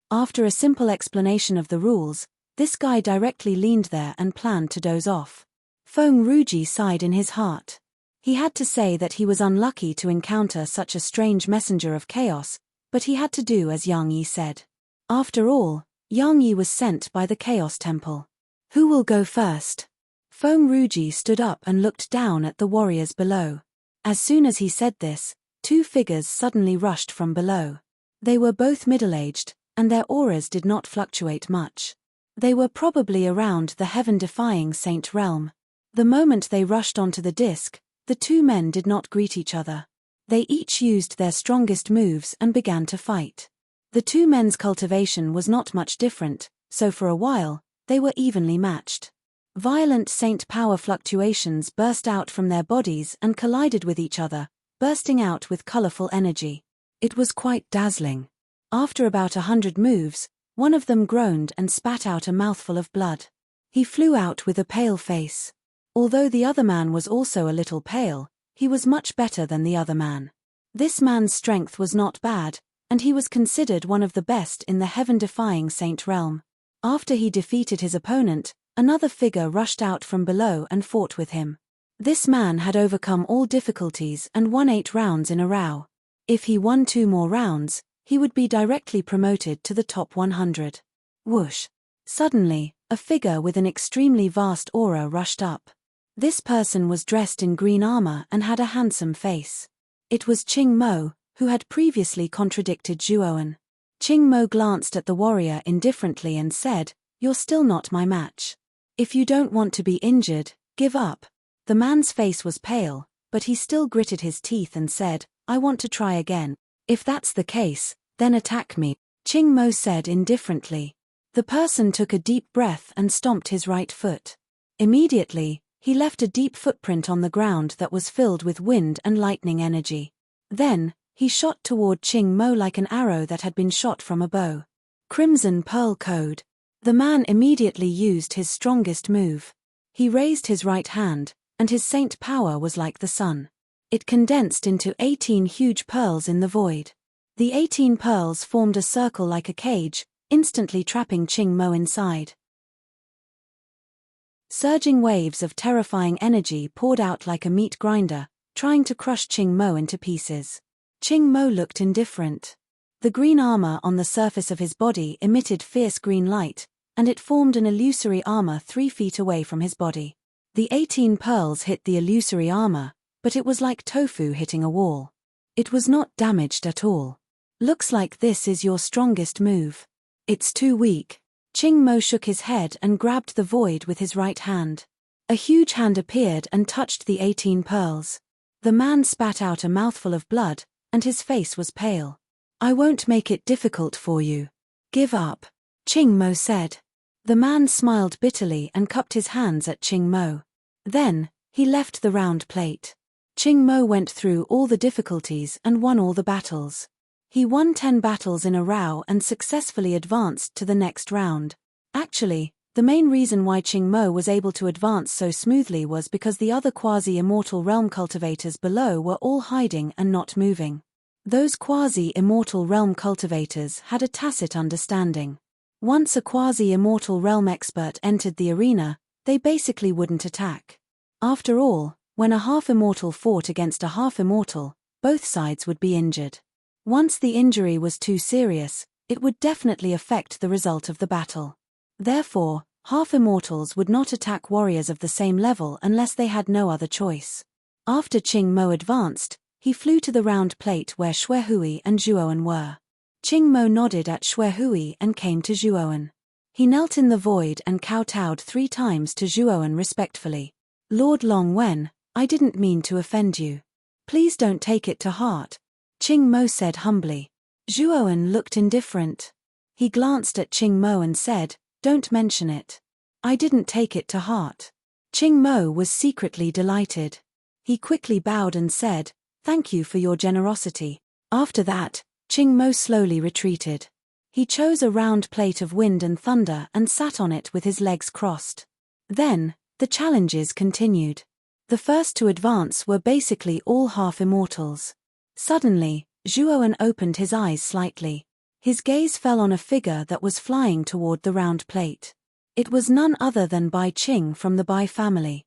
After a simple explanation of the rules, this guy directly leaned there and planned to doze off. Feng Ruji sighed in his heart. He had to say that he was unlucky to encounter such a strange messenger of chaos, but he had to do as Yang Yi said. After all, Yang Yi was sent by the Chaos Temple. Who will go first? Feng Ruji stood up and looked down at the warriors below. As soon as he said this, 2 figures suddenly rushed from below. They were both middle-aged, and their auras did not fluctuate much. They were probably around the heaven-defying saint realm. The moment they rushed onto the disc, the 2 men did not greet each other. They each used their strongest moves and began to fight. The 2 men's cultivation was not much different, so for a while, they were evenly matched. Violent saint power fluctuations burst out from their bodies and collided with each other, bursting out with colorful energy. It was quite dazzling. After about 100 moves, one of them groaned and spat out a mouthful of blood. He flew out with a pale face. Although the other man was also a little pale, he was much better than the other man. This man's strength was not bad, and he was considered one of the best in the heaven-defying saint realm. After he defeated his opponent, another figure rushed out from below and fought with him. This man had overcome all difficulties and won 8 rounds in a row. If he won 2 more rounds, he would be directly promoted to the top 100. Whoosh! Suddenly, a figure with an extremely vast aura rushed up. This person was dressed in green armor and had a handsome face. It was Qing Mo, who had previously contradicted Zhuowen. Qing Mo glanced at the warrior indifferently and said, "You're still not my match. If you don't want to be injured, give up." The man's face was pale, but he still gritted his teeth and said, "I want to try again." "If that's the case, then attack me," Ching Mo said indifferently. The person took a deep breath and stomped his right foot. Immediately, he left a deep footprint on the ground that was filled with wind and lightning energy. Then, he shot toward Ching Mo like an arrow that had been shot from a bow. Crimson Pearl Code. The man immediately used his strongest move. He raised his right hand, and his saint power was like the sun. It condensed into 18 huge pearls in the void. The 18 pearls formed a circle like a cage, instantly trapping Ching Mo inside. Surging waves of terrifying energy poured out like a meat grinder, trying to crush Ching Mo into pieces. Ching Mo looked indifferent. The green armor on the surface of his body emitted fierce green light, and it formed an illusory armor 3 feet away from his body. The 18 pearls hit the illusory armor, but it was like tofu hitting a wall. It was not damaged at all. "Looks like this is your strongest move. It's too weak." Ching Mo shook his head and grabbed the void with his right hand. A huge hand appeared and touched the 18 pearls. The man spat out a mouthful of blood, and his face was pale. "I won't make it difficult for you. Give up," Ching Mo said. The man smiled bitterly and cupped his hands at Ching Mo. Then, he left the round plate. Ching Mo went through all the difficulties and won all the battles. He won 10 battles in a row and successfully advanced to the next round. Actually, the main reason why Ching Mo was able to advance so smoothly was because the other quasi-immortal realm cultivators below were all hiding and not moving. Those quasi-immortal realm cultivators had a tacit understanding. Once a quasi-immortal realm expert entered the arena, they basically wouldn't attack. After all, when a half-immortal fought against a half-immortal, both sides would be injured. Once the injury was too serious, it would definitely affect the result of the battle. Therefore, half-immortals would not attack warriors of the same level unless they had no other choice. After Ching Mo advanced, he flew to the round plate where Xuehui and Zhuowen were. Ching Mo nodded at Xuehui and came to Zhuowen. He knelt in the void and kowtowed 3 times to Zhuowen respectfully. "Lord Long Wen, I didn't mean to offend you. Please don't take it to heart," Ching Mo said humbly. Zhuowen looked indifferent. He glanced at Ching Mo and said, "Don't mention it. I didn't take it to heart." Ching Mo was secretly delighted. He quickly bowed and said, "Thank you for your generosity." After that, Ching Mo slowly retreated. He chose a round plate of wind and thunder and sat on it with his legs crossed. Then, the challenges continued. The first to advance were basically all half-immortals. Suddenly, Zhuowen opened his eyes slightly. His gaze fell on a figure that was flying toward the round plate. It was none other than Bai Qing from the Bai family.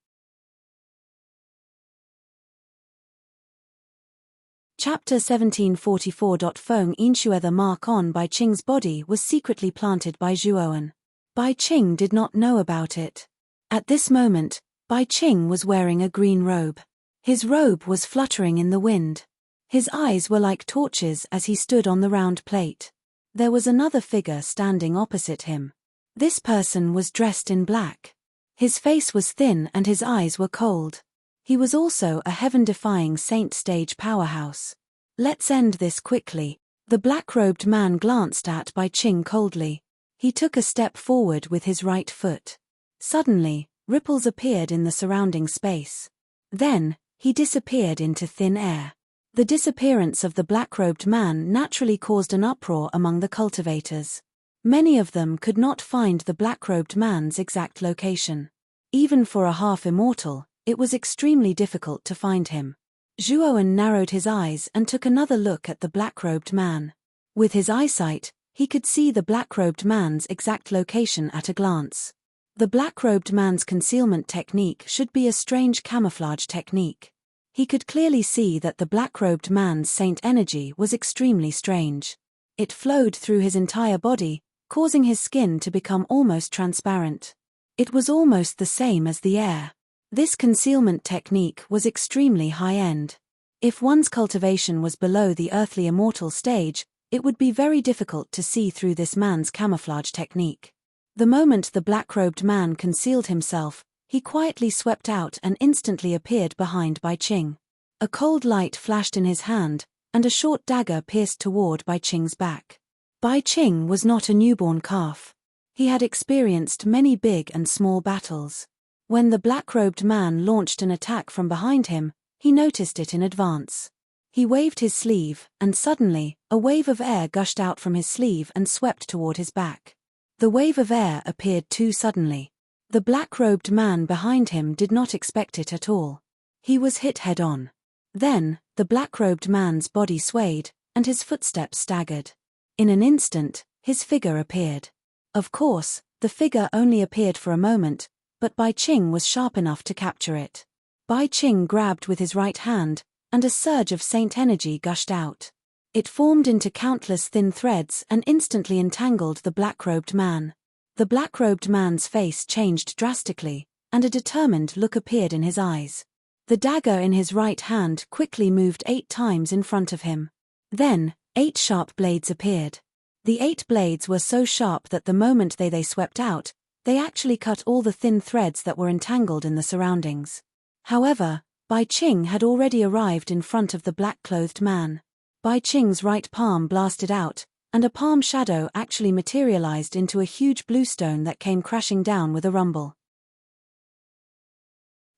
Chapter 1744. Feng Yinshui. The mark on Bai Qing's body was secretly planted by Zhuowen. Bai Qing did not know about it. At this moment, Bai Qing was wearing a green robe. His robe was fluttering in the wind. His eyes were like torches as he stood on the round plate. There was another figure standing opposite him. This person was dressed in black. His face was thin and his eyes were cold. He was also a heaven-defying saint stage powerhouse. "Let's end this quickly." The black-robed man glanced at Bai Qing coldly. He took a step forward with his right foot. Suddenly, ripples appeared in the surrounding space. Then, he disappeared into thin air. The disappearance of the black-robed man naturally caused an uproar among the cultivators. Many of them could not find the black-robed man's exact location. Even for a half-immortal, it was extremely difficult to find him. Zhuowen narrowed his eyes and took another look at the black-robed man. With his eyesight, he could see the black-robed man's exact location at a glance. The black-robed man's concealment technique should be a strange camouflage technique. He could clearly see that the black-robed man's saint energy was extremely strange. It flowed through his entire body, causing his skin to become almost transparent. It was almost the same as the air. This concealment technique was extremely high-end. If one's cultivation was below the earthly immortal stage, it would be very difficult to see through this man's camouflage technique. The moment the black-robed man concealed himself, He quietly swept out and instantly appeared behind Bai Qing. A cold light flashed in his hand, and a short dagger pierced toward Bai Qing's back. Bai Qing was not a newborn calf. He had experienced many big and small battles. When the black-robed man launched an attack from behind him, he noticed it in advance. He waved his sleeve, and suddenly, a wave of air gushed out from his sleeve and swept toward his back. The wave of air appeared too suddenly. The black-robed man behind him did not expect it at all. He was hit head-on. Then, the black-robed man's body swayed, and his footsteps staggered. In an instant, his figure appeared. Of course, the figure only appeared for a moment, but Bai Qing was sharp enough to capture it. Bai Qing grabbed with his right hand, and a surge of saint energy gushed out. It formed into countless thin threads and instantly entangled the black-robed man. The black-robed man's face changed drastically, and a determined look appeared in his eyes. The dagger in his right hand quickly moved 8 times in front of him. Then, 8 sharp blades appeared. The 8 blades were so sharp that the moment they swept out, they actually cut all the thin threads that were entangled in the surroundings. However, Bai Qing had already arrived in front of the black-clothed man. Bai Qing's right palm blasted out, and a palm shadow actually materialized into a huge blue stone that came crashing down with a rumble.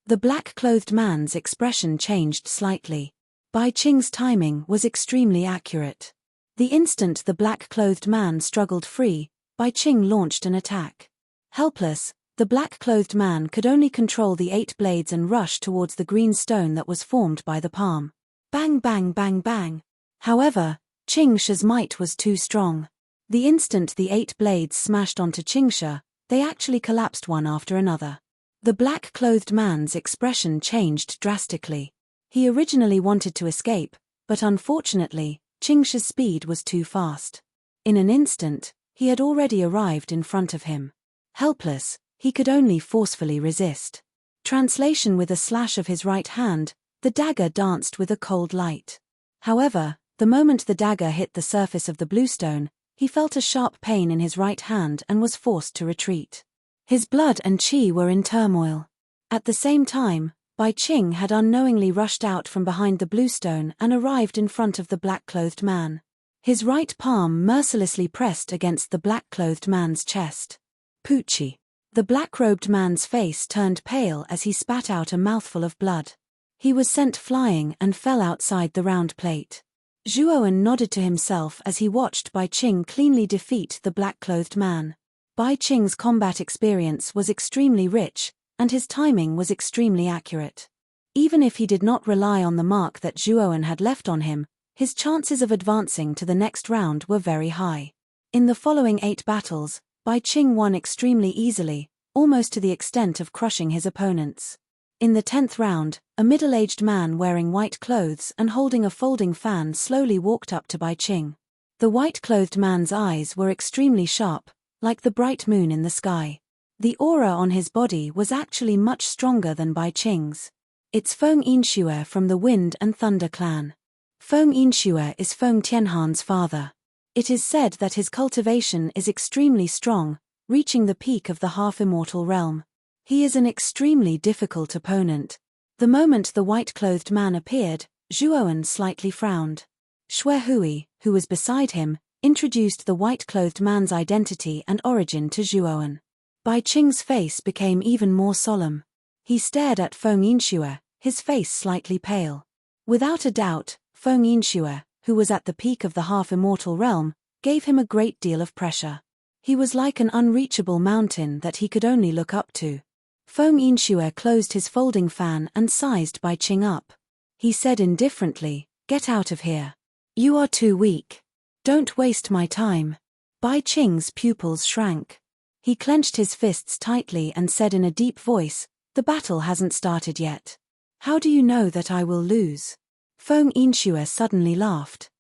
The black-clothed man's expression changed slightly. Bai Qing's timing was extremely accurate. The instant the black-clothed man struggled free, Bai Qing launched an attack. Helpless, the black-clothed man could only control the 8 blades and rush towards the green stone that was formed by the palm. Bang bang bang bang. However, Qing Shi's might was too strong. The instant the 8 blades smashed onto Qing Shi, they actually collapsed one after another. The black-clothed man's expression changed drastically. He originally wanted to escape, but unfortunately, Qing Shi's speed was too fast. In an instant, he had already arrived in front of him. Helpless, he could only forcefully resist. Translation: with a slash of his right hand, the dagger danced with a cold light. However, the moment the dagger hit the surface of the bluestone, he felt a sharp pain in his right hand and was forced to retreat. His blood and qi were in turmoil. At the same time, Bai Qing had unknowingly rushed out from behind the bluestone and arrived in front of the black-clothed man. His right palm mercilessly pressed against the black-clothed man's chest. Poochie. The black-robed man's face turned pale as he spat out a mouthful of blood. He was sent flying and fell outside the round plate. Zhuoan nodded to himself as he watched Bai Qing cleanly defeat the black-clothed man. Bai Qing's combat experience was extremely rich, and his timing was extremely accurate. Even if he did not rely on the mark that Zhuoan had left on him, his chances of advancing to the next round were very high. In the following 8 battles, Bai Qing won extremely easily, almost to the extent of crushing his opponents. In the 10th round, a middle-aged man wearing white clothes and holding a folding fan slowly walked up to Bai Qing. The white-clothed man's eyes were extremely sharp, like the bright moon in the sky. The aura on his body was actually much stronger than Bai Qing's. It's Feng Yinxue from the Wind and Thunder clan. Feng Yinxue is Feng Tianhan's father. It is said that his cultivation is extremely strong, reaching the peak of the half-immortal realm. He is an extremely difficult opponent. The moment the white-clothed man appeared, Zhuoan slightly frowned. Xue Hui, who was beside him, introduced the white-clothed man's identity and origin to Zhuoan. Bai Qing's face became even more solemn. He stared at Feng Yinxue, his face slightly pale. Without a doubt, Feng Yinxue, who was at the peak of the half-immortal realm, gave him a great deal of pressure. He was like an unreachable mountain that he could only look up to. Feng Yinxue closed his folding fan and sized Bai Qing up. He said indifferently, "Get out of here. You are too weak. Don't waste my time." Bai Qing's pupils shrank. He clenched his fists tightly and said in a deep voice, "The battle hasn't started yet. How do you know that I will lose?" Feng Yinxue suddenly laughed.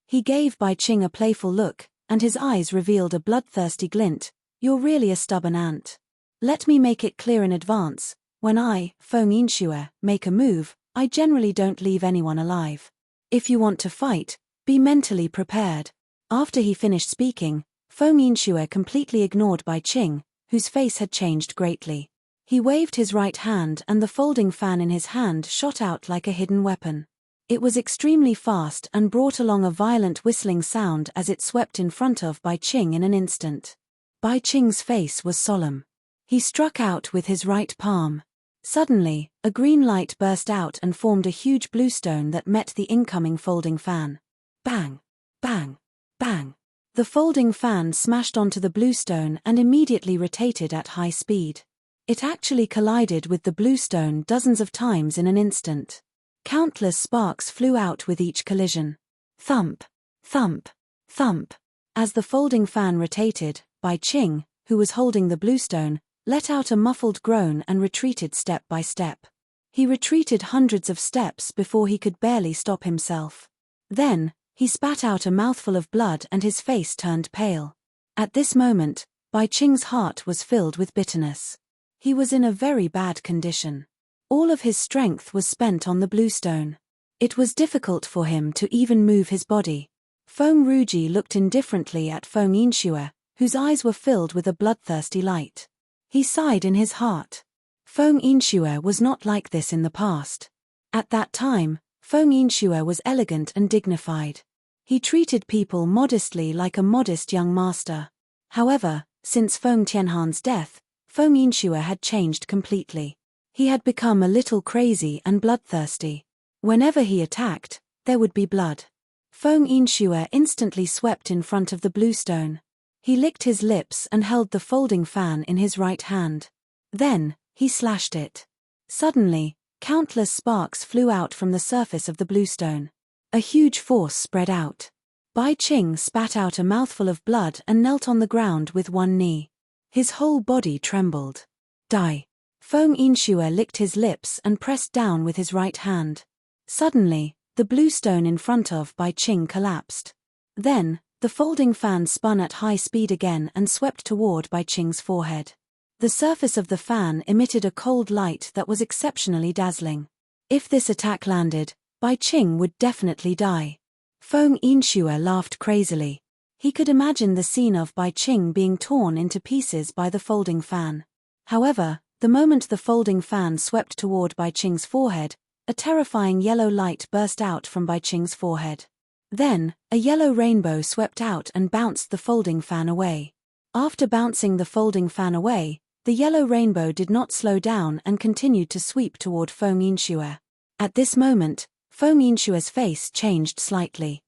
He gave Bai Qing a playful look, and his eyes revealed a bloodthirsty glint. "You're really a stubborn ant. Let me make it clear in advance, when I, Feng Yinxue, make a move, I generally don't leave anyone alive. If you want to fight, be mentally prepared." After he finished speaking, Feng Yinxue completely ignored Bai Qing, whose face had changed greatly. He waved his right hand and the folding fan in his hand shot out like a hidden weapon. It was extremely fast and brought along a violent whistling sound as it swept in front of Bai Qing in an instant. Bai Qing's face was solemn. He struck out with his right palm. Suddenly, a green light burst out and formed a huge bluestone that met the incoming folding fan. Bang! Bang! Bang! The folding fan smashed onto the bluestone and immediately rotated at high speed. It actually collided with the bluestone dozens of times in an instant. Countless sparks flew out with each collision. Thump! Thump! Thump! As the folding fan rotated, Bai Qing, who was holding the bluestone, let out a muffled groan and retreated step by step. He retreated hundreds of steps before he could barely stop himself. Then, he spat out a mouthful of blood and his face turned pale. At this moment, Bai Qing's heart was filled with bitterness. He was in a very bad condition. All of his strength was spent on the bluestone. It was difficult for him to even move his body. Feng Ruji looked indifferently at Feng Yinxue, whose eyes were filled with a bloodthirsty light. He sighed in his heart. Feng Yinxue was not like this in the past. At that time, Feng Yinxue was elegant and dignified. He treated people modestly like a modest young master. However, since Feng Tianhan's death, Feng Yinxue had changed completely. He had become a little crazy and bloodthirsty. Whenever he attacked, there would be blood. Feng Yinxue instantly swept in front of the bluestone. He licked his lips and held the folding fan in his right hand. Then, he slashed it. Suddenly, countless sparks flew out from the surface of the bluestone. A huge force spread out. Bai Qing spat out a mouthful of blood and knelt on the ground with one knee. His whole body trembled. Die. Feng Yinxue licked his lips and pressed down with his right hand. Suddenly, the bluestone in front of Bai Qing collapsed. Then, the folding fan spun at high speed again and swept toward Bai Qing's forehead. The surface of the fan emitted a cold light that was exceptionally dazzling. If this attack landed, Bai Qing would definitely die. Feng Yinxue laughed crazily. He could imagine the scene of Bai Qing being torn into pieces by the folding fan. However, the moment the folding fan swept toward Bai Qing's forehead, a terrifying yellow light burst out from Bai Qing's forehead. Then, a yellow rainbow swept out and bounced the folding fan away. After bouncing the folding fan away, the yellow rainbow did not slow down and continued to sweep toward Feng Yinxue. At this moment, Feng Yinxue's face changed slightly.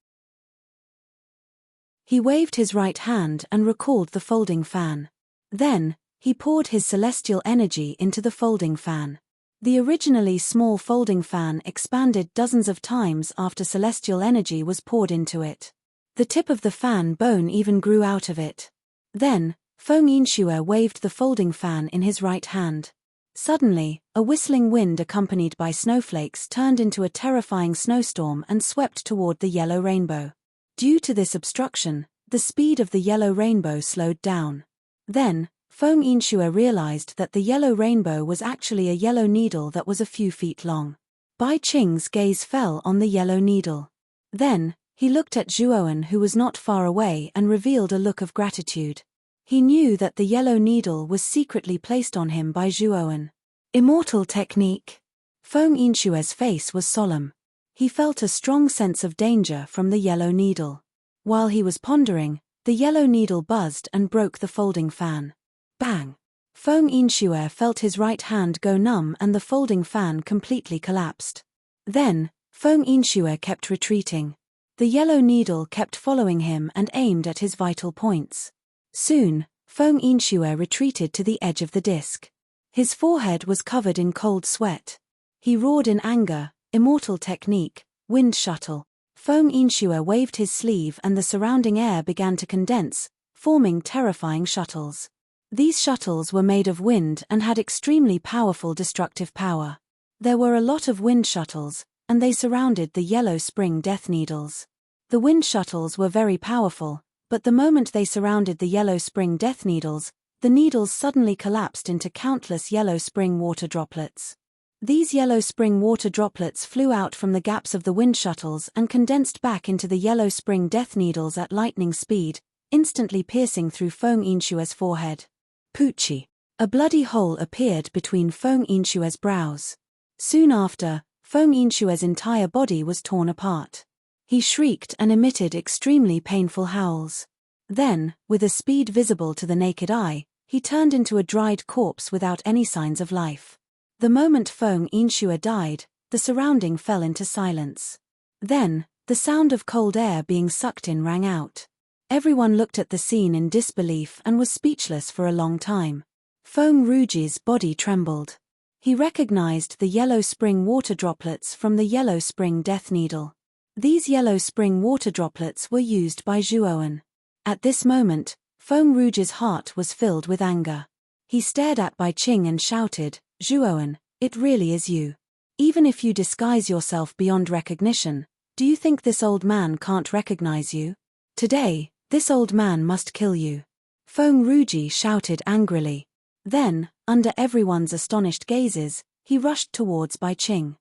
He waved his right hand and recalled the folding fan. Then, he poured his celestial energy into the folding fan. The originally small folding fan expanded dozens of times after celestial energy was poured into it. The tip of the fan bone even grew out of it. Then, Feng Yinxue waved the folding fan in his right hand. Suddenly, a whistling wind accompanied by snowflakes turned into a terrifying snowstorm and swept toward the yellow rainbow. Due to this obstruction, the speed of the yellow rainbow slowed down. Then, Feng Yinxue realized that the yellow rainbow was actually a yellow needle that was a few feet long. Bai Qing's gaze fell on the yellow needle. Then, he looked at Zhuowen, who was not far away, and revealed a look of gratitude. He knew that the yellow needle was secretly placed on him by Zhuowen. Immortal technique. Feng Yinxue's face was solemn. He felt a strong sense of danger from the yellow needle. While he was pondering, the yellow needle buzzed and broke the folding fan. Bang! Feng Yinxue felt his right hand go numb and the folding fan completely collapsed. Then, Feng Yinxue kept retreating. The yellow needle kept following him and aimed at his vital points. Soon, Feng Yinxue retreated to the edge of the disc. His forehead was covered in cold sweat. He roared in anger, immortal technique, wind shuttle. Feng Yinxue waved his sleeve and the surrounding air began to condense, forming terrifying shuttles. These shuttles were made of wind and had extremely powerful destructive power. There were a lot of wind shuttles, and they surrounded the yellow spring death needles. The wind shuttles were very powerful, but the moment they surrounded the yellow spring death needles, the needles suddenly collapsed into countless yellow spring water droplets. These yellow spring water droplets flew out from the gaps of the wind shuttles and condensed back into the yellow spring death needles at lightning speed, instantly piercing through Feng Yinxue's forehead. Poochie. A bloody hole appeared between Feng Yinshue's brows. Soon after, Feng Yinshue's entire body was torn apart. He shrieked and emitted extremely painful howls. Then, with a speed visible to the naked eye, he turned into a dried corpse without any signs of life. The moment Feng Yinshue died, the surrounding fell into silence. Then, the sound of cold air being sucked in rang out. Everyone looked at the scene in disbelief and was speechless for a long time. Feng Ruji's body trembled. He recognized the yellow spring water droplets from the yellow spring death needle. These yellow spring water droplets were used by Zhuowen. At this moment, Feng Ruji's heart was filled with anger. He stared at Bai Qing and shouted, "Zhuowen, it really is you. Even if you disguise yourself beyond recognition, do you think this old man can't recognize you? Today, this old man must kill you." Feng Ruji shouted angrily. Then, under everyone's astonished gazes, he rushed towards Bai Qing.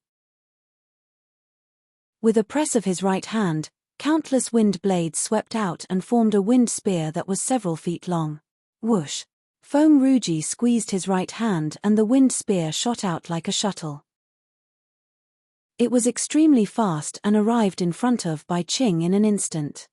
With a press of his right hand, countless wind blades swept out and formed a wind spear that was several feet long. Whoosh! Feng Ruji squeezed his right hand and the wind spear shot out like a shuttle. It was extremely fast and arrived in front of Bai Qing in an instant.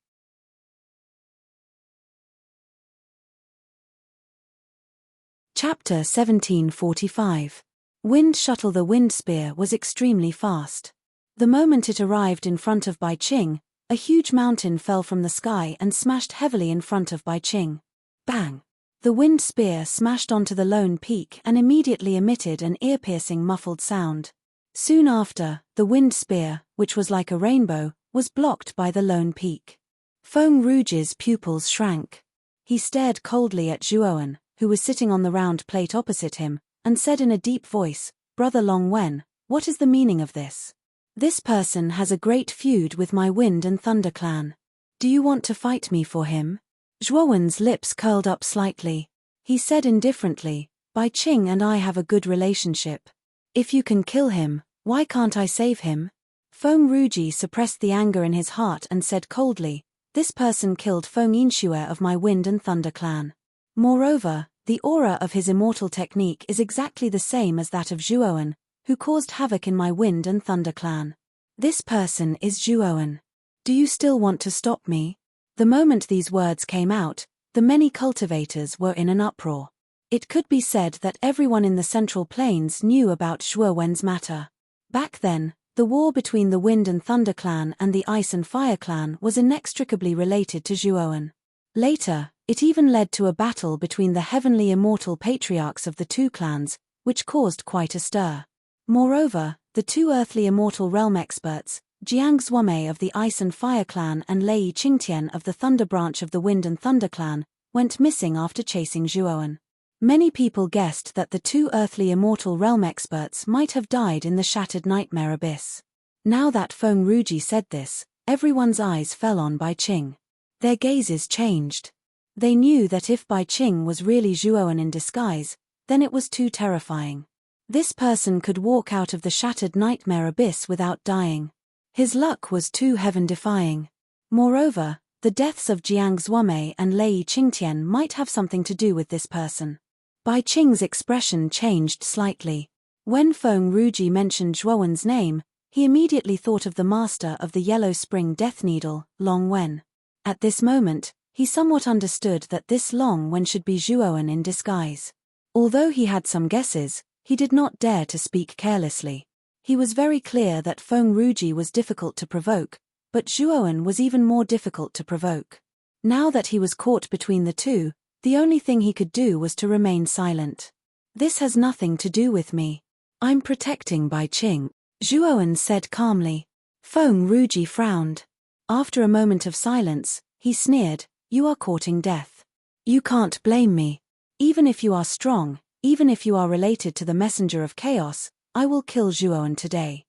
Chapter 1745. Wind Shuttle. The wind spear was extremely fast. The moment it arrived in front of Bai Qing, a huge mountain fell from the sky and smashed heavily in front of Bai Qing. Bang! The wind spear smashed onto the lone peak and immediately emitted an ear-piercing muffled sound. Soon after, the wind spear, which was like a rainbow, was blocked by the lone peak. Feng Ruji's pupils shrank. He stared coldly at Zhuowen, who was sitting on the round plate opposite him, and said in a deep voice, "Brother Long Wen, what is the meaning of this? This person has a great feud with my Wind and Thunder clan. Do you want to fight me for him?" Zhuowen's lips curled up slightly. He said indifferently, "Bai Qing and I have a good relationship. If you can kill him, why can't I save him?" Feng Ruji suppressed the anger in his heart and said coldly, "This person killed Feng Yinshue of my Wind and Thunder clan. Moreover, the aura of his immortal technique is exactly the same as that of Zhuowen, who caused havoc in my Wind and Thunder clan. This person is Zhuowen. Do you still want to stop me?" The moment these words came out, the many cultivators were in an uproar. It could be said that everyone in the Central Plains knew about Zhuowen's matter. Back then, the war between the Wind and Thunder clan and the Ice and Fire clan was inextricably related to Zhuowen. Later, it even led to a battle between the heavenly immortal patriarchs of the two clans, which caused quite a stir. Moreover, the two earthly immortal realm experts, Jiang Zhuome of the Ice and Fire clan and Lei Qingtian of the Thunder branch of the Wind and Thunder clan, went missing after chasing Zhuowen. Many people guessed that the two earthly immortal realm experts might have died in the shattered nightmare abyss. Now that Feng Ruji said this, everyone's eyes fell on Bai Qing. Their gazes changed. They knew that if Bai Qing was really Zhuowen in disguise, then it was too terrifying. This person could walk out of the shattered nightmare abyss without dying. His luck was too heaven-defying. Moreover, the deaths of Jiang Zhuome and Lei Qingtian might have something to do with this person. Bai Qing's expression changed slightly. When Feng Ruji mentioned Zhuowen's name, he immediately thought of the master of the Yellow Spring Death Needle, Long Wen. At this moment, he somewhat understood that this Long Wen should be Zhuowen in disguise. Although he had some guesses, he did not dare to speak carelessly. He was very clear that Feng Ruji was difficult to provoke, but Zhuowen was even more difficult to provoke. Now that he was caught between the two, the only thing he could do was to remain silent. "This has nothing to do with me. I'm protecting Bai Qing," Zhuowen said calmly. Feng Ruji frowned. After a moment of silence, he sneered, "You are courting death. You can't blame me. Even if you are strong, even if you are related to the Messenger of Chaos, I will kill Zhuowen today.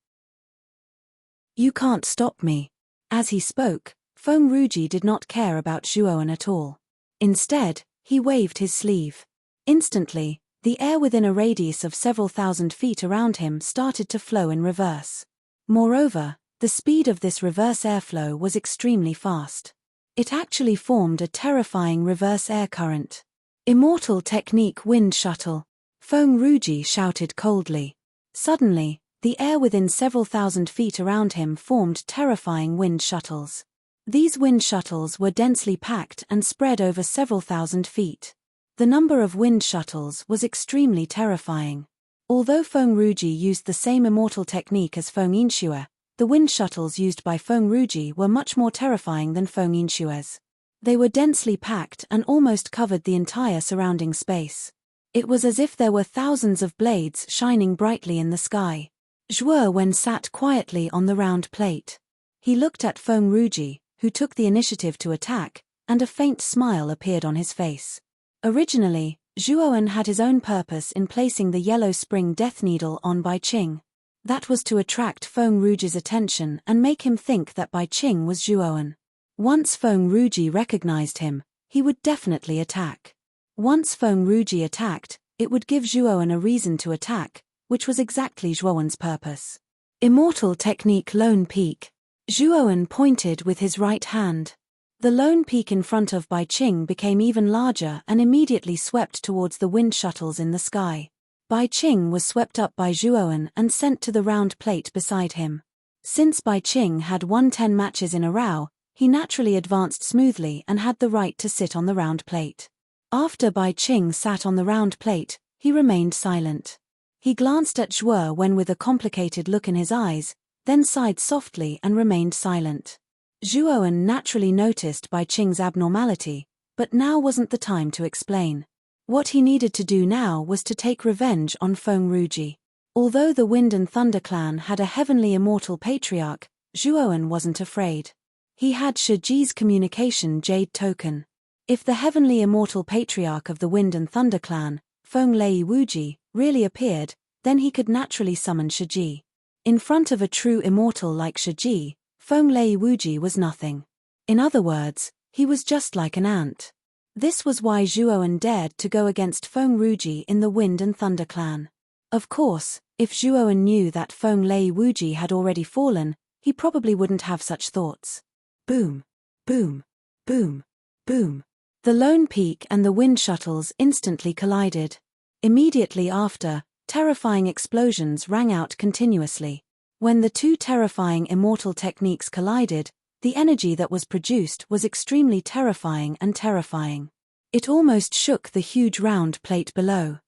You can't stop me." As he spoke, Feng Ruji did not care about Zhuowen at all. Instead, he waved his sleeve. Instantly, the air within a radius of several thousand feet around him started to flow in reverse. Moreover, the speed of this reverse airflow was extremely fast. It actually formed a terrifying reverse air current. Immortal technique wind shuttle. Feng Ruji shouted coldly. Suddenly, the air within several thousand feet around him formed terrifying wind shuttles. These wind shuttles were densely packed and spread over several thousand feet. The number of wind shuttles was extremely terrifying. Although Feng Ruji used the same immortal technique as Feng Yinxue, the wind shuttles used by Feng Ruji were much more terrifying than Feng Yinxue's. They were densely packed and almost covered the entire surrounding space. It was as if there were thousands of blades shining brightly in the sky. Zhuo Wen sat quietly on the round plate. He looked at Feng Ruji, who took the initiative to attack, and a faint smile appeared on his face. Originally, Zhuo Wen had his own purpose in placing the yellow spring death needle on Bai Qing. That was to attract Feng Ruji's attention and make him think that Bai Qing was Zhuo Wen. Once Feng Ruji recognized him, he would definitely attack. Once Feng Ruji attacked, it would give Zhuo Wen a reason to attack, which was exactly Zhuo Wen's purpose. Immortal technique Lone Peak. Zhuo Wen pointed with his right hand. The lone peak in front of Bai Qing became even larger and immediately swept towards the wind shuttles in the sky. Bai Qing was swept up by Zhuo Wen and sent to the round plate beside him. Since Bai Qing had won 10 matches in a row, he naturally advanced smoothly and had the right to sit on the round plate. After Bai Qing sat on the round plate, he remained silent. He glanced at Zhuo Wen with a complicated look in his eyes, then sighed softly and remained silent. Zhuo Wen naturally noticed Bai Qing's abnormality, but now wasn't the time to explain. What he needed to do now was to take revenge on Feng Ruji. Although the Wind and Thunder clan had a heavenly immortal patriarch, Zhuo Wen wasn't afraid. He had Shiji's communication jade token. If the heavenly immortal patriarch of the Wind and Thunder clan, Feng Lei Wuji, really appeared, then he could naturally summon Shiji. In front of a true immortal like Shiji, Feng Lei Wuji was nothing. In other words, he was just like an ant. This was why Zhuo Wen dared to go against Feng Ruji in the Wind and Thunder clan. Of course, if Zhuo Wen knew that Feng Lei Wuji had already fallen, he probably wouldn't have such thoughts. Boom, boom, boom, boom. The lone peak and the wind shuttles instantly collided. Immediately after, terrifying explosions rang out continuously. When the two terrifying immortal techniques collided, the energy that was produced was extremely terrifying and terrifying. It almost shook the huge round plate below.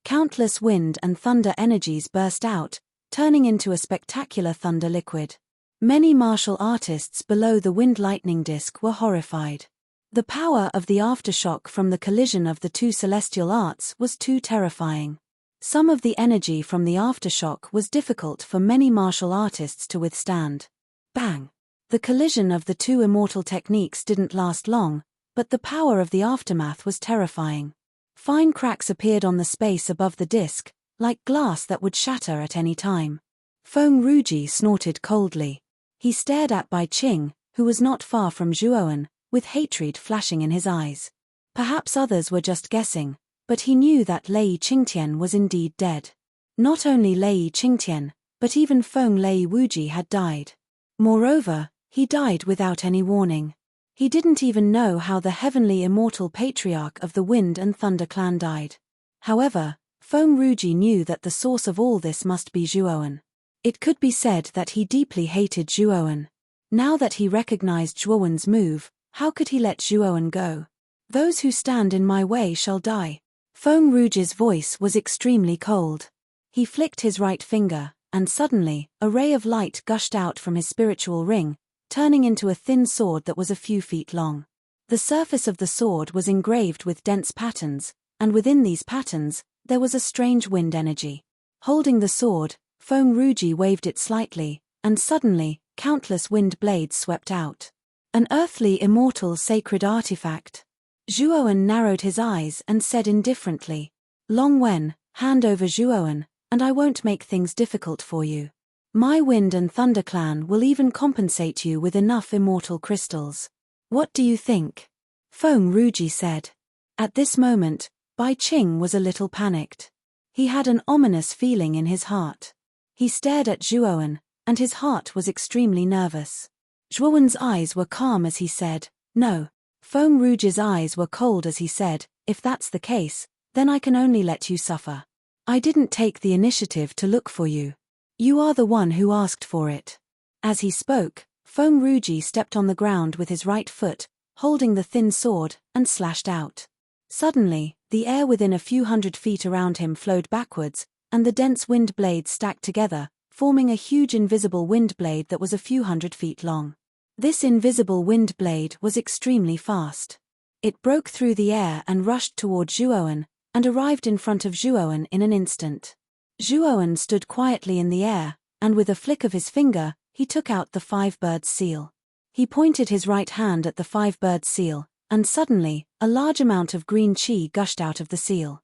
Countless wind and thunder energies burst out, turning into a spectacular thunder liquid. Many martial artists below the wind lightning disc were horrified. The power of the aftershock from the collision of the two celestial arts was too terrifying. Some of the energy from the aftershock was difficult for many martial artists to withstand. Bang! The collision of the two immortal techniques didn't last long, but the power of the aftermath was terrifying. Fine cracks appeared on the space above the disc, like glass that would shatter at any time. Feng Ruji snorted coldly. He stared at Bai Qing, who was not far from Zhuo Wen, with hatred flashing in his eyes. Perhaps others were just guessing, but he knew that Lei Qingtian was indeed dead. Not only Lei Qingtian, but even Feng Lei Wuji had died. Moreover, he died without any warning. He didn't even know how the heavenly immortal patriarch of the Wind and Thunder clan died. However, Feng Ruji knew that the source of all this must be Zhuo Wen. It could be said that he deeply hated Zhuo Wen. Now that he recognized Zhuo Wen's move, how could he let Zhuo Wen go? Those who stand in my way shall die. Feng Ruji's voice was extremely cold. He flicked his right finger, and suddenly, a ray of light gushed out from his spiritual ring, turning into a thin sword that was a few feet long. The surface of the sword was engraved with dense patterns, and within these patterns, there was a strange wind energy. Holding the sword, Feng Ruji waved it slightly, and suddenly, countless wind blades swept out. An earthly immortal sacred artifact. Zhuo Wen narrowed his eyes and said indifferently, "Long Wen, hand over Zhuo Wen, and I won't make things difficult for you. My Wind and Thunder clan will even compensate you with enough immortal crystals. What do you think?" Feng Ruji said. At this moment, Bai Qing was a little panicked. He had an ominous feeling in his heart. He stared at Zhuo Wen, and his heart was extremely nervous. Zhuo Wen's eyes were calm as he said, "No." Feng Rouge's eyes were cold as he said, "If that's the case, then I can only let you suffer. I didn't take the initiative to look for you. You are the one who asked for it." As he spoke, Feng Rouge stepped on the ground with his right foot, holding the thin sword, and slashed out. Suddenly, the air within a few hundred feet around him flowed backwards, and the dense wind blades stacked together, forming a huge invisible wind blade that was a few hundred feet long. This invisible wind blade was extremely fast. It broke through the air and rushed toward Zhuowen, and arrived in front of Zhuowen in an instant. Zhuowen stood quietly in the air, and with a flick of his finger, he took out the five-bird seal. He pointed his right hand at the five-bird seal, and suddenly, a large amount of green qi gushed out of the seal.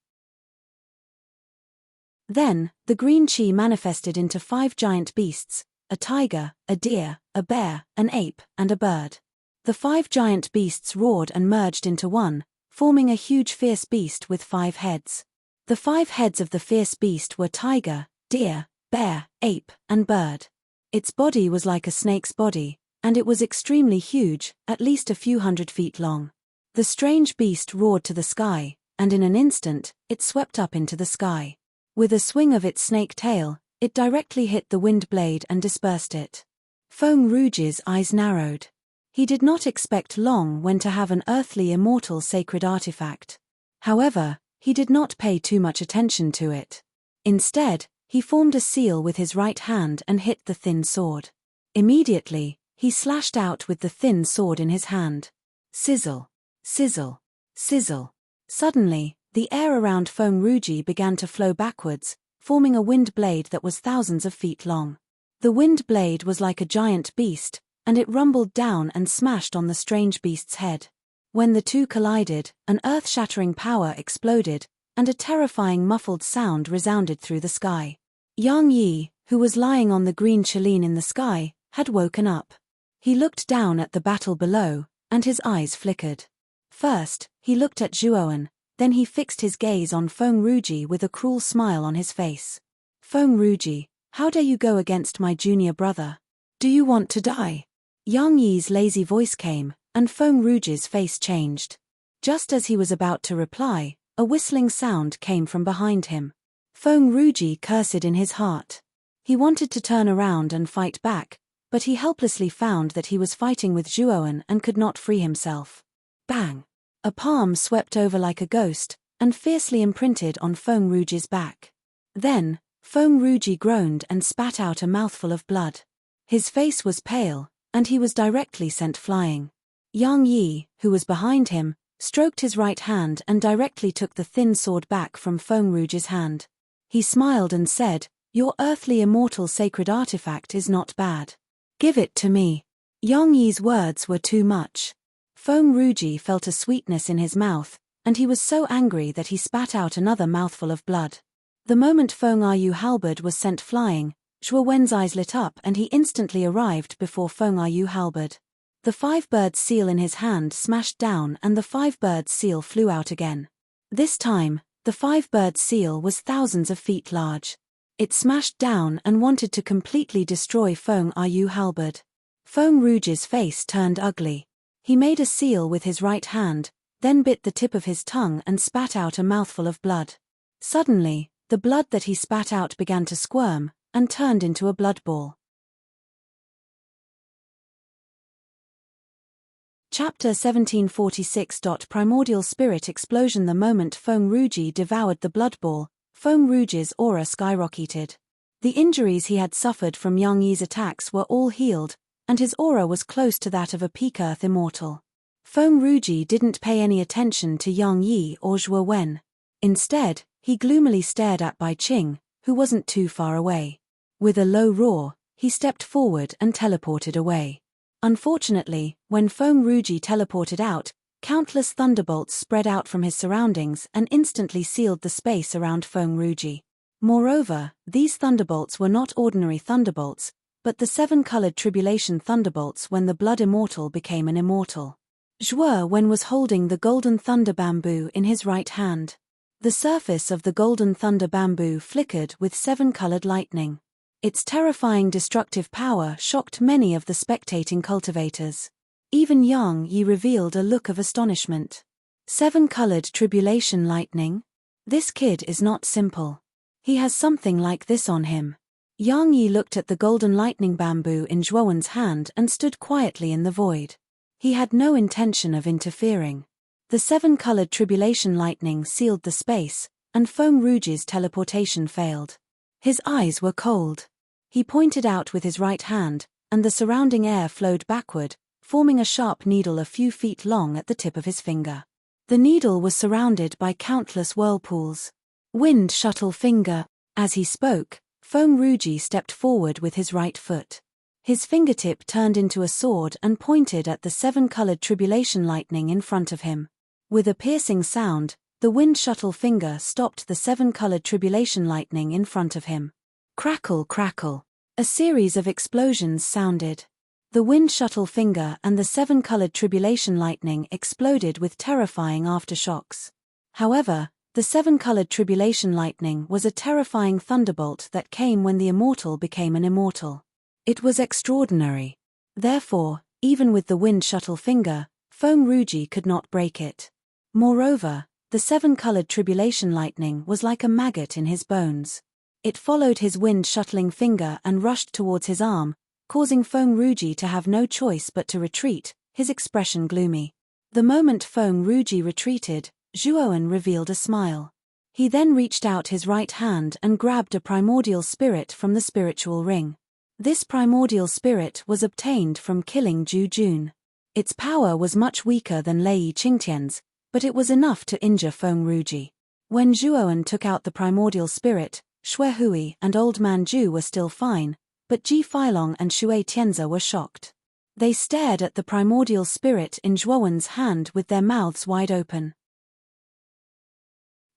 Then, the green qi manifested into 5 giant beasts: a tiger, a deer, a bear, an ape, and a bird. The 5 giant beasts roared and merged into one, forming a huge fierce beast with 5 heads. The 5 heads of the fierce beast were tiger, deer, bear, ape, and bird. Its body was like a snake's body, and it was extremely huge, at least a few hundred feet long. The strange beast roared to the sky, and in an instant, it swept up into the sky. With a swing of its snake tail, it directly hit the wind blade and dispersed it. Feng Rouge's eyes narrowed. He did not expect Long Wen to have an earthly immortal sacred artifact. However, he did not pay too much attention to it. Instead, he formed a seal with his right hand and hit the thin sword. Immediately, he slashed out with the thin sword in his hand. Sizzle, sizzle, sizzle. Suddenly, the air around Feng Rouge began to flow backwards, forming a wind blade that was thousands of feet long. The wind blade was like a giant beast, and it rumbled down and smashed on the strange beast's head. When the two collided, an earth-shattering power exploded, and a terrifying muffled sound resounded through the sky. Yang Yi, who was lying on the green chaline in the sky, had woken up. He looked down at the battle below, and his eyes flickered. First, he looked at Zhuowen, then he fixed his gaze on Feng Rouge with a cruel smile on his face. "Feng Rouge, how dare you go against my junior brother? Do you want to die?" Yang Yi's lazy voice came, and Feng Rouge's face changed. Just as he was about to reply, a whistling sound came from behind him. Feng Rouge cursed in his heart. He wanted to turn around and fight back, but he helplessly found that he was fighting with Zhuowen and could not free himself. Bang! A palm swept over like a ghost, and fiercely imprinted on Feng Rouge's back. Then, Feng Rouge groaned and spat out a mouthful of blood. His face was pale, and he was directly sent flying. Yang Yi, who was behind him, stroked his right hand and directly took the thin sword back from Feng Rouge's hand. He smiled and said, "Your earthly immortal sacred artifact is not bad. Give it to me." Yang Yi's words were too much. Feng Rouge felt a sweetness in his mouth, and he was so angry that he spat out another mouthful of blood. The moment Feng Yu halberd was sent flying, Zhuowen's eyes lit up and he instantly arrived before Feng Yu halberd. The five-bird seal in his hand smashed down and the five-bird seal flew out again. This time, the five-bird seal was thousands of feet large. It smashed down and wanted to completely destroy Feng Yu halberd. Feng Rouge's face turned ugly. He made a seal with his right hand, then bit the tip of his tongue and spat out a mouthful of blood. Suddenly, the blood that he spat out began to squirm, and turned into a blood ball. Chapter 1746. Primordial Spirit Explosion. The moment Feng Rouge devoured the blood ball, Feng Rouge's aura skyrocketed. The injuries he had suffered from Yang Yi's attacks were all healed, and his aura was close to that of a peak Earth immortal. Feng Rouge didn't pay any attention to Yang Yi or Zhuowen. Instead, he gloomily stared at Bai Qing, who wasn't too far away. With a low roar, he stepped forward and teleported away. Unfortunately, when Feng Rouge teleported out, countless thunderbolts spread out from his surroundings and instantly sealed the space around Feng Rouge. Moreover, these thunderbolts were not ordinary thunderbolts, but the 7-colored tribulation thunderbolts when the blood immortal became an immortal. Zhuowen was holding the golden thunder bamboo in his right hand. The surface of the golden thunder bamboo flickered with 7-colored lightning. Its terrifying destructive power shocked many of the spectating cultivators. Even Yang Yi revealed a look of astonishment. 7-colored tribulation lightning? This kid is not simple. He has something like this on him. Yang Yi looked at the golden lightning bamboo in Zhuowen's hand and stood quietly in the void. He had no intention of interfering. The 7-colored tribulation lightning sealed the space, and Feng Ruji's teleportation failed. His eyes were cold. He pointed out with his right hand, and the surrounding air flowed backward, forming a sharp needle a few feet long at the tip of his finger. The needle was surrounded by countless whirlpools. Wind shuttle finger. As he spoke, Feng Ruji stepped forward with his right foot. His fingertip turned into a sword and pointed at the 7-colored tribulation lightning in front of him. With a piercing sound, the wind shuttle finger stopped the 7-colored tribulation lightning in front of him. Crackle, crackle. A series of explosions sounded. The wind shuttle finger and the 7-colored tribulation lightning exploded with terrifying aftershocks. However, the 7-colored tribulation lightning was a terrifying thunderbolt that came when the immortal became an immortal. It was extraordinary. Therefore, even with the wind shuttle finger, Feng Ruji could not break it. Moreover, the 7-colored tribulation lightning was like a maggot in his bones. It followed his wind shuttling finger and rushed towards his arm, causing Feng Ruji to have no choice but to retreat, his expression gloomy. The moment Feng Ruji retreated, Zhuowen revealed a smile. He then reached out his right hand and grabbed a primordial spirit from the spiritual ring. This primordial spirit was obtained from killing Zhu Jun. Its power was much weaker than Lei Qingtian's, but it was enough to injure Feng Ruji. When Zhuowen took out the primordial spirit, Xue Hui and Old Man Zhu were still fine, but Ji Feilong and Xue Tianze were shocked. They stared at the primordial spirit in Zhuowen's hand with their mouths wide open.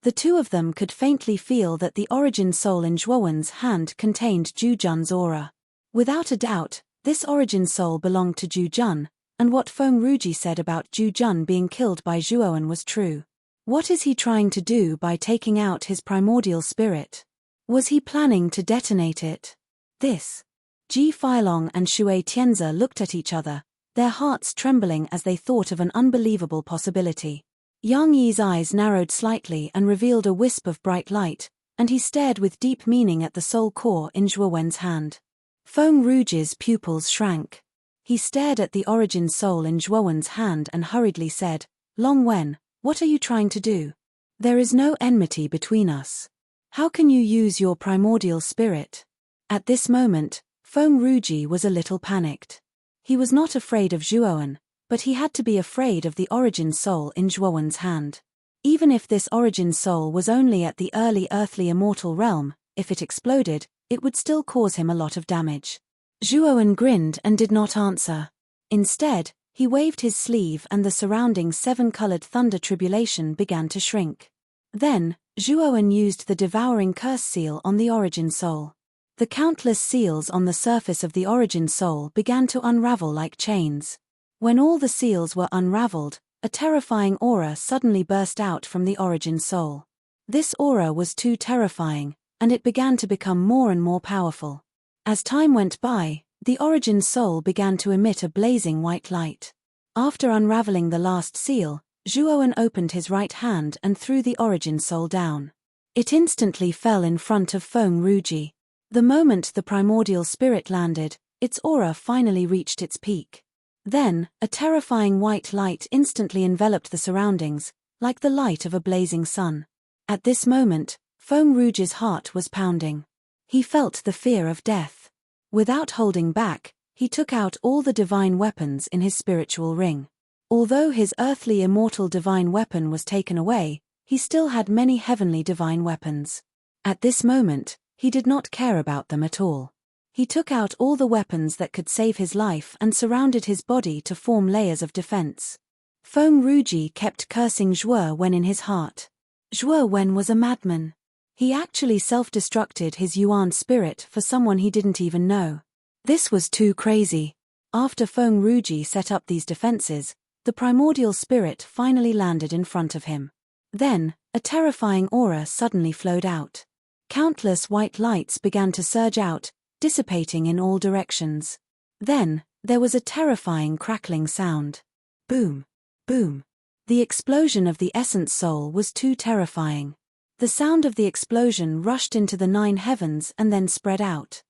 The two of them could faintly feel that the origin soul in Zhuowen's hand contained Zhu Jun's aura. Without a doubt, this origin soul belonged to Zhu Jun, and what Feng Ruji said about Zhu Jun being killed by Zhuowen was true. What is he trying to do by taking out his primordial spirit? Was he planning to detonate it? This. Ji Feilong and Xue Tianze looked at each other, their hearts trembling as they thought of an unbelievable possibility. Yang Yi's eyes narrowed slightly and revealed a wisp of bright light, and he stared with deep meaning at the soul core in Zhuowen's hand. Feng Ruji's pupils shrank. He stared at the origin soul in Zhuowen's hand and hurriedly said, "Long Wen, what are you trying to do? There is no enmity between us. How can you use your primordial spirit?" At this moment, Feng Ruji was a little panicked. He was not afraid of Zhuowen, but he had to be afraid of the origin soul in Zhuowen's hand. Even if this origin soul was only at the early earthly immortal realm, if it exploded, it would still cause him a lot of damage. Zhuowen grinned and did not answer. Instead, he waved his sleeve and the surrounding 7-colored thunder tribulation began to shrink. Then, Zhuowen used the devouring curse seal on the origin soul. The countless seals on the surface of the origin soul began to unravel like chains. When all the seals were unraveled, a terrifying aura suddenly burst out from the origin soul. This aura was too terrifying, and it began to become more and more powerful. As time went by, the origin soul began to emit a blazing white light. After unraveling the last seal, Zhuowen opened his right hand and threw the origin soul down. It instantly fell in front of Feng Ruji. The moment the primordial spirit landed, its aura finally reached its peak. Then, a terrifying white light instantly enveloped the surroundings, like the light of a blazing sun. At this moment, Feng Ruji's heart was pounding. He felt the fear of death. Without holding back, he took out all the divine weapons in his spiritual ring. Although his earthly immortal divine weapon was taken away, he still had many heavenly divine weapons. At this moment, he did not care about them at all. He took out all the weapons that could save his life and surrounded his body to form layers of defense. Feng Ruji kept cursing Zhuowen in his heart. Zhuowen was a madman. He actually self-destructed his Yuan spirit for someone he didn't even know. This was too crazy. After Feng Ruji set up these defenses, the primordial spirit finally landed in front of him. Then, a terrifying aura suddenly flowed out. Countless white lights began to surge out, dissipating in all directions. Then, There was a terrifying crackling sound. Boom. Boom. The explosion of the essence soul was too terrifying. The sound of the explosion rushed into the 9 heavens and then spread out.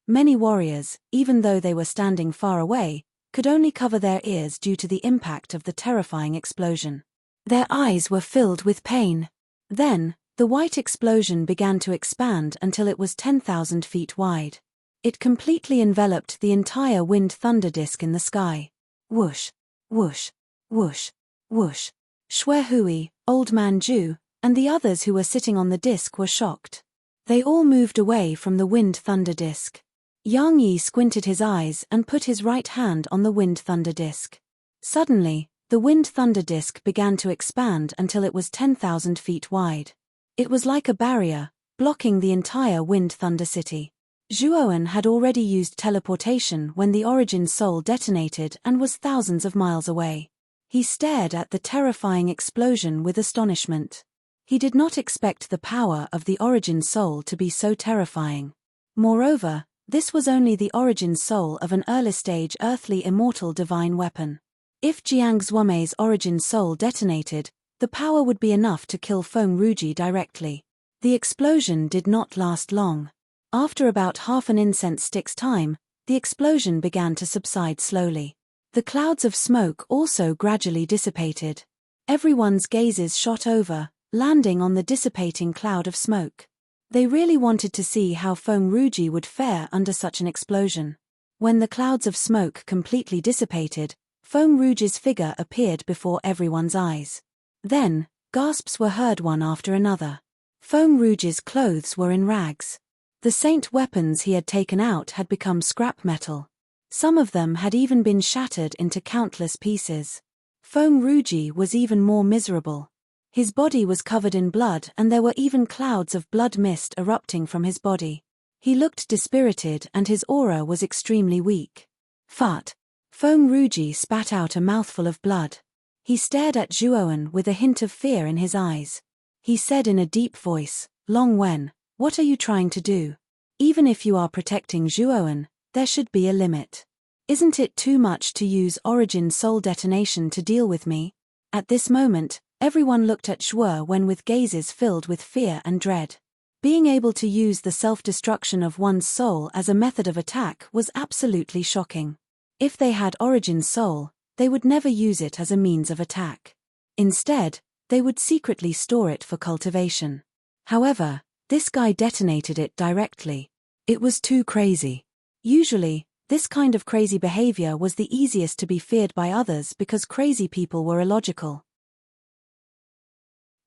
Many warriors, even though they were standing far away, could only cover their ears due to the impact of the terrifying explosion. Their eyes were filled with pain. Then, the white explosion began to expand until it was 10,000 feet wide. It completely enveloped the entire wind thunder disk in the sky. Whoosh, whoosh, whoosh, whoosh. Shui Hui, Old Man Ju, and the others who were sitting on the disk were shocked. They all moved away from the wind thunder disk. Yang Yi squinted his eyes and put his right hand on the wind thunder disk. Suddenly, the wind thunder disk began to expand until it was 10,000 feet wide. It was like a barrier, blocking the entire wind thunder city. Zhuowen had already used teleportation when the origin soul detonated and was thousands of miles away. He stared at the terrifying explosion with astonishment. He did not expect the power of the origin soul to be so terrifying. Moreover, this was only the origin soul of an early-stage earthly immortal divine weapon. If Jiang Xuemei's origin soul detonated, the power would be enough to kill Feng Ruji directly. The explosion did not last long. After about half an incense stick's time, the explosion began to subside slowly. The clouds of smoke also gradually dissipated. Everyone's gazes shot over, landing on the dissipating cloud of smoke. They really wanted to see how Feng Ruji would fare under such an explosion. When the clouds of smoke completely dissipated, Feng Ruji's figure appeared before everyone's eyes. Then, gasps were heard one after another. Feng Ruji's clothes were in rags. The saint weapons he had taken out had become scrap metal. Some of them had even been shattered into countless pieces. Feng Ruji was even more miserable. His body was covered in blood and there were even clouds of blood mist erupting from his body. He looked dispirited and his aura was extremely weak. Fart. Feng Ruji spat out a mouthful of blood. He stared at Zhuowen with a hint of fear in his eyes. He said in a deep voice, "Long Wen, what are you trying to do? Even if you are protecting Zhuowen, there should be a limit. Isn't it too much to use origin soul detonation to deal with me?" At this moment, everyone looked at Zhuowen with gazes filled with fear and dread. Being able to use the self-destruction of one's soul as a method of attack was absolutely shocking. If they had origin soul, they would never use it as a means of attack. Instead, they would secretly store it for cultivation. However, this guy detonated it directly. It was too crazy. Usually, this kind of crazy behavior was the easiest to be feared by others because crazy people were illogical.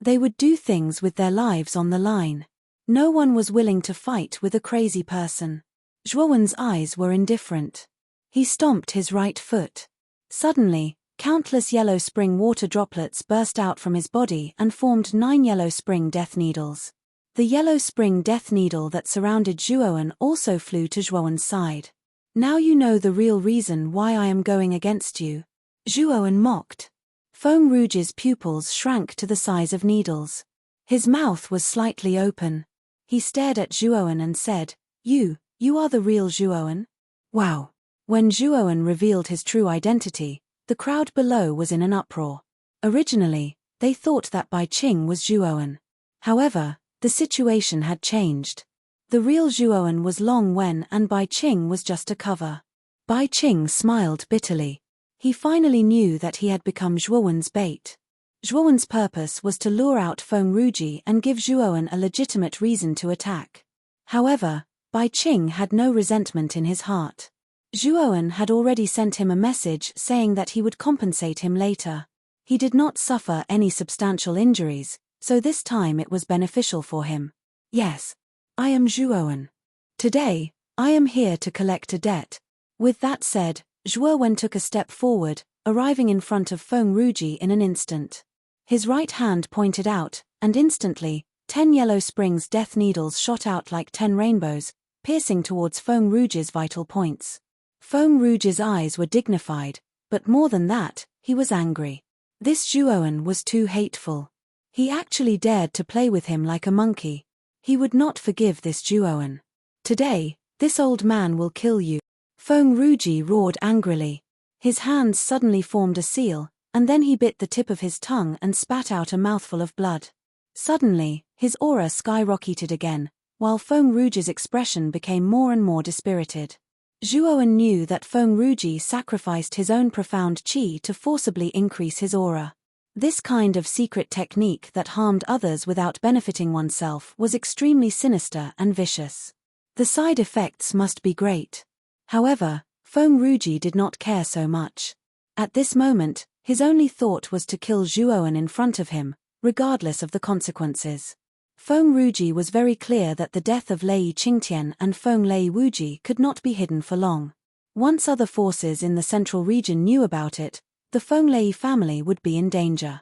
They would do things with their lives on the line. No one was willing to fight with a crazy person. Zhuowen's eyes were indifferent. He stomped his right foot. Suddenly, countless yellow spring water droplets burst out from his body and formed 9 yellow spring death needles. The yellow spring death needle that surrounded Zhuowen also flew to Zhuowen's side. "Now you know the real reason why I am going against you," Zhuowen mocked. Feng Ruji's pupils shrank to the size of needles. His mouth was slightly open. He stared at Zhuowen and said, You are the real Zhuowen?" Wow. When Zhuowen revealed his true identity, the crowd below was in an uproar. Originally, they thought that Bai Qing was Zhuowen. However, the situation had changed. The real Zhuowen was Long Wen and Bai Qing was just a cover. Bai Qing smiled bitterly. He finally knew that he had become Zhuowen's bait. Zhuowen's purpose was to lure out Feng Ruji and give Zhuowen a legitimate reason to attack. However, Bai Qing had no resentment in his heart. Zhuowen had already sent him a message saying that he would compensate him later. He did not suffer any substantial injuries, so this time it was beneficial for him. "Yes, I am Zhuowen. Today, I am here to collect a debt." With that said, Zhuowen took a step forward, arriving in front of Feng Ruji in an instant. His right hand pointed out, and instantly, 10 yellow springs death needles shot out like 10 rainbows, piercing towards Feng Ruji's vital points. Feng Ruji's eyes were dignified, but more than that, he was angry. This Zhuowen was too hateful. He actually dared to play with him like a monkey. He would not forgive this Zhuowen. "Today, this old man will kill you." Feng Ruji roared angrily. His hands suddenly formed a seal, and then he bit the tip of his tongue and spat out a mouthful of blood. Suddenly, his aura skyrocketed again, while Feng Ruji's expression became more and more dispirited. Zhuowen knew that Feng Ruji sacrificed his own profound qi to forcibly increase his aura. This kind of secret technique that harmed others without benefiting oneself was extremely sinister and vicious. The side effects must be great. However, Feng Ruji did not care so much. At this moment, his only thought was to kill Zhuowen in front of him, regardless of the consequences. Feng Ruji was very clear that the death of Lei Qingtian and Feng Lei Wuji could not be hidden for long. Once other forces in the central region knew about it, the Feng Lei family would be in danger.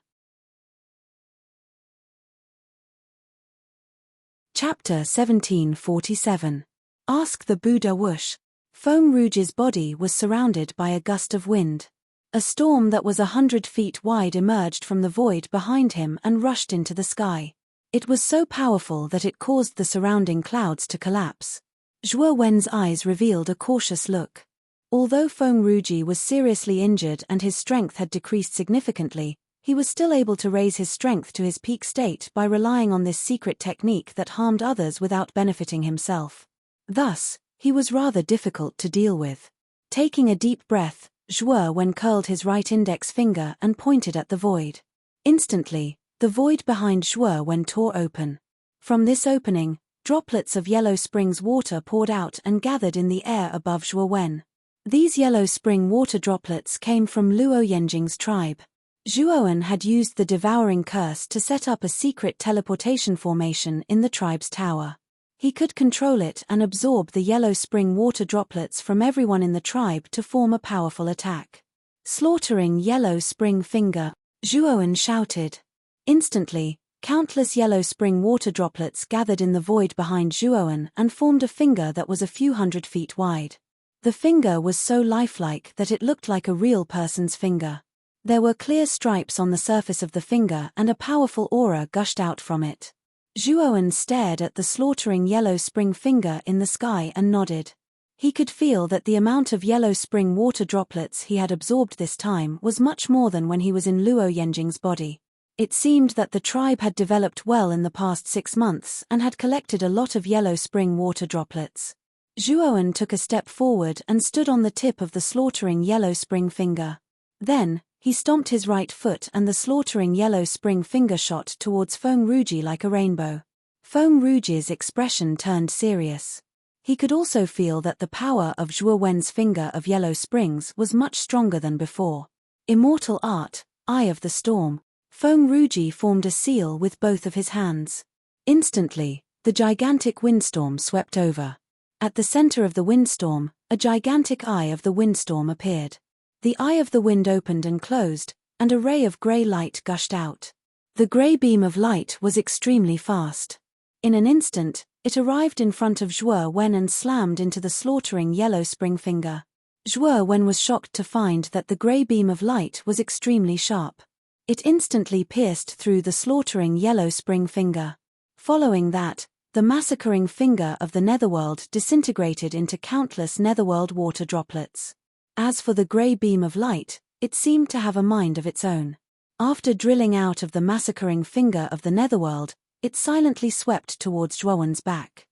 Chapter 1747. Ask the Buddha Whoosh. Feng Ruji's body was surrounded by a gust of wind. A storm that was 100 feet wide emerged from the void behind him and rushed into the sky. It was so powerful that it caused the surrounding clouds to collapse. Zhuo Wen's eyes revealed a cautious look. Although Feng Ruji was seriously injured and his strength had decreased significantly, he was still able to raise his strength to his peak state by relying on this secret technique that harmed others without benefiting himself. Thus, he was rather difficult to deal with. Taking a deep breath, Zhuo Wen curled his right index finger and pointed at the void. Instantly, the void behind Zhuo Wen tore open. From this opening, droplets of yellow spring's water poured out and gathered in the air above Zhuo Wen. These yellow spring water droplets came from Luo Yenjing's tribe. Zhuo Wen had used the devouring curse to set up a secret teleportation formation in the tribe's tower. He could control it and absorb the yellow spring water droplets from everyone in the tribe to form a powerful attack. Slaughtering yellow spring finger, Zhuo Wen shouted. Instantly, countless yellow spring water droplets gathered in the void behind Zhuo Wen and formed a finger that was a few 100 feet wide. The finger was so lifelike that it looked like a real person's finger. There were clear stripes on the surface of the finger and a powerful aura gushed out from it. Zhuo Wen stared at the slaughtering yellow spring finger in the sky and nodded. He could feel that the amount of yellow spring water droplets he had absorbed this time was much more than when he was in Luo Yenjing's body. It seemed that the tribe had developed well in the past 6 months and had collected a lot of yellow spring water droplets. Zhuo Wen took a step forward and stood on the tip of the slaughtering yellow spring finger. Then, he stomped his right foot and the slaughtering yellow spring finger shot towards Feng Ruji like a rainbow. Feng Ruji's expression turned serious. He could also feel that the power of Zhuo Wen's finger of yellow springs was much stronger than before. Immortal art, Eye of the Storm. Feng Ruji formed a seal with both of his hands. Instantly, the gigantic windstorm swept over. At the center of the windstorm, a gigantic eye of the windstorm appeared. The eye of the wind opened and closed, and a ray of gray light gushed out. The gray beam of light was extremely fast. In an instant, it arrived in front of Zhuo Wen and slammed into the slaughtering yellow spring finger. Zhuo Wen was shocked to find that the gray beam of light was extremely sharp. It instantly pierced through the slaughtering yellow spring finger. Following that, the massacring finger of the netherworld disintegrated into countless netherworld water droplets. As for the gray beam of light, it seemed to have a mind of its own. After drilling out of the massacring finger of the netherworld, it silently swept towards Zhuo Wen's back.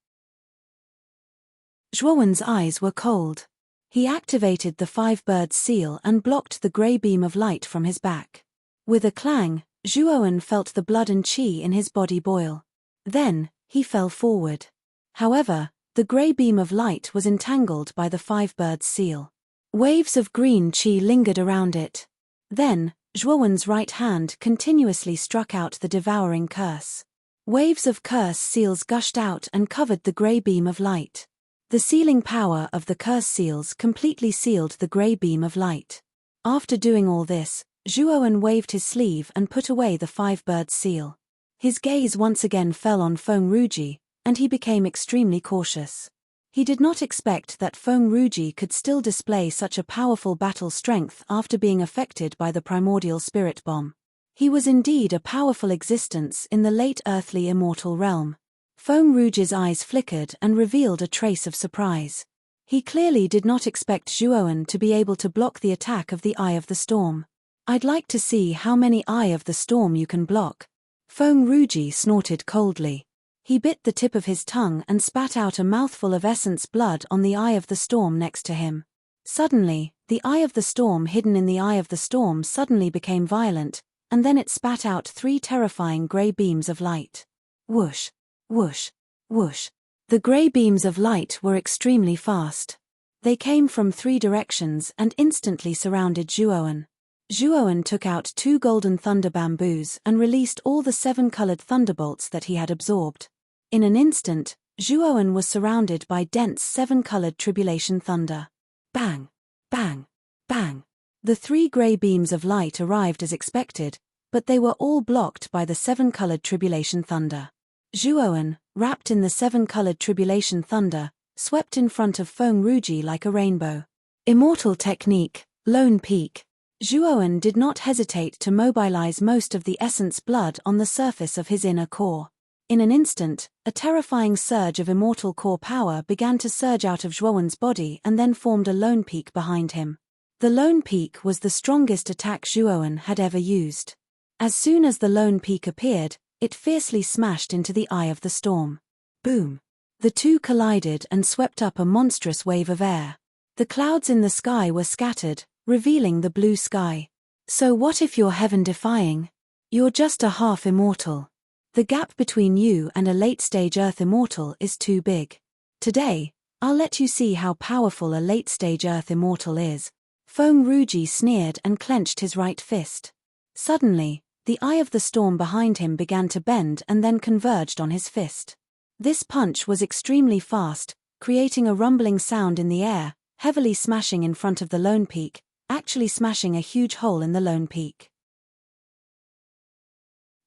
Zhuo Wen's eyes were cold. He activated the 5-bird seal and blocked the gray beam of light from his back. With a clang, Zhuo Wen felt the blood and qi in his body boil. Then, he fell forward. However, the gray beam of light was entangled by the 5-bird seal. Waves of green qi lingered around it. Then, Zhuo Wen's right hand continuously struck out the devouring curse. Waves of curse seals gushed out and covered the gray beam of light. The sealing power of the curse seals completely sealed the gray beam of light. After doing all this, Zhuo Wen waved his sleeve and put away the 5-bird seal. His gaze once again fell on Feng Ruji, and he became extremely cautious. He did not expect that Feng Ruji could still display such a powerful battle strength after being affected by the primordial spirit bomb. He was indeed a powerful existence in the late earthly immortal realm. Feng Ruji's eyes flickered and revealed a trace of surprise. He clearly did not expect Zhuowen to be able to block the attack of the Eye of the Storm. I'd like to see how many Eye of the Storm you can block. Feng Ruji snorted coldly. He bit the tip of his tongue and spat out a mouthful of essence blood on the Eye of the Storm next to him. Suddenly, the Eye of the Storm hidden in the Eye of the Storm suddenly became violent, and then it spat out 3 terrifying grey beams of light. Whoosh, whoosh, whoosh. The grey beams of light were extremely fast. They came from 3 directions and instantly surrounded Zhuowen. Zhuowen took out 2 golden thunder bamboos and released all the 7 colored thunderbolts that he had absorbed. In an instant, Zhuowen was surrounded by dense 7-colored tribulation thunder. Bang! Bang! Bang! The 3 grey beams of light arrived as expected, but they were all blocked by the 7-colored tribulation thunder. Zhuowen, wrapped in the 7-colored tribulation thunder, swept in front of Feng Ruji like a rainbow. Immortal technique, Lone Peak. Zhuowen did not hesitate to mobilize most of the essence blood on the surface of his inner core. In an instant, a terrifying surge of immortal core power began to surge out of Zhuowen's body and then formed a lone peak behind him. The lone peak was the strongest attack Zhuowen had ever used. As soon as the lone peak appeared, it fiercely smashed into the Eye of the Storm. Boom! The two collided and swept up a monstrous wave of air. The clouds in the sky were scattered, revealing the blue sky. So what if you're heaven-defying? You're just a half-immortal. The gap between you and a late-stage Earth immortal is too big. Today, I'll let you see how powerful a late-stage Earth immortal is. Feng Ruji sneered and clenched his right fist. Suddenly, the Eye of the Storm behind him began to bend and then converged on his fist. This punch was extremely fast, creating a rumbling sound in the air, heavily smashing in front of the lone peak, actually smashing a huge hole in the lone peak.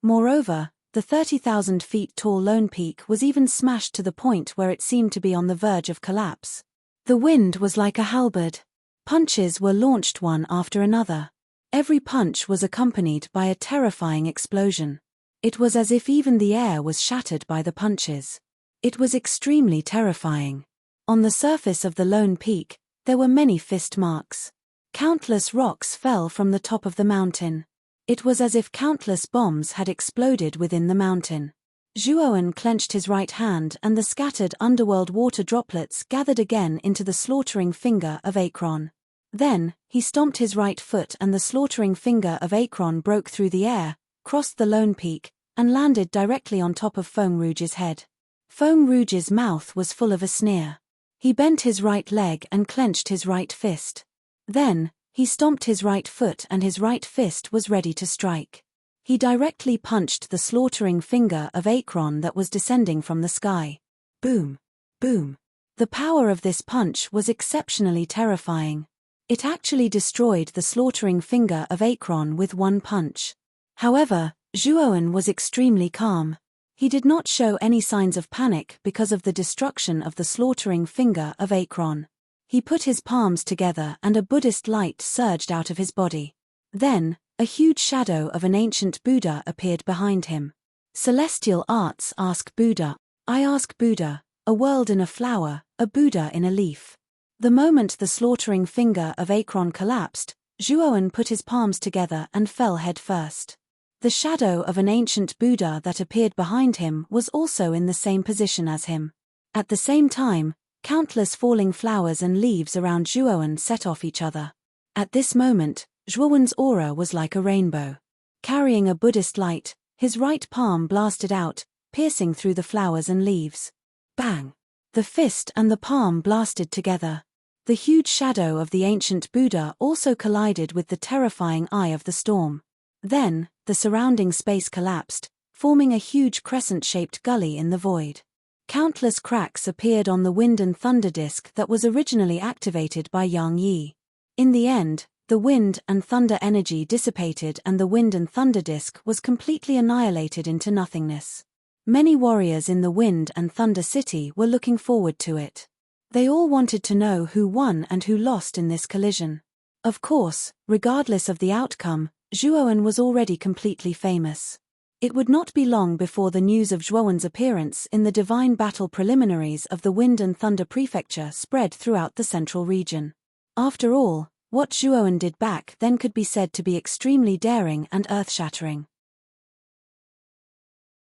Moreover, the 30,000 feet tall lone peak was even smashed to the point where it seemed to be on the verge of collapse. The wind was like a halberd. Punches were launched one after another. Every punch was accompanied by a terrifying explosion. It was as if even the air was shattered by the punches. It was extremely terrifying. On the surface of the lone peak, there were many fist marks. Countless rocks fell from the top of the mountain. It was as if countless bombs had exploded within the mountain. Zhuowen clenched his right hand and the scattered underworld water droplets gathered again into the slaughtering finger of Akron. Then, he stomped his right foot and the slaughtering finger of Akron broke through the air, crossed the lone peak, and landed directly on top of Feng Ruji's head. Feng Ruji's mouth was full of a sneer. He bent his right leg and clenched his right fist. Then, he stomped his right foot and his right fist was ready to strike. He directly punched the slaughtering finger of Akron that was descending from the sky. Boom! Boom! The power of this punch was exceptionally terrifying. It actually destroyed the slaughtering finger of Akron with one punch. However, Zhuowen was extremely calm. He did not show any signs of panic because of the destruction of the slaughtering finger of Akron. He put his palms together and a Buddhist light surged out of his body. Then, a huge shadow of an ancient Buddha appeared behind him. Celestial arts ask Buddha. I ask Buddha, a world in a flower, a Buddha in a leaf. The moment the slaughtering finger of Akron collapsed, Zhuowen put his palms together and fell head first. The shadow of an ancient Buddha that appeared behind him was also in the same position as him. At the same time, countless falling flowers and leaves around Zhuowen set off each other. At this moment, Zhuowen's aura was like a rainbow. Carrying a Buddhist light, his right palm blasted out, piercing through the flowers and leaves. Bang! The fist and the palm blasted together. The huge shadow of the ancient Buddha also collided with the terrifying Eye of the Storm. Then, the surrounding space collapsed, forming a huge crescent-shaped gully in the void. Countless cracks appeared on the wind and thunder disk that was originally activated by Yang Yi. In the end, the wind and thunder energy dissipated and the wind and thunder disk was completely annihilated into nothingness. Many warriors in the Wind and Thunder City were looking forward to it. They all wanted to know who won and who lost in this collision. Of course, regardless of the outcome, Zhuowen was already completely famous. It would not be long before the news of Zhuowen's appearance in the divine battle preliminaries of the Wind and Thunder Prefecture spread throughout the central region. After all, what Zhuowen did back then could be said to be extremely daring and earth-shattering.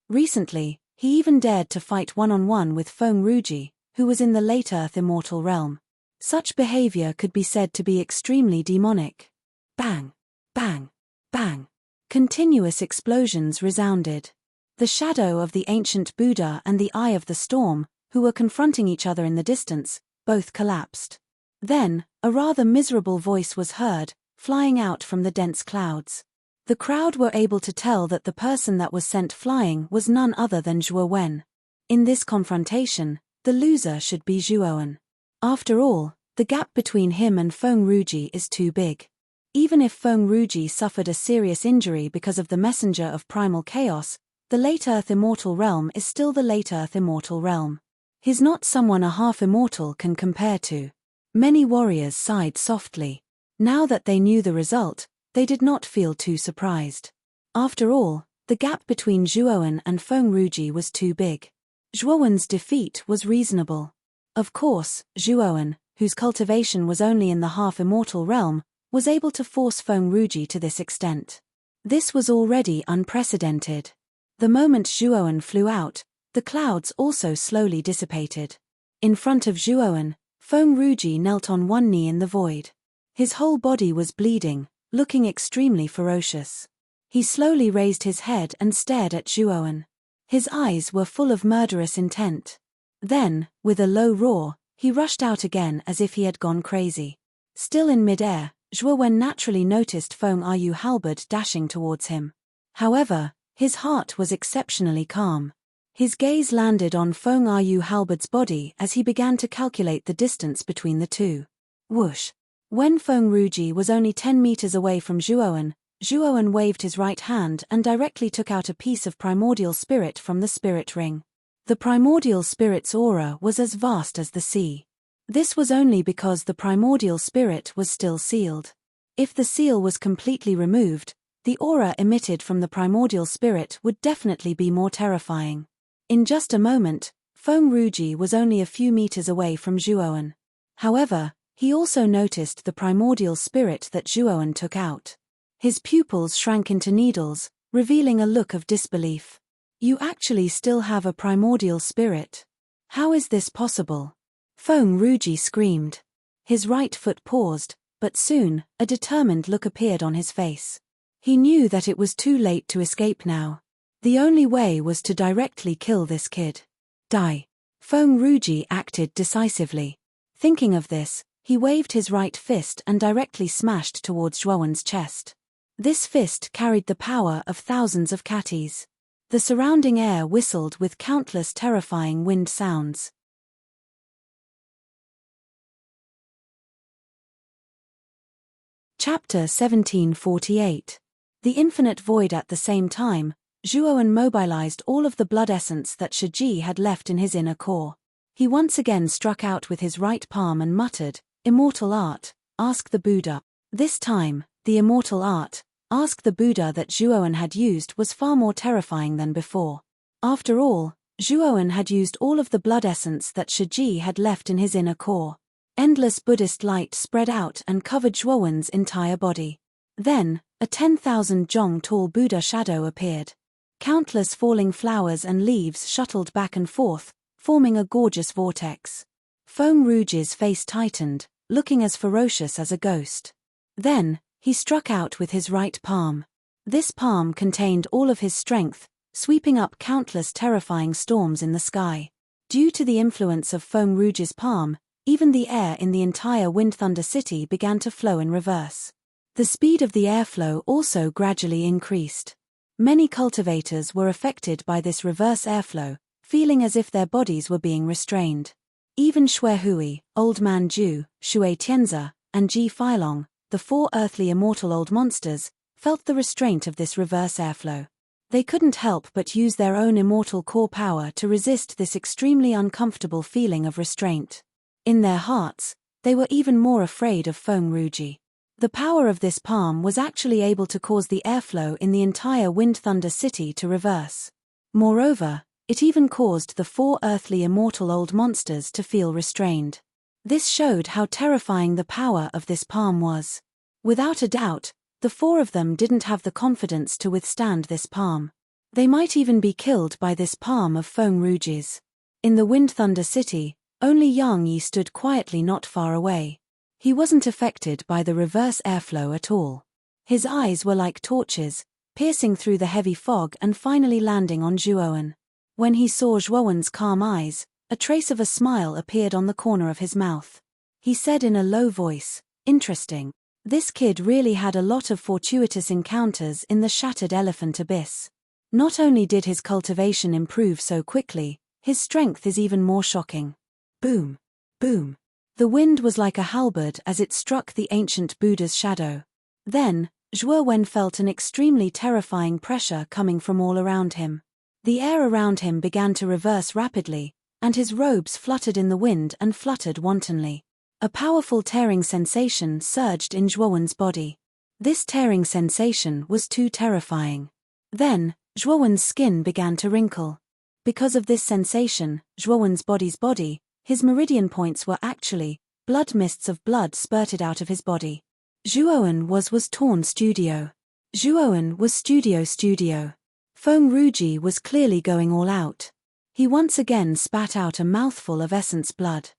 Recently, he even dared to fight one-on-one with Feng Ruji, who was in the late Earth immortal realm. Such behavior could be said to be extremely demonic. Bang! Bang! Bang! Continuous explosions resounded. The shadow of the ancient Buddha and the Eye of the Storm, who were confronting each other in the distance, both collapsed. Then, a rather miserable voice was heard, flying out from the dense clouds. The crowd were able to tell that the person that was sent flying was none other than Zhuo Wen. In this confrontation, the loser should be Zhuowen. After all, the gap between him and Feng Ruji is too big. Even if Feng Ruji suffered a serious injury because of the messenger of primal chaos, the late Earth immortal realm is still the late Earth immortal realm. He's not someone a half-immortal can compare to. Many warriors sighed softly. Now that they knew the result, they did not feel too surprised. After all, the gap between Zhuowen and Feng Ruji was too big. Zhuowen's defeat was reasonable. Of course, Zhuowen, whose cultivation was only in the half-immortal realm, was able to force Feng Ruji to this extent. This was already unprecedented. The moment Zhuowen flew out, the clouds also slowly dissipated. In front of Zhuowen, Feng Ruji knelt on one knee in the void. His whole body was bleeding, looking extremely ferocious. He slowly raised his head and stared at Zhuowen. His eyes were full of murderous intent. Then, with a low roar, he rushed out again as if he had gone crazy. Still in midair, Zhuowen naturally noticed Feng Yu halberd dashing towards him. However, his heart was exceptionally calm. His gaze landed on Feng Yu halberd's body as he began to calculate the distance between the two. Whoosh! When Feng Ruji was only 10 meters away from Zhuowen, Zhuowen waved his right hand and directly took out a piece of primordial spirit from the spirit ring. The primordial spirit's aura was as vast as the sea. This was only because the primordial spirit was still sealed. If the seal was completely removed, the aura emitted from the primordial spirit would definitely be more terrifying. In just a moment, Feng Ruji was only a few meters away from Zhuowen. However, he also noticed the primordial spirit that Zhuowen took out. His pupils shrank into needles, revealing a look of disbelief. "You actually still have a primordial spirit? How is this possible?" Feng Ruji screamed. His right foot paused, but soon, a determined look appeared on his face. He knew that it was too late to escape now. The only way was to directly kill this kid. Die. Feng Ruji acted decisively. Thinking of this, he waved his right fist and directly smashed towards Zhuowen's chest. This fist carried the power of thousands of catties. The surrounding air whistled with countless terrifying wind sounds. Chapter 1748. The Infinite Void. At the same time, Zhuowen mobilized all of the blood essence that Shiji had left in his inner core. He once again struck out with his right palm and muttered, "Immortal art, ask the Buddha." This time, the immortal art, ask the Buddha that Zhuowen had used was far more terrifying than before. After all, Zhuowen had used all of the blood essence that Shiji had left in his inner core. Endless Buddhist light spread out and covered Zhuowen's entire body. Then, a 10,000 jong tall Buddha shadow appeared. Countless falling flowers and leaves shuttled back and forth, forming a gorgeous vortex. Feng Ruji's face tightened, looking as ferocious as a ghost. Then, he struck out with his right palm. This palm contained all of his strength, sweeping up countless terrifying storms in the sky. Due to the influence of Feng Ruji's palm, even the air in the entire Wind Thunder City began to flow in reverse. The speed of the airflow also gradually increased. Many cultivators were affected by this reverse airflow, feeling as if their bodies were being restrained. Even Xue Hui, Old Man Ju, Xue Tianzi, and Ji Filong, the 4 earthly immortal old monsters, felt the restraint of this reverse airflow. They couldn't help but use their own immortal core power to resist this extremely uncomfortable feeling of restraint. In their hearts, they were even more afraid of Feng Ruji. The power of this palm was actually able to cause the airflow in the entire Wind Thunder City to reverse. Moreover, it even caused the 4 earthly immortal old monsters to feel restrained. This showed how terrifying the power of this palm was. Without a doubt, the 4 of them didn't have the confidence to withstand this palm. They might even be killed by this palm of Feng Ruji's. In the Wind Thunder City, only Yang Yi stood quietly not far away. He wasn't affected by the reverse airflow at all. His eyes were like torches, piercing through the heavy fog and finally landing on Zhuowen. When he saw Zhuowen's calm eyes, a trace of a smile appeared on the corner of his mouth. He said in a low voice, "Interesting. This kid really had a lot of fortuitous encounters in the Shattered Elephant Abyss. Not only did his cultivation improve so quickly, his strength is even more shocking." Boom! Boom! The wind was like a halberd as it struck the ancient Buddha's shadow. Then, Zhuowen felt an extremely terrifying pressure coming from all around him. The air around him began to reverse rapidly, and his robes fluttered in the wind and fluttered wantonly. A powerful tearing sensation surged in Zhuowen's body. This tearing sensation was too terrifying. Then, Zhuowen's skin began to wrinkle. Because of this sensation, Zhuowen's body, his meridian points were actually blood mists of blood spurted out of his body. Zhuowen was torn studio. Zhuowen was studio. Feng Ruji was clearly going all out. He once again spat out a mouthful of essence blood.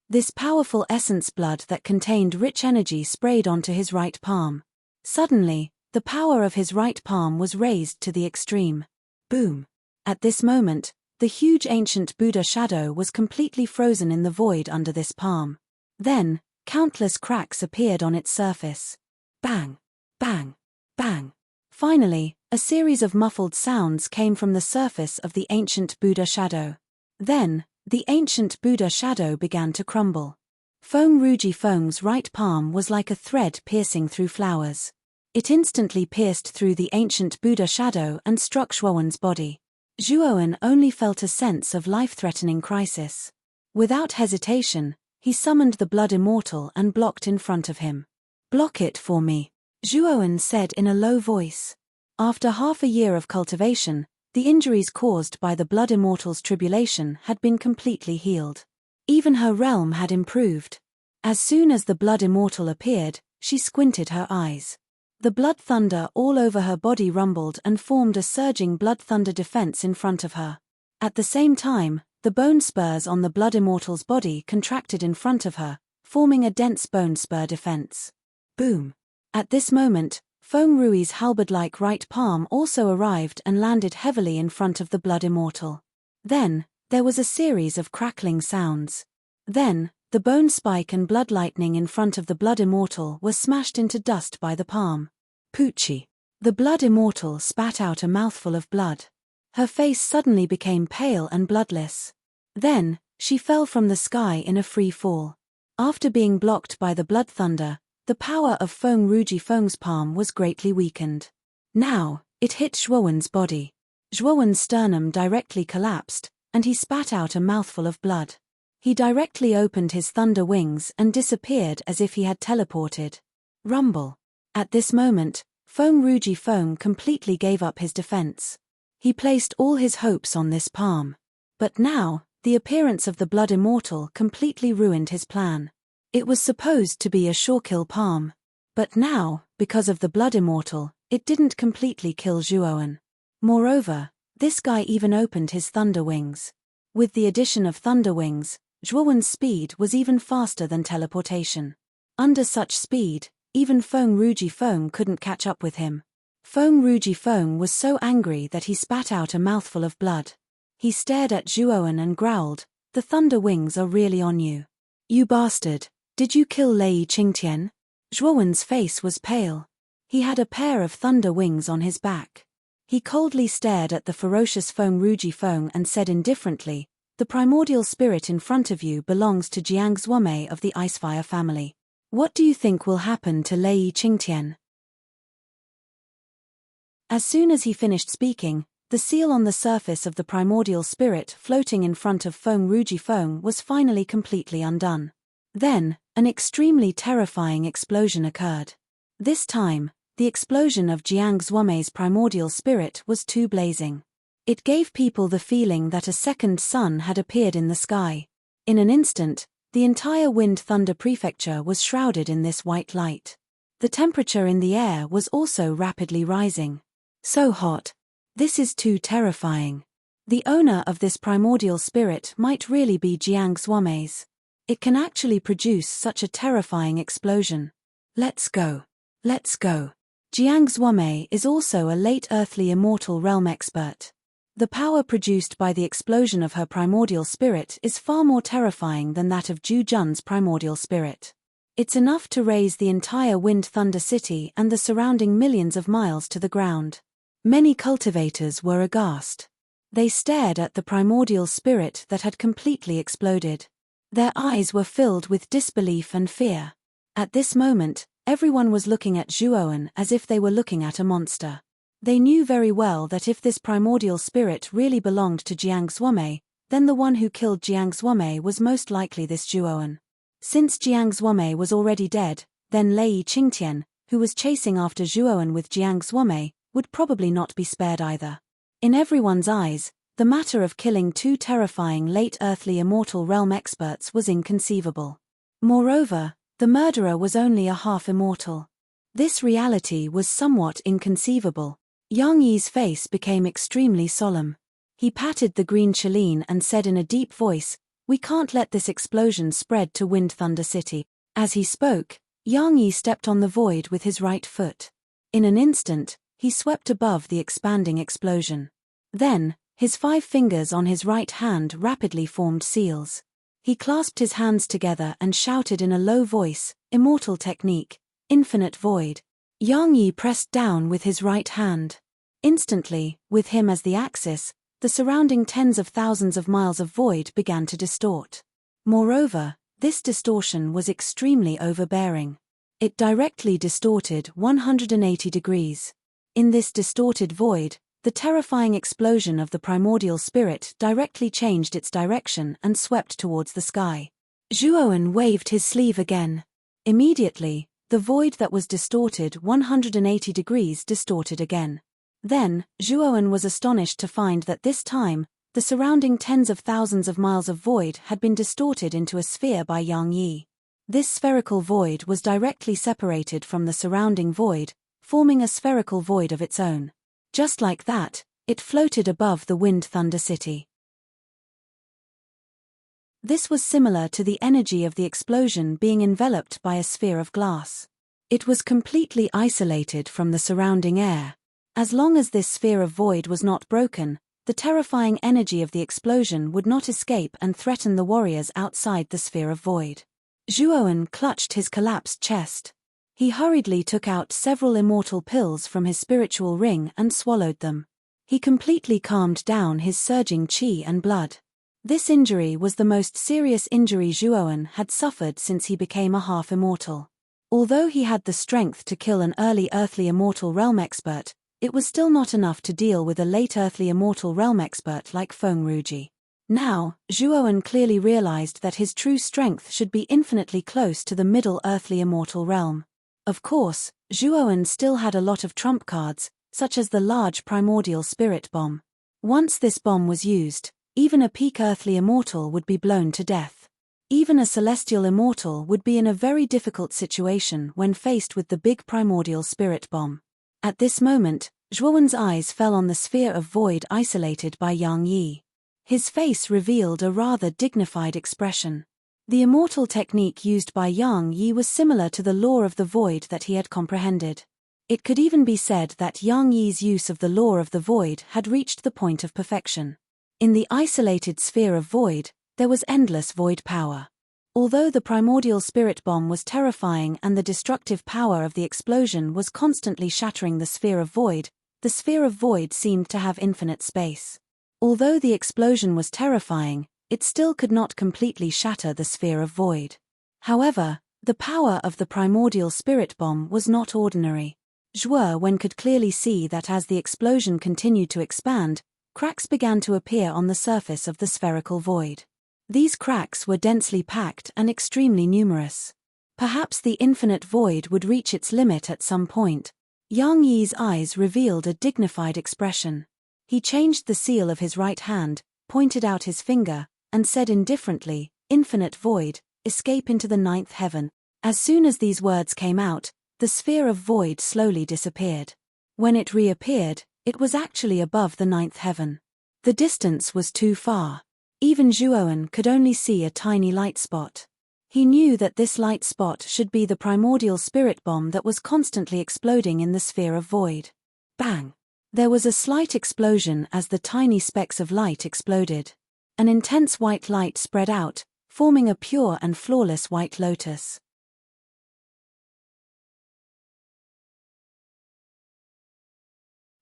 This powerful essence blood that contained rich energy sprayed onto his right palm. Suddenly, the power of his right palm was raised to the extreme. Boom! At this moment, the huge ancient Buddha shadow was completely frozen in the void under this palm. Then, countless cracks appeared on its surface. Bang! Bang! Bang! Finally, a series of muffled sounds came from the surface of the ancient Buddha shadow. Then, the ancient Buddha shadow began to crumble. Feng Ruji Feng's right palm was like a thread piercing through flowers. It instantly pierced through the ancient Buddha shadow and struck Zhuowen's body. Zhuowen only felt a sense of life-threatening crisis. Without hesitation, he summoned the Blood Immortal and blocked in front of him. "Block it for me," Zhuowen said in a low voice. After half a year of cultivation, the injuries caused by the Blood Immortal's tribulation had been completely healed. Even her realm had improved. As soon as the Blood Immortal appeared, she squinted her eyes. The blood thunder all over her body rumbled and formed a surging blood thunder defense in front of her. At the same time, the bone spurs on the Blood Immortal's body contracted in front of her, forming a dense bone spur defense. Boom! At this moment, Feng Rui's halberd-like right palm also arrived and landed heavily in front of the Blood Immortal. Then, there was a series of crackling sounds. Then, the bone spike and blood lightning in front of the Blood Immortal were smashed into dust by the palm. Poochie! The Blood Immortal spat out a mouthful of blood. Her face suddenly became pale and bloodless. Then, she fell from the sky in a free fall. After being blocked by the blood thunder, the power of Feng Ruji Feng's palm was greatly weakened. Now, it hit Zhuowen's body. Zhuowen's sternum directly collapsed, and he spat out a mouthful of blood. He directly opened his thunder wings and disappeared as if he had teleported. Rumble. At this moment, Feng Ruji Feng completely gave up his defense. He placed all his hopes on this palm. But now, the appearance of the Blood Immortal completely ruined his plan. It was supposed to be a sure-kill palm. But now, because of the Blood Immortal, it didn't completely kill Zhuowen. Moreover, this guy even opened his thunder wings. With the addition of thunder wings, Zhuowen's speed was even faster than teleportation. Under such speed, even Feng Ruji Feng couldn't catch up with him. Feng Ruji Feng was so angry that he spat out a mouthful of blood. He stared at Zhuowen and growled, "The thunder wings are really on you. You bastard, did you kill Lei Qingtian?" Zhuowen's face was pale. He had a pair of thunder wings on his back. He coldly stared at the ferocious Feng Ruji Feng and said indifferently, "The primordial spirit in front of you belongs to Jiang Zhuome of the Icefire family. What do you think will happen to Lei Qingtian?" As soon as he finished speaking, the seal on the surface of the primordial spirit floating in front of Feng Ruji Feng was finally completely undone. Then, an extremely terrifying explosion occurred. This time, the explosion of Jiang Xuanmei's primordial spirit was too blazing. It gave people the feeling that a second sun had appeared in the sky. In an instant, the entire Wind Thunder Prefecture was shrouded in this white light. The temperature in the air was also rapidly rising. So hot. This is too terrifying. The owner of this primordial spirit might really be Jiang Xuanmei's. It can actually produce such a terrifying explosion. Let's go. Let's go. Jiang Xuanmei is also a late earthly immortal realm expert. The power produced by the explosion of her primordial spirit is far more terrifying than that of Zhu Jun's primordial spirit. It's enough to raise the entire Wind Thunder City and the surrounding millions of miles to the ground. Many cultivators were aghast. They stared at the primordial spirit that had completely exploded. Their eyes were filled with disbelief and fear. At this moment, everyone was looking at Zhuowen as if they were looking at a monster. They knew very well that if this primordial spirit really belonged to Jiang Xuanmei, then the one who killed Jiang Xuanmei was most likely this Zhuowen. Since Jiang Xuanmei was already dead, then Lei Qingtian, who was chasing after Zhuowen with Jiang Xuanmei, would probably not be spared either. In everyone's eyes, the matter of killing two terrifying late earthly immortal realm experts was inconceivable. Moreover, the murderer was only a half-immortal. This reality was somewhat inconceivable. Yang Yi's face became extremely solemn. He patted the green cheline and said in a deep voice, "We can't let this explosion spread to Wind Thunder City." As he spoke, Yang Yi stepped on the void with his right foot. In an instant, he swept above the expanding explosion. Then, his 5 fingers on his right hand rapidly formed seals. He clasped his hands together and shouted in a low voice, "Immortal technique, infinite void." Yang Yi pressed down with his right hand. Instantly, with him as the axis, the surrounding tens of thousands of miles of void began to distort. Moreover, this distortion was extremely overbearing. It directly distorted 180 degrees. In this distorted void, the terrifying explosion of the primordial spirit directly changed its direction and swept towards the sky. Zhuowen waved his sleeve again. Immediately, the void that was distorted 180 degrees distorted again. Then, Zhuowen was astonished to find that this time, the surrounding tens of thousands of miles of void had been distorted into a sphere by Yang Yi. This spherical void was directly separated from the surrounding void, forming a spherical void of its own. Just like that, it floated above the Wind Thunder City. This was similar to the energy of the explosion being enveloped by a sphere of glass. It was completely isolated from the surrounding air. As long as this sphere of void was not broken, the terrifying energy of the explosion would not escape and threaten the warriors outside the sphere of void. Zhuowen clutched his collapsed chest. He hurriedly took out several immortal pills from his spiritual ring and swallowed them. He completely calmed down his surging qi and blood. This injury was the most serious injury Zhuowen had suffered since he became a half-immortal. Although he had the strength to kill an early earthly immortal realm expert, it was still not enough to deal with a late earthly immortal realm expert like Feng Ruji. Now, Zhuowen clearly realized that his true strength should be infinitely close to the middle earthly immortal realm. Of course, Zhuowen still had a lot of trump cards, such as the large primordial spirit bomb. Once this bomb was used, even a peak earthly immortal would be blown to death. Even a celestial immortal would be in a very difficult situation when faced with the big primordial spirit bomb. At this moment, Zhuowen's eyes fell on the sphere of void isolated by Yang Yi. His face revealed a rather dignified expression. The immortal technique used by Yang Yi was similar to the law of the void that he had comprehended. It could even be said that Yang Yi's use of the law of the void had reached the point of perfection. In the isolated sphere of void, there was endless void power. Although the primordial spirit bomb was terrifying and the destructive power of the explosion was constantly shattering the sphere of void, the sphere of void seemed to have infinite space. Although the explosion was terrifying, it still could not completely shatter the sphere of void. However, the power of the primordial spirit bomb was not ordinary. Zhuowen could clearly see that as the explosion continued to expand, cracks began to appear on the surface of the spherical void. These cracks were densely packed and extremely numerous. Perhaps the infinite void would reach its limit at some point. Yang Yi's eyes revealed a dignified expression. He changed the seal of his right hand, pointed out his finger, and said indifferently, "Infinite void, escape into the ninth heaven." As soon as these words came out, the sphere of void slowly disappeared. When it reappeared, it was actually above the ninth heaven. The distance was too far. Even Zhuowen could only see a tiny light spot. He knew that this light spot should be the primordial spirit bomb that was constantly exploding in the sphere of void. Bang! There was a slight explosion as the tiny specks of light exploded. An intense white light spread out, forming a pure and flawless white lotus.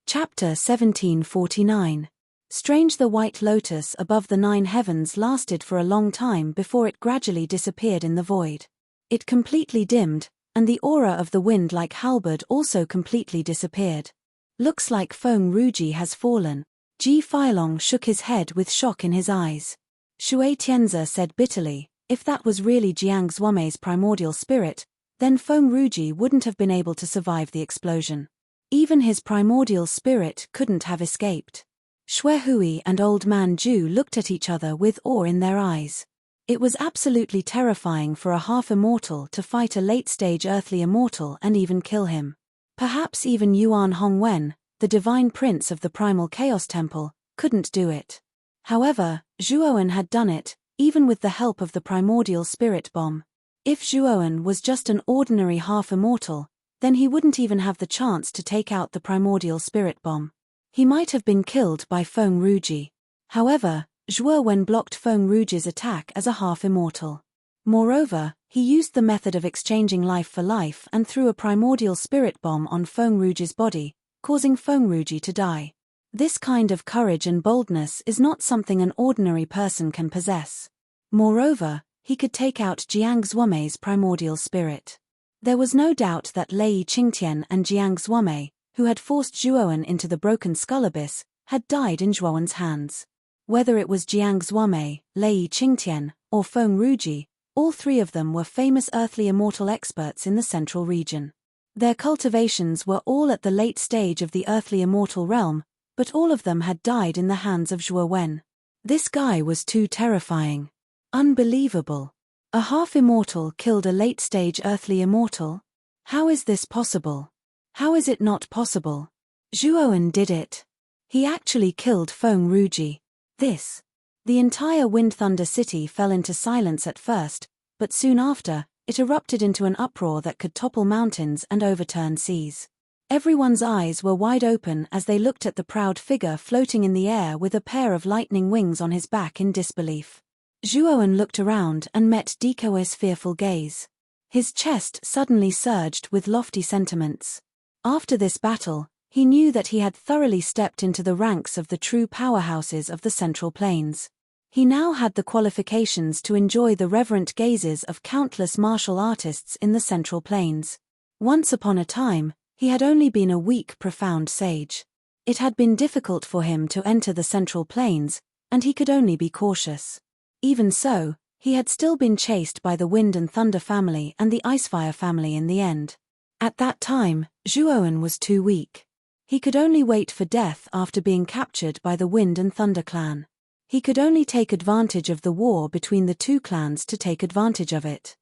Chapter 1749. Strange. The white lotus above the nine heavens lasted for a long time before it gradually disappeared in the void. It completely dimmed, and the aura of the wind like halberd also completely disappeared. Looks like Feng Ruji has fallen. Ji Feilong shook his head with shock in his eyes. Shui Tianzi said bitterly, if that was really Jiang Xuanmei's primordial spirit, then Feng Ruji wouldn't have been able to survive the explosion. Even his primordial spirit couldn't have escaped. Xue Hui and Old Man Ju looked at each other with awe in their eyes. It was absolutely terrifying for a half-immortal to fight a late-stage earthly immortal and even kill him. Perhaps even Yuan Hongwen, the divine prince of the primal chaos temple, couldn't do it. However, Zhuowen had done it, even with the help of the primordial spirit bomb. If Zhuowen was just an ordinary half-immortal, then he wouldn't even have the chance to take out the primordial spirit bomb. He might have been killed by Feng Ruji. However, Zhuowen blocked Feng Ruji's attack as a half-immortal. Moreover, he used the method of exchanging life for life and threw a primordial spirit bomb on Feng Ruji's body, causing Feng Ruji to die. This kind of courage and boldness is not something an ordinary person can possess. Moreover, he could take out Jiang Xuanmei's primordial spirit. There was no doubt that Lei Qingtian and Jiang Xuanmei, who had forced Zhuowen into the broken skull abyss, had died in Zhuowen's hands. Whether it was Jiang Xuanmei, Lei Qingtian, or Feng Ruji, all three of them were famous earthly immortal experts in the central region. Their cultivations were all at the late stage of the earthly immortal realm, but all of them had died in the hands of Zhuowen. This guy was too terrifying. Unbelievable. A half-immortal killed a late-stage earthly immortal? How is this possible? How is it not possible? Zhuowen did it. He actually killed Feng Ruji. The entire Wind Thunder City fell into silence at first, but soon after, it erupted into an uproar that could topple mountains and overturn seas. Everyone's eyes were wide open as they looked at the proud figure floating in the air with a pair of lightning wings on his back in disbelief. Zhuowen looked around and met Dikewe's fearful gaze. His chest suddenly surged with lofty sentiments. After this battle, he knew that he had thoroughly stepped into the ranks of the true powerhouses of the Central Plains. He now had the qualifications to enjoy the reverent gazes of countless martial artists in the Central Plains. Once upon a time, he had only been a weak, profound sage. It had been difficult for him to enter the Central Plains, and he could only be cautious. Even so, he had still been chased by the Wind and Thunder family and the Icefire family in the end. At that time, Zhuowen was too weak. He could only wait for death after being captured by the Wind and Thunder clan. He could only take advantage of the war between the two clans to take advantage of it.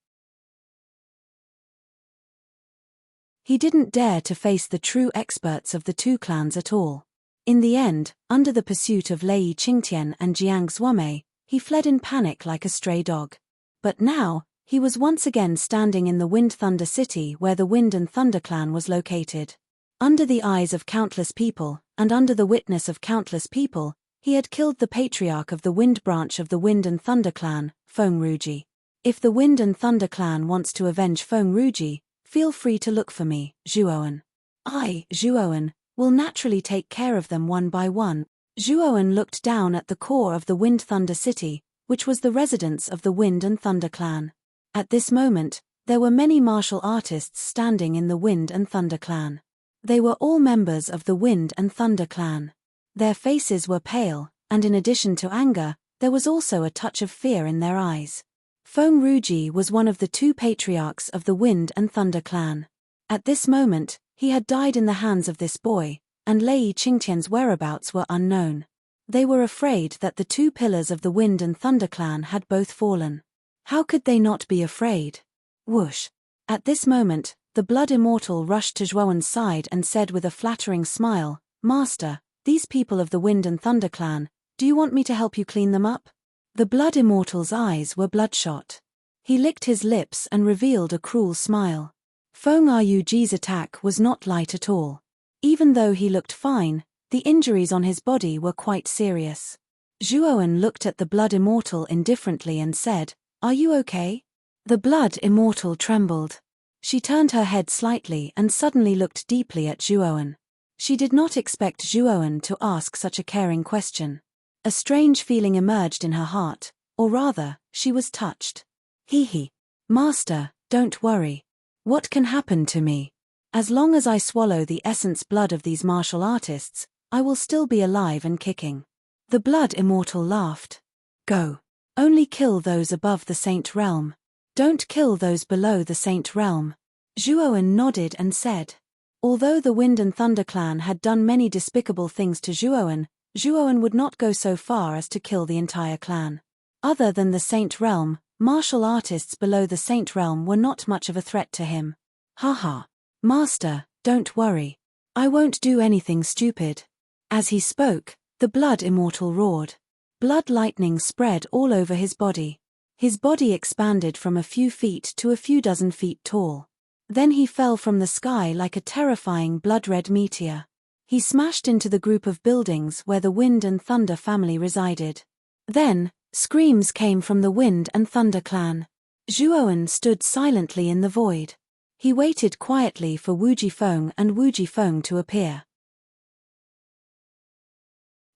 He didn't dare to face the true experts of the two clans at all. In the end, under the pursuit of Lei Qingtian and Jiang Xuanmei, he fled in panic like a stray dog. But now, he was once again standing in the Wind Thunder City where the Wind and Thunder clan was located. Under the eyes of countless people, and under the witness of countless people, he had killed the patriarch of the Wind branch of the Wind and Thunder clan, Feng Ruji. If the Wind and Thunder clan wants to avenge Feng Ruji, feel free to look for me, Zhuowen. I, Zhuowen, will naturally take care of them one by one. Zhuowen looked down at the core of the Wind Thunder City, which was the residence of the Wind and Thunder clan. At this moment, there were many martial artists standing in the Wind and Thunder clan. They were all members of the Wind and Thunder clan. Their faces were pale, and in addition to anger, there was also a touch of fear in their eyes. Feng Ruji was one of the two patriarchs of the Wind and Thunder clan. At this moment, he had died in the hands of this boy, and Lei Qingtian's whereabouts were unknown. They were afraid that the two pillars of the Wind and Thunder clan had both fallen. How could they not be afraid? Whoosh! At this moment, the Blood Immortal rushed to Zhuowen's side and said with a flattering smile, "Master, these people of the Wind and Thunder clan, do you want me to help you clean them up?" The Blood Immortal's eyes were bloodshot. He licked his lips and revealed a cruel smile. Feng Ruji's attack was not light at all. Even though he looked fine, the injuries on his body were quite serious. Zhuowen looked at the Blood Immortal indifferently and said, "Are you okay?" The Blood Immortal trembled. She turned her head slightly and suddenly looked deeply at Zhuowen. She did not expect Zhuowen to ask such a caring question. A strange feeling emerged in her heart, or rather, she was touched. He. Master, don't worry. What can happen to me? As long as I swallow the essence blood of these martial artists, I will still be alive and kicking. The Blood Immortal laughed. Go. Only kill those above the Saint Realm. Don't kill those below the Saint Realm. Zhuowen nodded and said. Although the Wind and Thunder clan had done many despicable things to Zhuowen, Zhuowen would not go so far as to kill the entire clan. Other than the Saint Realm, martial artists below the Saint Realm were not much of a threat to him. Haha. Master, don't worry. I won't do anything stupid. As he spoke, the Blood Immortal roared. Blood lightning spread all over his body. His body expanded from a few feet to a few dozen feet tall. Then he fell from the sky like a terrifying blood-red meteor. He smashed into the group of buildings where the Wind and Thunder family resided. Then, screams came from the Wind and Thunder clan. Zhuowen stood silently in the void. He waited quietly for Wu Jifeng and Wu Jifeng to appear.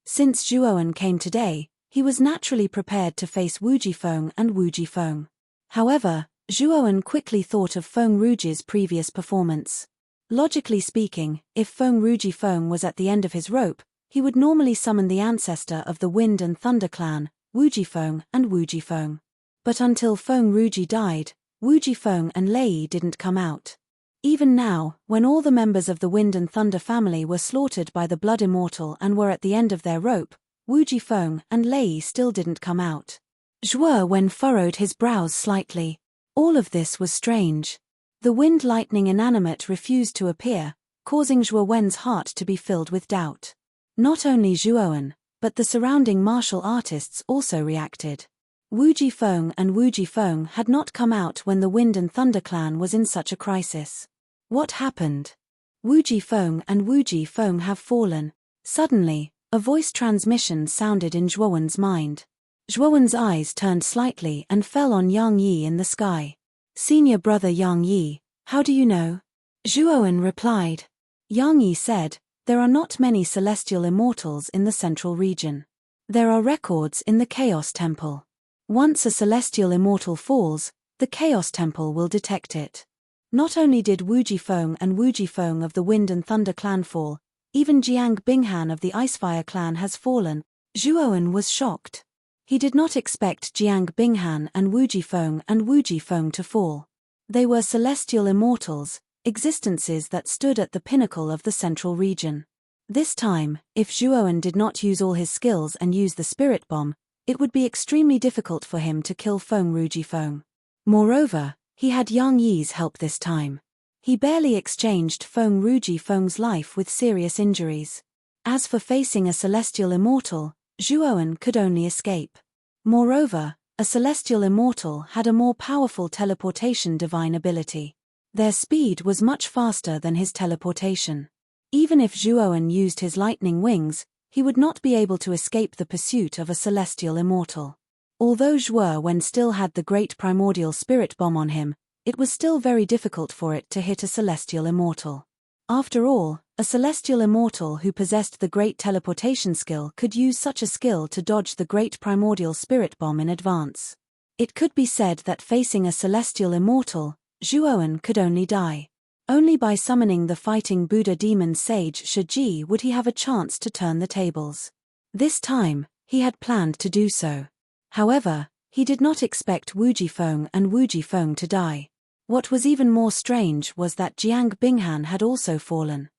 Since Zhuowen came today, he was naturally prepared to face Wu Jifeng and Wu Jifeng. However, Zhuowen quickly thought of Feng Ruji's previous performance. Logically speaking, if Feng Rujifeng was at the end of his rope, he would normally summon the ancestor of the Wind and Thunder clan, Wu Jifeng and Wu Jifeng. But until Feng Ruji died, Wu Jifeng and Lei didn't come out. Even now, when all the members of the Wind and Thunder family were slaughtered by the Blood Immortal and were at the end of their rope, Wu Jifeng and Lei still didn't come out. Zhuowen furrowed his brows slightly. All of this was strange. The Wind Lightning inanimate refused to appear, causing Zhuowen's heart to be filled with doubt. Not only Zhuowen, but the surrounding martial artists also reacted. Wu Jifeng and Wu Jifeng had not come out when the Wind and Thunder clan was in such a crisis. What happened? Wu Jifeng and Wu Jifeng have fallen. Suddenly, a voice transmission sounded in Zhuowen's mind. Zhuowen's eyes turned slightly and fell on Yang Yi in the sky. Senior brother Yang Yi, how do you know? Zhuowen replied. Yang Yi said, there are not many celestial immortals in the central region. There are records in the Chaos Temple. Once a celestial immortal falls, the Chaos Temple will detect it. Not only did Wu Jifeng and Wu Jifeng of the Wind and Thunder clan fall, even Jiang Binghan of the Icefire clan has fallen. Zhuowen was shocked. He did not expect Jiang Binghan and Wu Jifeng to fall. They were celestial immortals, existences that stood at the pinnacle of the central region. This time, if Zhuowen did not use all his skills and use the spirit bomb, it would be extremely difficult for him to kill Feng Rujifeng. Moreover, he had Yang Yi's help this time. He barely exchanged Feng Rujifeng's life with serious injuries. As for facing a celestial immortal, Zhuowen could only escape. Moreover, a celestial immortal had a more powerful teleportation divine ability. Their speed was much faster than his teleportation. Even if Zhuowen used his lightning wings, he would not be able to escape the pursuit of a celestial immortal. Although Zhuowen still had the great primordial spirit bomb on him, it was still very difficult for it to hit a celestial immortal. After all, a celestial immortal who possessed the great teleportation skill could use such a skill to dodge the great primordial spirit bomb in advance. It could be said that facing a celestial immortal, Zhuowen could only die. Only by summoning the fighting Buddha demon sage Shiji would he have a chance to turn the tables. This time, he had planned to do so. However, he did not expect Wu Jifeng and Wu Jifeng to die. What was even more strange was that Jiang Binghan had also fallen.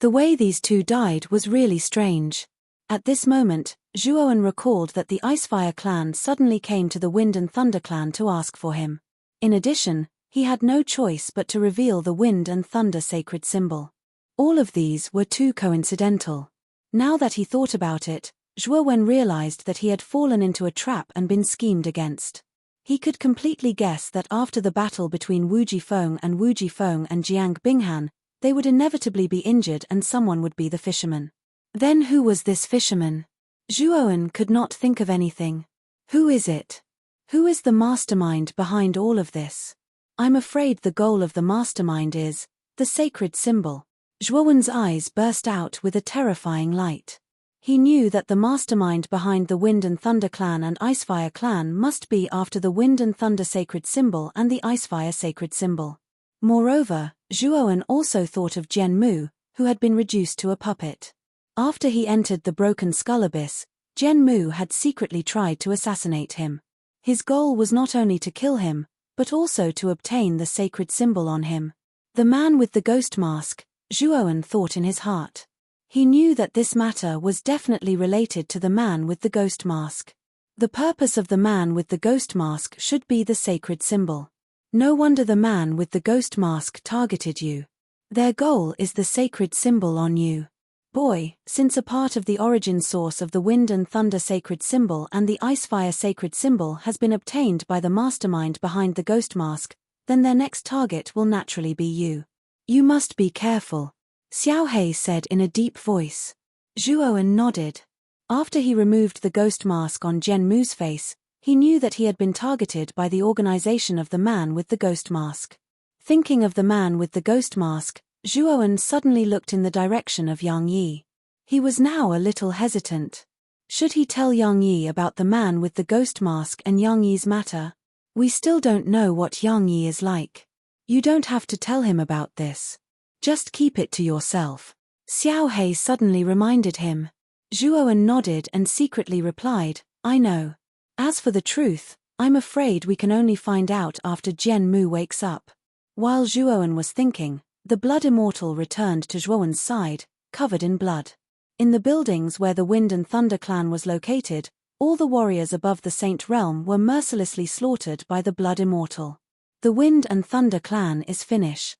The way these two died was really strange. At this moment, Zhuowen recalled that the Icefire clan suddenly came to the Wind and Thunder clan to ask for him. In addition, he had no choice but to reveal the Wind and Thunder sacred symbol. All of these were too coincidental. Now that he thought about it, Zhuowen realized that he had fallen into a trap and been schemed against. He could completely guess that after the battle between Wu Jifeng and Jiang Binghan, they would inevitably be injured and someone would be the fisherman. Then who was this fisherman? Zhuowen could not think of anything. Who is it? Who is the mastermind behind all of this? I'm afraid the goal of the mastermind is the sacred symbol. Zhuowen's eyes burst out with a terrifying light. He knew that the mastermind behind the Wind and Thunder clan and Icefire clan must be after the Wind and Thunder sacred symbol and the Icefire sacred symbol. Moreover, Zhuowen also thought of Jian Mu, who had been reduced to a puppet. After he entered the Broken Skull Abyss, Jian Mu had secretly tried to assassinate him. His goal was not only to kill him, but also to obtain the sacred symbol on him. The man with the ghost mask, Zhuowen thought in his heart. He knew that this matter was definitely related to the man with the ghost mask. The purpose of the man with the ghost mask should be the sacred symbol. No wonder the man with the ghost mask targeted you. Their goal is the sacred symbol on you. Boy, since a part of the origin source of the Wind and Thunder sacred symbol and the Icefire sacred symbol has been obtained by the mastermind behind the ghost mask, then their next target will naturally be you. You must be careful, Xiao He said in a deep voice. Zhuowen nodded. After he removed the ghost mask on Jian Mu's face, he knew that he had been targeted by the organization of the man with the ghost mask. Thinking of the man with the ghost mask, Zhuowen suddenly looked in the direction of Yang Yi. He was now a little hesitant. Should he tell Yang Yi about the man with the ghost mask and Yang Yi's matter? We still don't know what Yang Yi is like. You don't have to tell him about this. Just keep it to yourself. Xiao He suddenly reminded him. Zhuowen nodded and secretly replied, I know. As for the truth, I'm afraid we can only find out after Jian Mu wakes up. While Zhuowen was thinking, the Blood Immortal returned to Zhuowen's side, covered in blood. In the buildings where the Wind and Thunder clan was located, all the warriors above the Saint Realm were mercilessly slaughtered by the Blood Immortal. The Wind and Thunder clan is finished.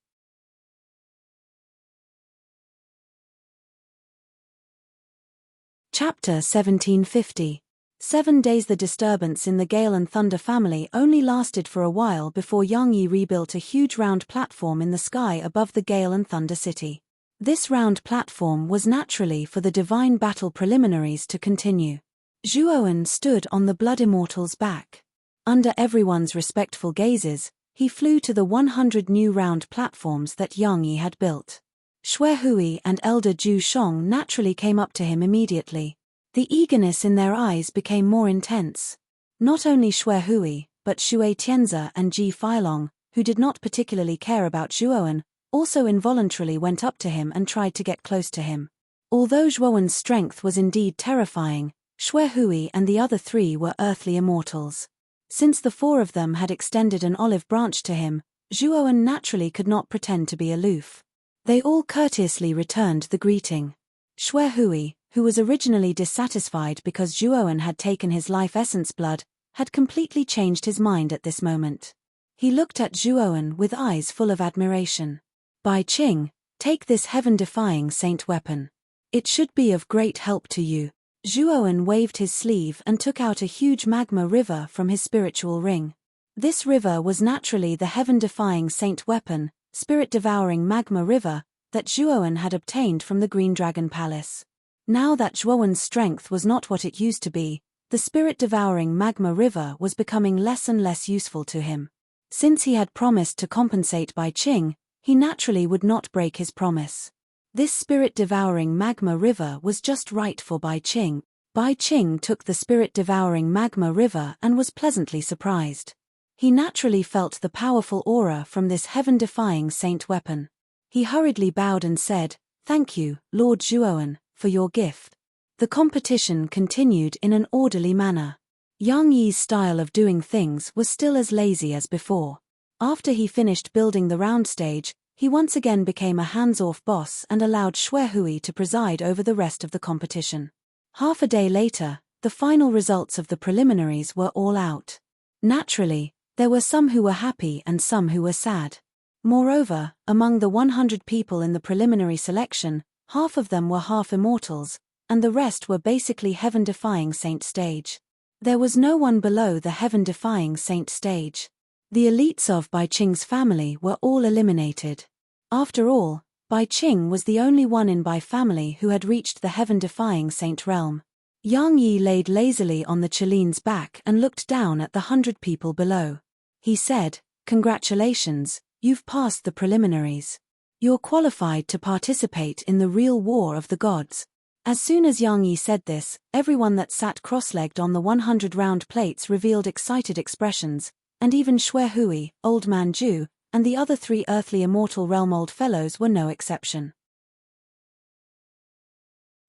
Chapter 1750. 7 days. The disturbance in the Gale and Thunder family only lasted for a while before Yang Yi rebuilt a huge round platform in the sky above the Gale and Thunder city. This round platform was naturally for the divine battle preliminaries to continue. Zhuowen stood on the Blood Immortal's back. Under everyone's respectful gazes, he flew to the 100 new round platforms that Yang Yi had built. Xue Hui and Elder Zhu Shong naturally came up to him immediately. The eagerness in their eyes became more intense. Not only Xue Hui, but Xue Tianze and Ji Feilong, who did not particularly care about Zhuowen, also involuntarily went up to him and tried to get close to him. Although Zhuowen's strength was indeed terrifying, Xue Hui and the other three were earthly immortals. Since the four of them had extended an olive branch to him, Zhuowen naturally could not pretend to be aloof. They all courteously returned the greeting. Xue Hui, who was originally dissatisfied because Zhuowen had taken his life essence blood, had completely changed his mind at this moment. He looked at Zhuowen with eyes full of admiration. Bai Qing, take this heaven-defying saint weapon. It should be of great help to you. Zhuowen waved his sleeve and took out a huge magma river from his spiritual ring. This river was naturally the heaven-defying saint weapon, spirit-devouring magma river, that Zhuowen had obtained from the Green Dragon Palace. Now that Zhuowen's strength was not what it used to be, the spirit-devouring magma river was becoming less and less useful to him. Since he had promised to compensate Bai Qing, he naturally would not break his promise. This spirit-devouring magma river was just right for Bai Qing. Bai Qing took the spirit-devouring magma river and was pleasantly surprised. He naturally felt the powerful aura from this heaven-defying saint weapon. He hurriedly bowed and said, "Thank you, Lord Zhuowen, for your gift." The competition continued in an orderly manner. Yang Yi's style of doing things was still as lazy as before. After he finished building the round stage, he once again became a hands-off boss and allowed Xue Hui to preside over the rest of the competition. Half a day later, the final results of the preliminaries were all out. Naturally, there were some who were happy and some who were sad. Moreover, among the 100 people in the preliminary selection, half of them were half immortals, and the rest were basically heaven-defying saint stage. There was no one below the heaven-defying saint stage. The elites of Bai Qing's family were all eliminated. After all, Bai Qing was the only one in Bai family who had reached the heaven-defying saint realm. Yang Yi laid lazily on the Qili's back and looked down at the 100 people below. He said, "Congratulations, you've passed the preliminaries. You're qualified to participate in the real war of the gods." As soon as Yang Yi said this, everyone that sat cross-legged on the 100 round plates revealed excited expressions, and even Xue Hui, Old Man Ju, and the other 3 earthly immortal realm old fellows were no exception.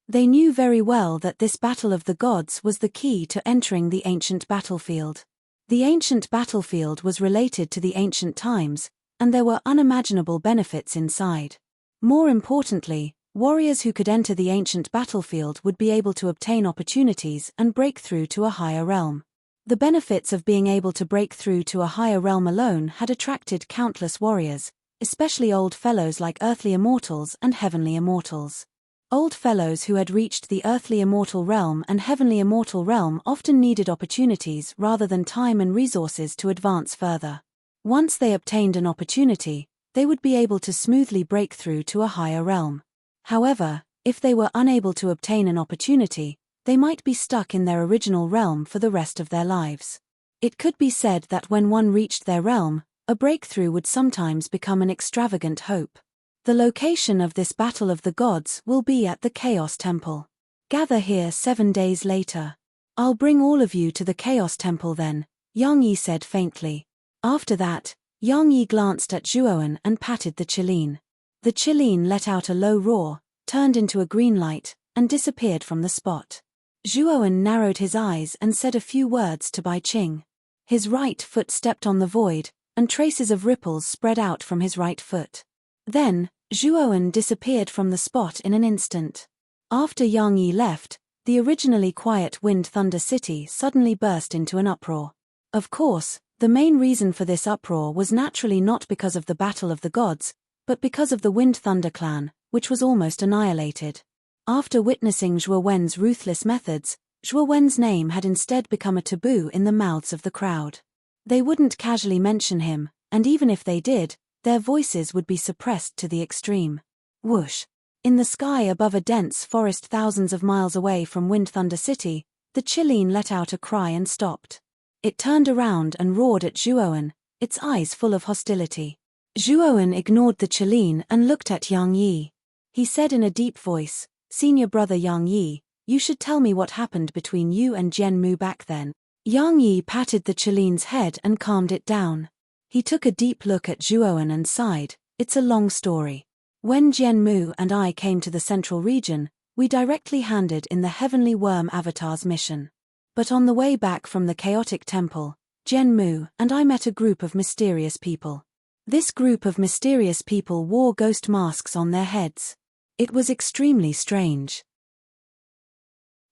They knew very well that this battle of the gods was the key to entering the ancient battlefield. The ancient battlefield was related to the ancient times, and there were unimaginable benefits inside. More importantly, warriors who could enter the ancient battlefield would be able to obtain opportunities and break through to a higher realm. The benefits of being able to break through to a higher realm alone had attracted countless warriors, especially old fellows like earthly immortals and heavenly immortals. Old fellows who had reached the earthly immortal realm and heavenly immortal realm often needed opportunities rather than time and resources to advance further. Once they obtained an opportunity, they would be able to smoothly break through to a higher realm. However, if they were unable to obtain an opportunity, they might be stuck in their original realm for the rest of their lives. It could be said that when one reached their realm, a breakthrough would sometimes become an extravagant hope. The location of this battle of the gods will be at the Chaos Temple. Gather here 7 days later. I'll bring all of you to the Chaos Temple then, Yang Yi said faintly. After that, Yang Yi glanced at Zhuowen and patted the Qilin. The Qilin let out a low roar, turned into a green light, and disappeared from the spot. Zhuowen narrowed his eyes and said a few words to Bai Qing. His right foot stepped on the void, and traces of ripples spread out from his right foot. Then, Zhuowen disappeared from the spot in an instant. After Yang Yi left, the originally quiet Wind Thunder City suddenly burst into an uproar. Of course, the main reason for this uproar was naturally not because of the Battle of the Gods, but because of the Wind Thunder clan, which was almost annihilated. After witnessing Zhuowen's ruthless methods, Zhuowen's name had instead become a taboo in the mouths of the crowd. They wouldn't casually mention him, and even if they did, their voices would be suppressed to the extreme. Whoosh! In the sky above a dense forest thousands of miles away from Wind Thunder City, the Qilin let out a cry and stopped. It turned around and roared at Zhuowen, its eyes full of hostility. Zhuowen ignored the Qilin and looked at Yang Yi. He said in a deep voice, "Senior brother Yang Yi, you should tell me what happened between you and Jian Mu back then." Yang Yi patted the Qilin's head and calmed it down. He took a deep look at Zhuowen and sighed, "It's a long story. When Jian Mu and I came to the central region, we directly handed in the Heavenly Worm Avatar's mission. But on the way back from the Chaotic Temple, Jian Mu and I met a group of mysterious people. This group of mysterious people wore ghost masks on their heads. It was extremely strange."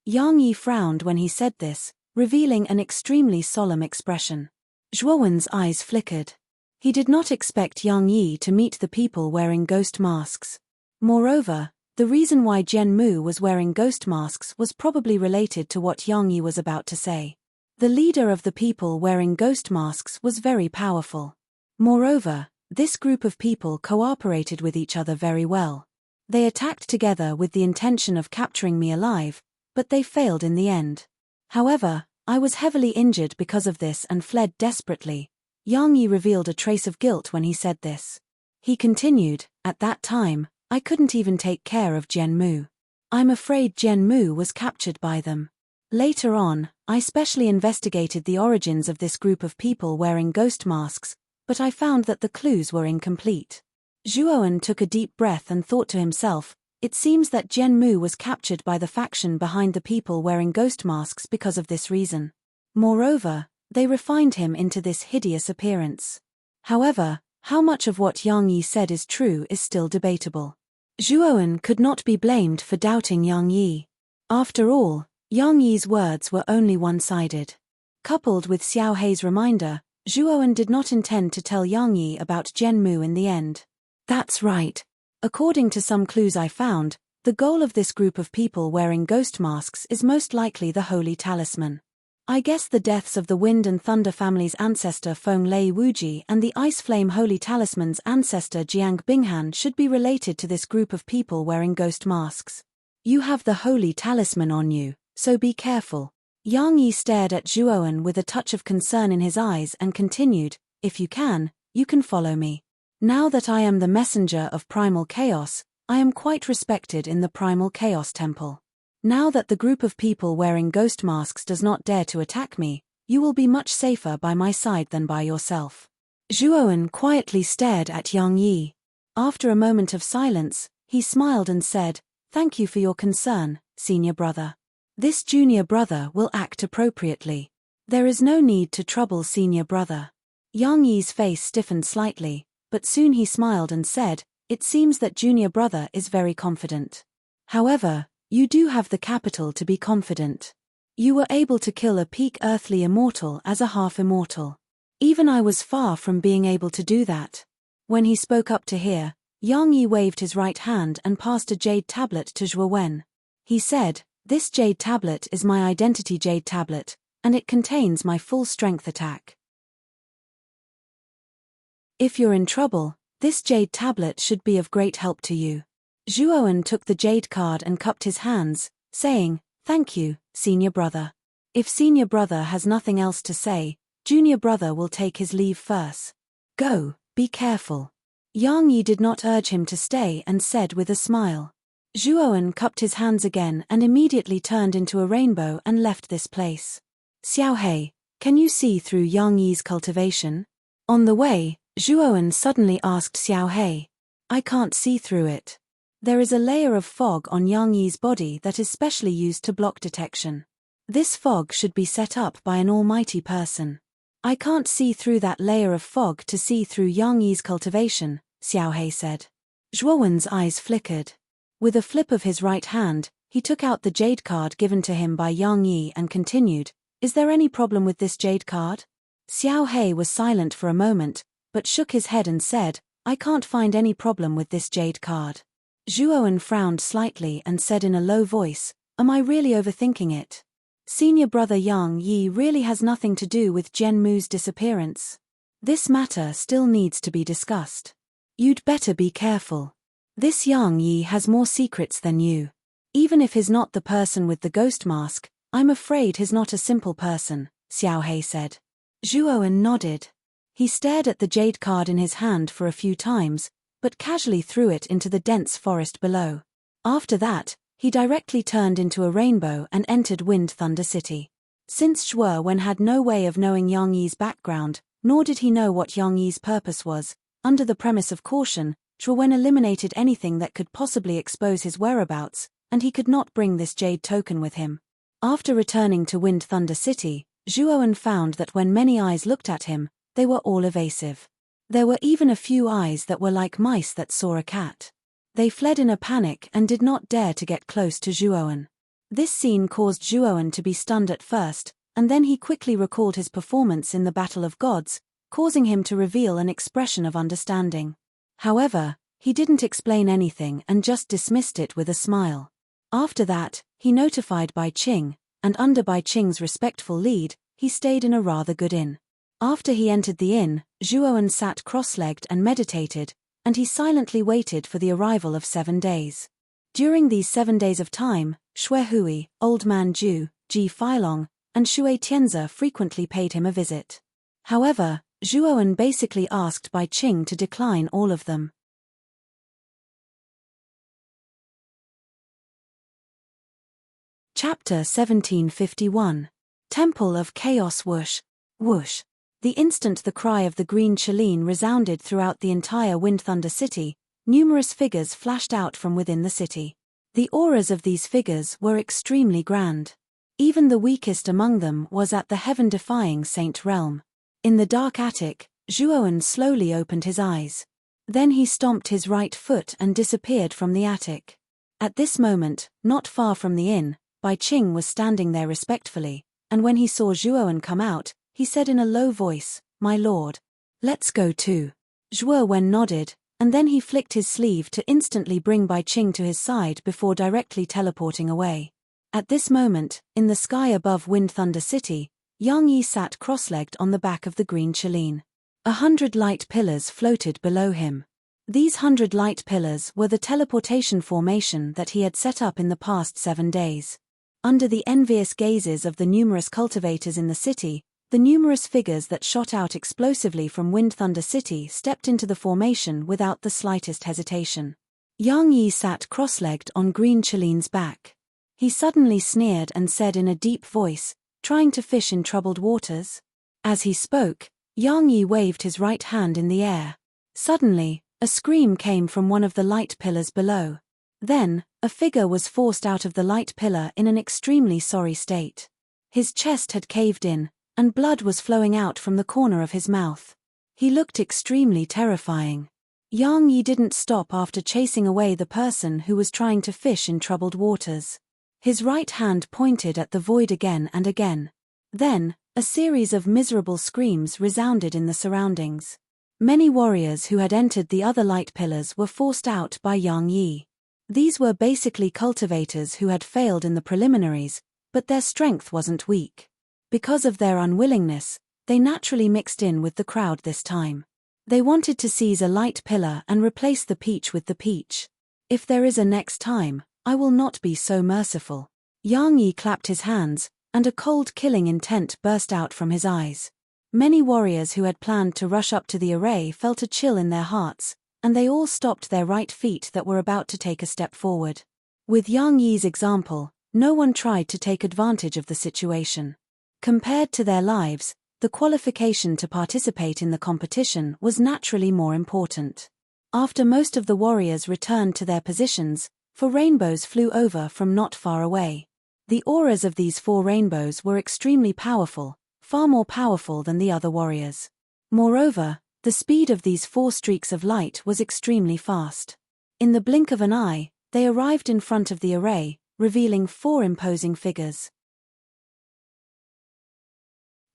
Yang Yi frowned when he said this, revealing an extremely solemn expression. Zhuowen's eyes flickered. He did not expect Yang Yi to meet the people wearing ghost masks. Moreover, the reason why Jian Mu was wearing ghost masks was probably related to what Yang Yi was about to say. The leader of the people wearing ghost masks was very powerful. Moreover, this group of people cooperated with each other very well. They attacked together with the intention of capturing me alive, but they failed in the end. However, I was heavily injured because of this and fled desperately. Yang Yi revealed a trace of guilt when he said this. He continued, "At that time, I couldn't even take care of Jian Mu. I'm afraid Jian Mu was captured by them. Later on, I specially investigated the origins of this group of people wearing ghost masks, but I found that the clues were incomplete." Zhuowen took a deep breath and thought to himself, It seems that Jian Mu was captured by the faction behind the people wearing ghost masks because of this reason. Moreover, they refined him into this hideous appearance. However, how much of what Yang Yi said is true is still debatable. Zhuowen could not be blamed for doubting Yang Yi. After all, Yang Yi's words were only one-sided. Coupled with Xiao Hei's reminder, Zhuowen did not intend to tell Yang Yi about Jian Mu in the end. That's right. According to some clues I found, the goal of this group of people wearing ghost masks is most likely the Holy Talisman. I guess the deaths of the Wind and Thunder family's ancestor Feng Lei Wuji and the Ice Flame Holy Talisman's ancestor Jiang Binghan should be related to this group of people wearing ghost masks. You have the Holy Talisman on you, so be careful. Yang Yi stared at Zhuowen with a touch of concern in his eyes and continued, if you can follow me. Now that I am the messenger of primal chaos, I am quite respected in the primal chaos temple. Now that the group of people wearing ghost masks does not dare to attack me, you will be much safer by my side than by yourself. Zhuowen quietly stared at Yang Yi. After a moment of silence, he smiled and said, "Thank you for your concern, senior brother. This junior brother will act appropriately. There is no need to trouble senior brother." Yang Yi's face stiffened slightly, but soon he smiled and said, "It seems that junior brother is very confident. However, you do have the capital to be confident. You were able to kill a peak earthly immortal as a half-immortal. Even I was far from being able to do that." When he spoke up to hear, Yang Yi waved his right hand and passed a jade tablet to Zhuowen. He said, "This jade tablet is my identity jade tablet, and it contains my full strength attack. If you're in trouble, this jade tablet should be of great help to you." Zhuowen took the jade card and cupped his hands, saying, "Thank you, senior brother. If senior brother has nothing else to say, junior brother will take his leave first. Go, be careful." Yang Yi did not urge him to stay and said with a smile. Zhuowen cupped his hands again and immediately turned into a rainbow and left this place. "Xiao Hei, can you see through Yang Yi's cultivation?" On the way, Zhuowen suddenly asked Xiao Hei. "I can't see through it. There is a layer of fog on Yang Yi's body that is specially used to block detection. This fog should be set up by an almighty person. I can't see through that layer of fog to see through Yang Yi's cultivation," Xiao Hei said. Zhuowen's eyes flickered. With a flip of his right hand, he took out the jade card given to him by Yang Yi and continued, "Is there any problem with this jade card?" Xiao Hei was silent for a moment, but shook his head and said, "I can't find any problem with this jade card." Zhuowen frowned slightly and said in a low voice, "Am I really overthinking it? Senior brother Yang Yi really has nothing to do with Jian Mu's disappearance. This matter still needs to be discussed. You'd better be careful. This Yang Yi has more secrets than you. Even if he's not the person with the ghost mask, I'm afraid he's not a simple person," Xiao Hei said. Zhuowen nodded. He stared at the jade card in his hand for a few times, but casually threw it into the dense forest below. After that, he directly turned into a rainbow and entered Wind Thunder City. Since Zhuowen had no way of knowing Yang Yi's background, nor did he know what Yang Yi's purpose was, under the premise of caution, Zhuowen eliminated anything that could possibly expose his whereabouts, and he could not bring this jade token with him. After returning to Wind Thunder City, Zhuowen found that when many eyes looked at him, they were all evasive. There were even a few eyes that were like mice that saw a cat. They fled in a panic and did not dare to get close to Zhuowen. This scene caused Zhuowen to be stunned at first, and then he quickly recalled his performance in the Battle of Gods, causing him to reveal an expression of understanding. However, he didn't explain anything and just dismissed it with a smile. After that, he notified Bai Qing, and under Bai Qing's respectful lead, he stayed in a rather good inn. After he entered the inn, Zhuowen sat cross-legged and meditated, and he silently waited for the arrival of 7 days. During these 7 days of time, Xue Hui, Old Man Ju, Ji Filong, and Xue Tianze frequently paid him a visit. However, Zhuowen basically asked Bai Qing to decline all of them. Chapter 1751. Temple of Chaos. Whoosh, whoosh. The instant the cry of the green Chelene resounded throughout the entire Wind Thunder City, numerous figures flashed out from within the city. The auras of these figures were extremely grand. Even the weakest among them was at the heaven-defying saint realm. In the dark attic, Zhuowen slowly opened his eyes. Then he stomped his right foot and disappeared from the attic. At this moment, not far from the inn, Bai Qing was standing there respectfully, and when he saw Zhuowen come out, he said in a low voice, "My lord. Let's go too." Zhuowen nodded, and then he flicked his sleeve to instantly bring Bai Qing to his side before directly teleporting away. At this moment, in the sky above Wind Thunder City, Yang Yi sat cross-legged on the back of the green Cheline. 100 light pillars floated below him. These 100 light pillars were the teleportation formation that he had set up in the past 7 days. Under the envious gazes of the numerous cultivators in the city, the numerous figures that shot out explosively from Wind Thunder City stepped into the formation without the slightest hesitation. Yang Yi sat cross-legged on Green Chaline's back. He suddenly sneered and said in a deep voice, "Trying to fish in troubled waters?" As he spoke, Yang Yi waved his right hand in the air. Suddenly, a scream came from one of the light pillars below. Then, a figure was forced out of the light pillar in an extremely sorry state. His chest had caved in, and blood was flowing out from the corner of his mouth. He looked extremely terrifying. Yang Yi didn't stop after chasing away the person who was trying to fish in troubled waters. His right hand pointed at the void again and again. Then, a series of miserable screams resounded in the surroundings. Many warriors who had entered the other light pillars were forced out by Yang Yi. These were basically cultivators who had failed in the preliminaries, but their strength wasn't weak. Because of their unwillingness, they naturally mixed in with the crowd this time. They wanted to seize a light pillar and replace the peach with the peach. If there is a next time, I will not be so merciful. Yang Yi clapped his hands, and a cold killing intent burst out from his eyes. Many warriors who had planned to rush up to the array felt a chill in their hearts, and they all stopped their right feet that were about to take a step forward. With Yang Yi's example, no one tried to take advantage of the situation. Compared to their lives, the qualification to participate in the competition was naturally more important. After most of the warriors returned to their positions, 4 rainbows flew over from not far away. The auras of these 4 rainbows were extremely powerful, far more powerful than the other warriors. Moreover, the speed of these 4 streaks of light was extremely fast. In the blink of an eye, they arrived in front of the array, revealing 4 imposing figures.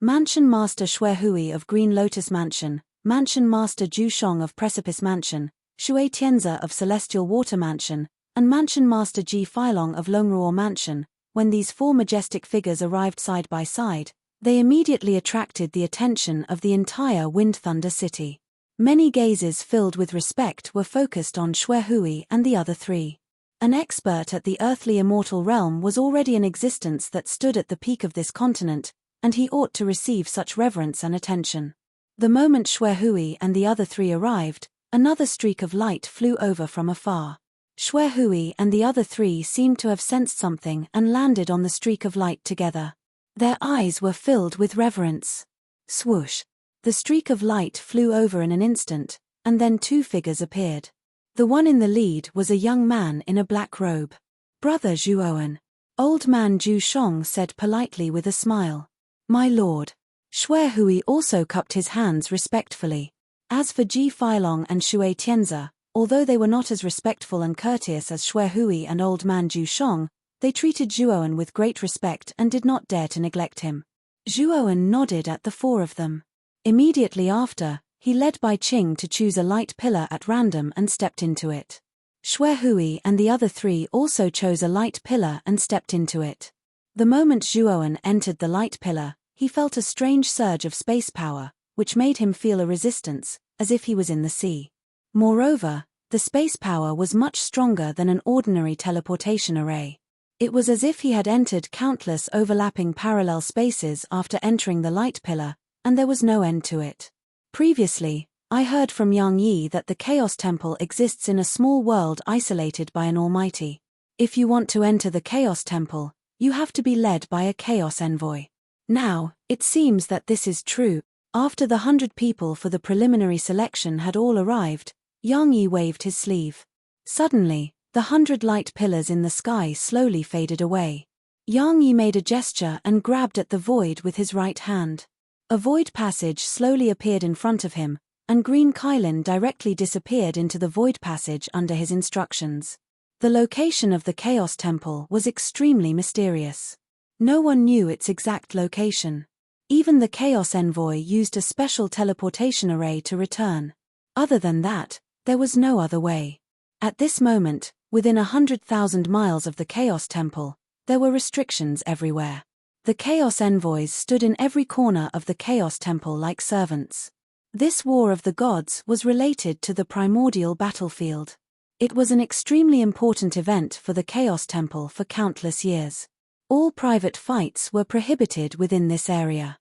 Mansion Master Xuehui of Green Lotus Mansion, Mansion Master Zhu Shong of Precipice Mansion, Shui Tianze of Celestial Water Mansion, and Mansion Master Ji Filong of Longruo Mansion. When these 4 majestic figures arrived side by side, they immediately attracted the attention of the entire Wind Thunder City. Many gazes filled with respect were focused on Xuehui and the other 3. An expert at the earthly immortal realm was already in existence that stood at the peak of this continent, and he ought to receive such reverence and attention. The moment Xuehui and the other 3 arrived, another streak of light flew over from afar. Xuehui and the other 3 seemed to have sensed something and landed on the streak of light together. Their eyes were filled with reverence. Swoosh! The streak of light flew over in an instant, and then 2 figures appeared. The one in the lead was a young man in a black robe. "Brother Zhuowen." Old man Zhu Shong said politely with a smile. "My lord." Xuehui also cupped his hands respectfully. As for Ji Filong and Shui Tianze, although they were not as respectful and courteous as Xuehui and old man Zhu Shong, they treated Zhuowen with great respect and did not dare to neglect him. Zhuowen nodded at the 4 of them. Immediately after, he led Bai Qing to choose a light pillar at random and stepped into it. Xuehui and the other 3 also chose a light pillar and stepped into it. The moment Zhuowen entered the light pillar, he felt a strange surge of space power, which made him feel a resistance, as if he was in the sea. Moreover, the space power was much stronger than an ordinary teleportation array. It was as if he had entered countless overlapping parallel spaces after entering the light pillar, and there was no end to it. Previously, I heard from Yang Yi that the Chaos Temple exists in a small world isolated by an almighty. If you want to enter the Chaos Temple, you have to be led by a Chaos Envoy. Now, it seems that this is true. After the 100 people for the preliminary selection had all arrived, Yang Yi waved his sleeve. Suddenly, the 100 light pillars in the sky slowly faded away. Yang Yi made a gesture and grabbed at the void with his right hand. A void passage slowly appeared in front of him, and green Kylin directly disappeared into the void passage under his instructions. The location of the Chaos Temple was extremely mysterious. No one knew its exact location. Even the Chaos Envoy used a special teleportation array to return. Other than that, there was no other way. At this moment, within 100,000 miles of the Chaos Temple, there were restrictions everywhere. The Chaos Envoys stood in every corner of the Chaos Temple like servants. This War of the Gods was related to the primordial battlefield. It was an extremely important event for the Chaos Temple for countless years. All private fights were prohibited within this area.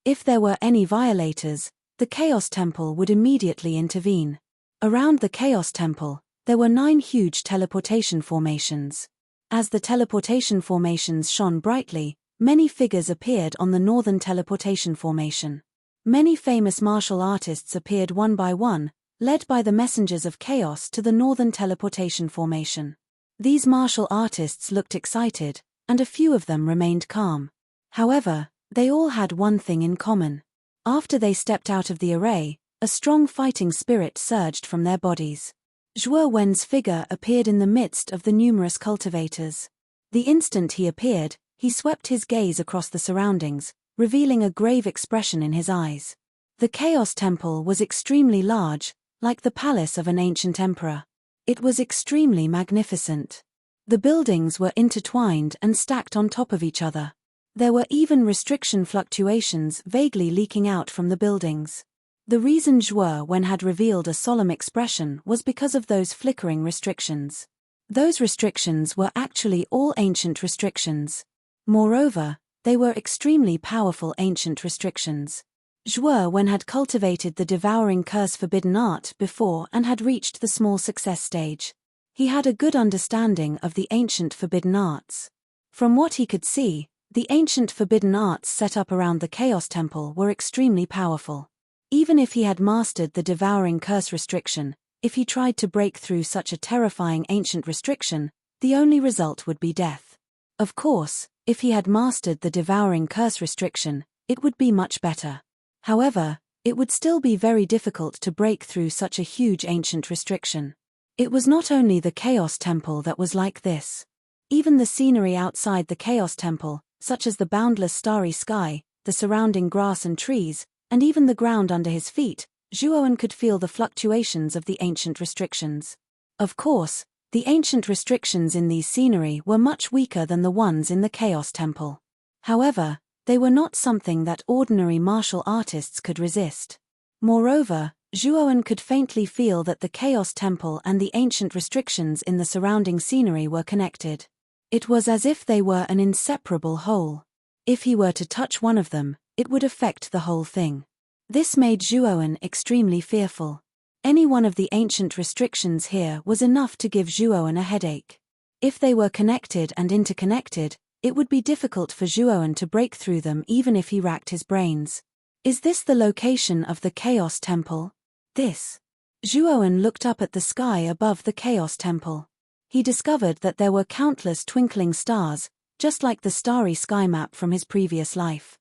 If there were any violators, the Chaos Temple would immediately intervene. Around the Chaos Temple, there were 9 huge teleportation formations. As the teleportation formations shone brightly, many figures appeared on the northern teleportation formation. Many famous martial artists appeared one by one, led by the messengers of chaos to the northern teleportation formation. These martial artists looked excited, and a few of them remained calm. However, they all had one thing in common. After they stepped out of the array, a strong fighting spirit surged from their bodies. Zhuo Wen's figure appeared in the midst of the numerous cultivators. The instant he appeared, he swept his gaze across the surroundings, revealing a grave expression in his eyes. The Chaos Temple was extremely large, like the palace of an ancient emperor. It was extremely magnificent. The buildings were intertwined and stacked on top of each other. There were even restriction fluctuations vaguely leaking out from the buildings. The reason Zhuo Wen had revealed a solemn expression was because of those flickering restrictions. Those restrictions were actually all ancient restrictions. Moreover, they were extremely powerful ancient restrictions. Zhuo Wen had cultivated the devouring curse forbidden art before and had reached the small success stage. He had a good understanding of the ancient forbidden arts. From what he could see, the ancient forbidden arts set up around the Chaos Temple were extremely powerful. Even if he had mastered the devouring curse restriction, if he tried to break through such a terrifying ancient restriction, the only result would be death. Of course, if he had mastered the devouring curse restriction, it would be much better. However, it would still be very difficult to break through such a huge ancient restriction. It was not only the Chaos Temple that was like this. Even the scenery outside the Chaos Temple, such as the boundless starry sky, the surrounding grass and trees, and even the ground under his feet, Zhuo Wen could feel the fluctuations of the ancient restrictions. Of course, the ancient restrictions in these scenery were much weaker than the ones in the Chaos Temple. However, they were not something that ordinary martial artists could resist. Moreover, Zhuo Wen could faintly feel that the Chaos Temple and the ancient restrictions in the surrounding scenery were connected. It was as if they were an inseparable whole. If he were to touch one of them, it would affect the whole thing. This made Zhuo Wen extremely fearful. Any one of the ancient restrictions here was enough to give Zhuo Wen a headache. If they were connected and interconnected, it would be difficult for Zhuo Wen to break through them even if he racked his brains. Is this the location of the Chaos Temple? This. Zhuo Wen looked up at the sky above the Chaos Temple. He discovered that there were countless twinkling stars, just like the starry sky map from his previous life.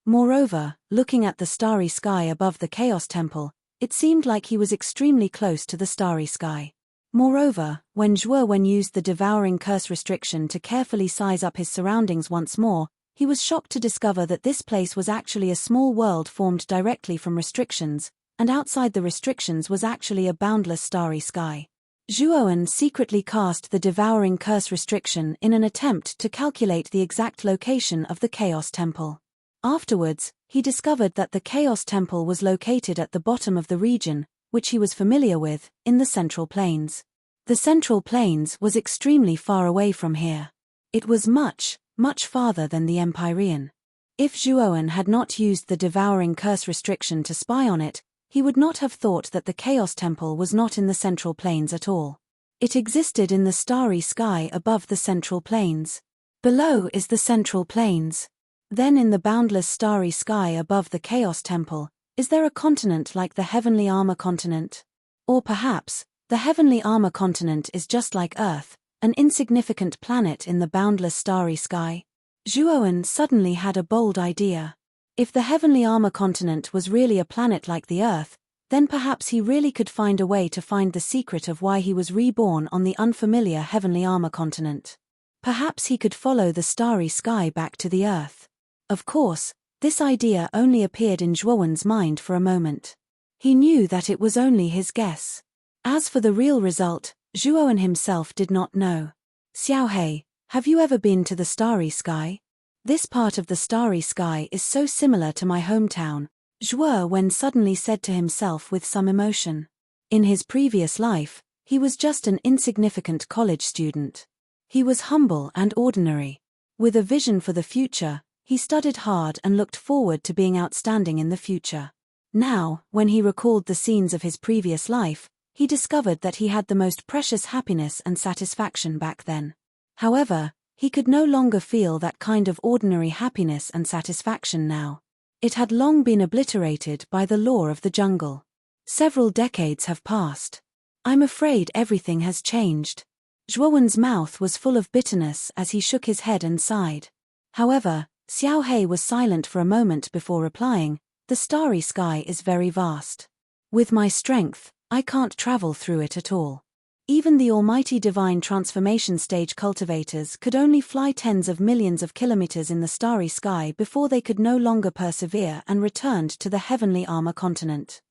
Moreover, looking at the starry sky above the Chaos Temple, it seemed like he was extremely close to the starry sky. Moreover, when Zhuo Wen used the devouring curse restriction to carefully size up his surroundings once more, he was shocked to discover that this place was actually a small world formed directly from restrictions, and outside the restrictions was actually a boundless starry sky. Zhuo Wen secretly cast the devouring curse restriction in an attempt to calculate the exact location of the Chaos Temple. Afterwards, he discovered that the Chaos Temple was located at the bottom of the region, which he was familiar with, in the Central Plains. The Central Plains was extremely far away from here. It was much, much farther than the Empyrean. If Zhuo Wen had not used the devouring curse restriction to spy on it, he would not have thought that the Chaos Temple was not in the Central Plains at all. It existed in the starry sky above the Central Plains. Below is the Central Plains. Then in the boundless starry sky above the Chaos Temple, is there a continent like the Heavenly Armor Continent? Or perhaps, the Heavenly Armor Continent is just like Earth, an insignificant planet in the boundless starry sky? Zhuowen suddenly had a bold idea. If the Heavenly Armor Continent was really a planet like the Earth, then perhaps he really could find a way to find the secret of why he was reborn on the unfamiliar Heavenly Armor Continent. Perhaps he could follow the starry sky back to the Earth. Of course, this idea only appeared in Zhuowen's mind for a moment. He knew that it was only his guess. As for the real result, Zhuowen himself did not know. Xiaohei, have you ever been to the starry sky? This part of the starry sky is so similar to my hometown, Zhuowen suddenly said to himself with some emotion. In his previous life, he was just an insignificant college student. He was humble and ordinary. With a vision for the future, he studied hard and looked forward to being outstanding in the future. Now, when he recalled the scenes of his previous life, he discovered that he had the most precious happiness and satisfaction back then. However, he could no longer feel that kind of ordinary happiness and satisfaction now. It had long been obliterated by the law of the jungle. Several decades have passed. I'm afraid everything has changed. Zhuowen's mouth was full of bitterness as he shook his head and sighed. However, Xiaohei was silent for a moment before replying, "The starry sky is very vast. With my strength, I can't travel through it at all. Even the almighty divine transformation stage cultivators could only fly tens of millions of kilometers in the starry sky before they could no longer persevere and returned to the Heavenly Armor Continent."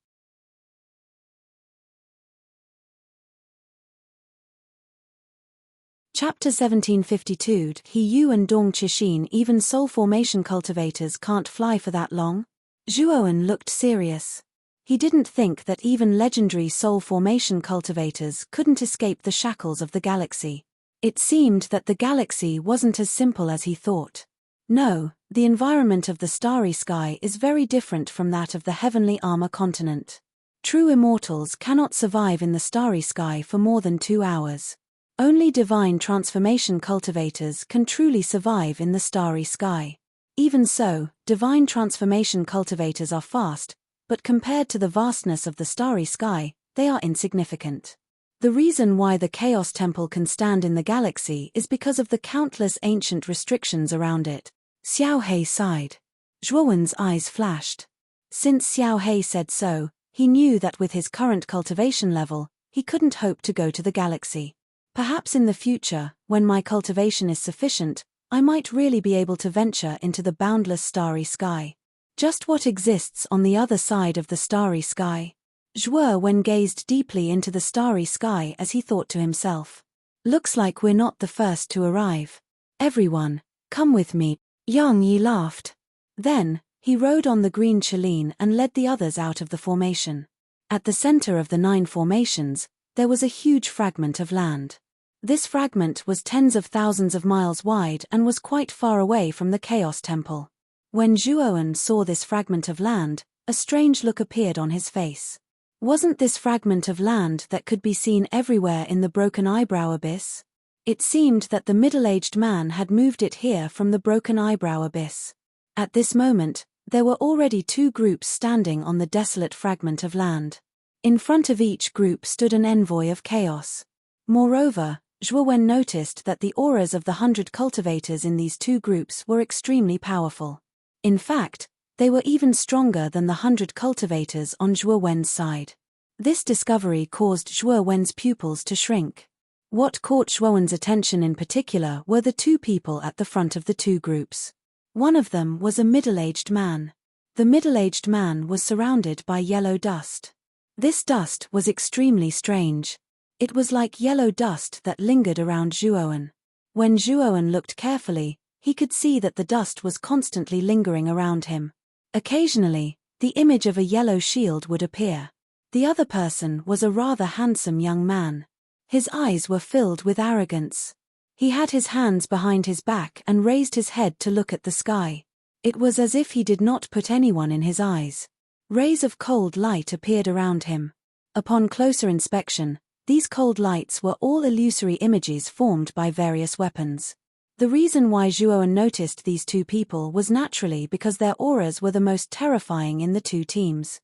Chapter 1752 He Yu and Dong Qixin. Even soul formation cultivators can't fly for that long? Zhuowen looked serious. He didn't think that even legendary soul formation cultivators couldn't escape the shackles of the galaxy. It seemed that the galaxy wasn't as simple as he thought. No, the environment of the starry sky is very different from that of the Heavenly Armor Continent. True immortals cannot survive in the starry sky for more than 2 hours. Only divine transformation cultivators can truly survive in the starry sky. Even so, divine transformation cultivators are fast, but compared to the vastness of the starry sky, they are insignificant. The reason why the Chaos Temple can stand in the galaxy is because of the countless ancient restrictions around it. Xiaohei sighed. Zhuowen's eyes flashed. Since Xiaohei said so, he knew that with his current cultivation level, he couldn't hope to go to the galaxy. Perhaps in the future, when my cultivation is sufficient, I might really be able to venture into the boundless starry sky. Just what exists on the other side of the starry sky? Zhuowen gazed deeply into the starry sky as he thought to himself. Looks like we're not the first to arrive. Everyone, come with me. Yang Yi laughed. Then, he rode on the green Cheline and led the others out of the formation. At the center of the 9 formations, there was a huge fragment of land. This fragment was tens of thousands of miles wide and was quite far away from the Chaos Temple. When Zhuowen saw this fragment of land, a strange look appeared on his face. Wasn't this fragment of land that could be seen everywhere in the Broken Eyebrow Abyss? It seemed that the middle-aged man had moved it here from the Broken Eyebrow Abyss. At this moment, there were already 2 groups standing on the desolate fragment of land. In front of each group stood an envoy of chaos. Moreover, Zhuowen noticed that the auras of the 100 cultivators in these 2 groups were extremely powerful. In fact, they were even stronger than the 100 cultivators on Zhuowen's side. This discovery caused Zhuowen's pupils to shrink. What caught Zhuowen's attention in particular were the 2 people at the front of the 2 groups. One of them was a middle-aged man. The middle-aged man was surrounded by yellow dust. This dust was extremely strange. It was like yellow dust that lingered around Zhuowen. When Zhuowen looked carefully, he could see that the dust was constantly lingering around him. Occasionally, the image of a yellow shield would appear. The other person was a rather handsome young man. His eyes were filled with arrogance. He had his hands behind his back and raised his head to look at the sky. It was as if he did not put anyone in his eyes. Rays of cold light appeared around him. Upon closer inspection, these cold lights were all illusory images formed by various weapons. The reason why Zhuowen noticed these two people was naturally because their auras were the most terrifying in the two teams.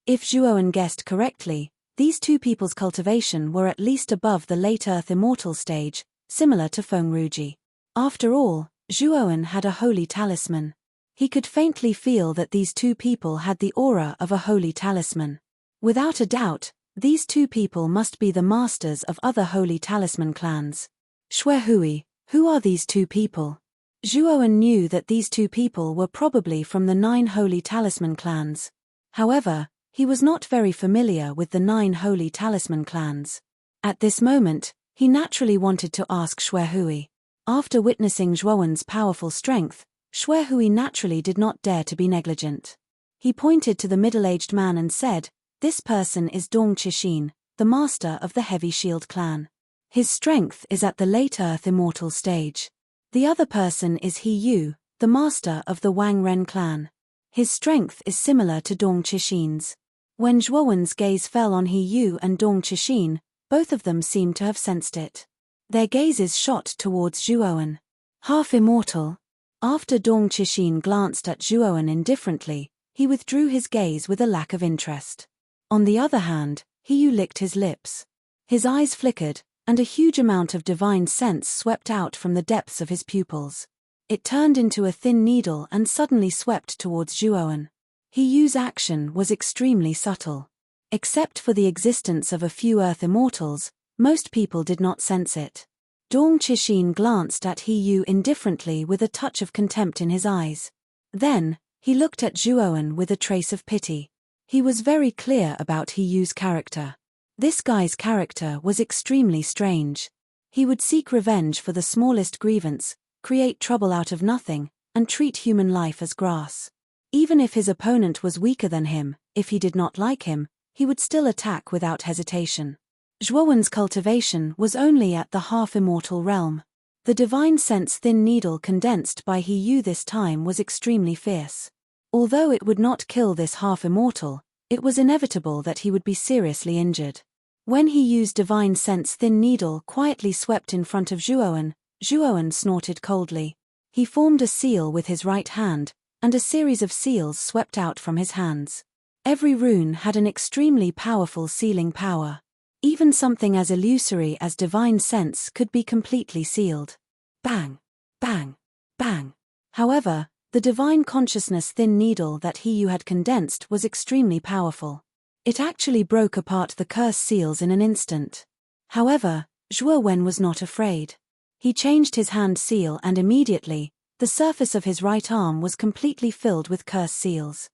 If Zhuowen guessed correctly, these two people's cultivation were at least above the late Earth Immortal stage, similar to Fengruji. After all, Zhuowen had a holy talisman. He could faintly feel that these two people had the aura of a holy talisman. Without a doubt, these two people must be the masters of other holy talisman clans. Xuehui, who are these two people? Zhuowen knew that these two people were probably from the 9 holy talisman clans. However, he was not very familiar with the 9 holy talisman clans. At this moment, he naturally wanted to ask Xuehui. After witnessing Zhuowen's powerful strength, Xuehui naturally did not dare to be negligent. He pointed to the middle-aged man and said, "This person is Dong Qixin, the master of the Heavy Shield clan. His strength is at the late Earth Immortal stage. The other person is He Yu, the master of the Wang Ren clan. His strength is similar to Dong Qixin's." When Zhuowen's gaze fell on He Yu and Dong Qixin, both of them seemed to have sensed it. Their gazes shot towards Zhuowen. Half immortal. After Dong Qixin glanced at Zhuowen indifferently, he withdrew his gaze with a lack of interest. On the other hand, He Yu licked his lips. His eyes flickered, and a huge amount of divine sense swept out from the depths of his pupils. It turned into a thin needle and suddenly swept towards Zhuowen. He Yu's action was extremely subtle. Except for the existence of a few Earth Immortals, most people did not sense it. Dong Qixin glanced at He Yu indifferently with a touch of contempt in his eyes. Then, he looked at Zhuowen with a trace of pity. He was very clear about He Yu's character. This guy's character was extremely strange. He would seek revenge for the smallest grievance, create trouble out of nothing, and treat human life as grass. Even if his opponent was weaker than him, if he did not like him, he would still attack without hesitation. Zhuowen's cultivation was only at the half-immortal realm. The divine sense thin needle condensed by He Yu this time was extremely fierce. Although it would not kill this half-immortal, it was inevitable that he would be seriously injured. When He Yu's divine sense thin needle quietly swept in front of Zhuowen, Zhuowen snorted coldly. He formed a seal with his right hand, and a series of seals swept out from his hands. Every rune had an extremely powerful sealing power. Even something as illusory as divine sense could be completely sealed. Bang! Bang! Bang! However, the divine consciousness thin needle that He Yu had condensed was extremely powerful. It actually broke apart the curse seals in an instant. However, Zhuowen was not afraid. He changed his hand seal and immediately, the surface of his right arm was completely filled with curse seals.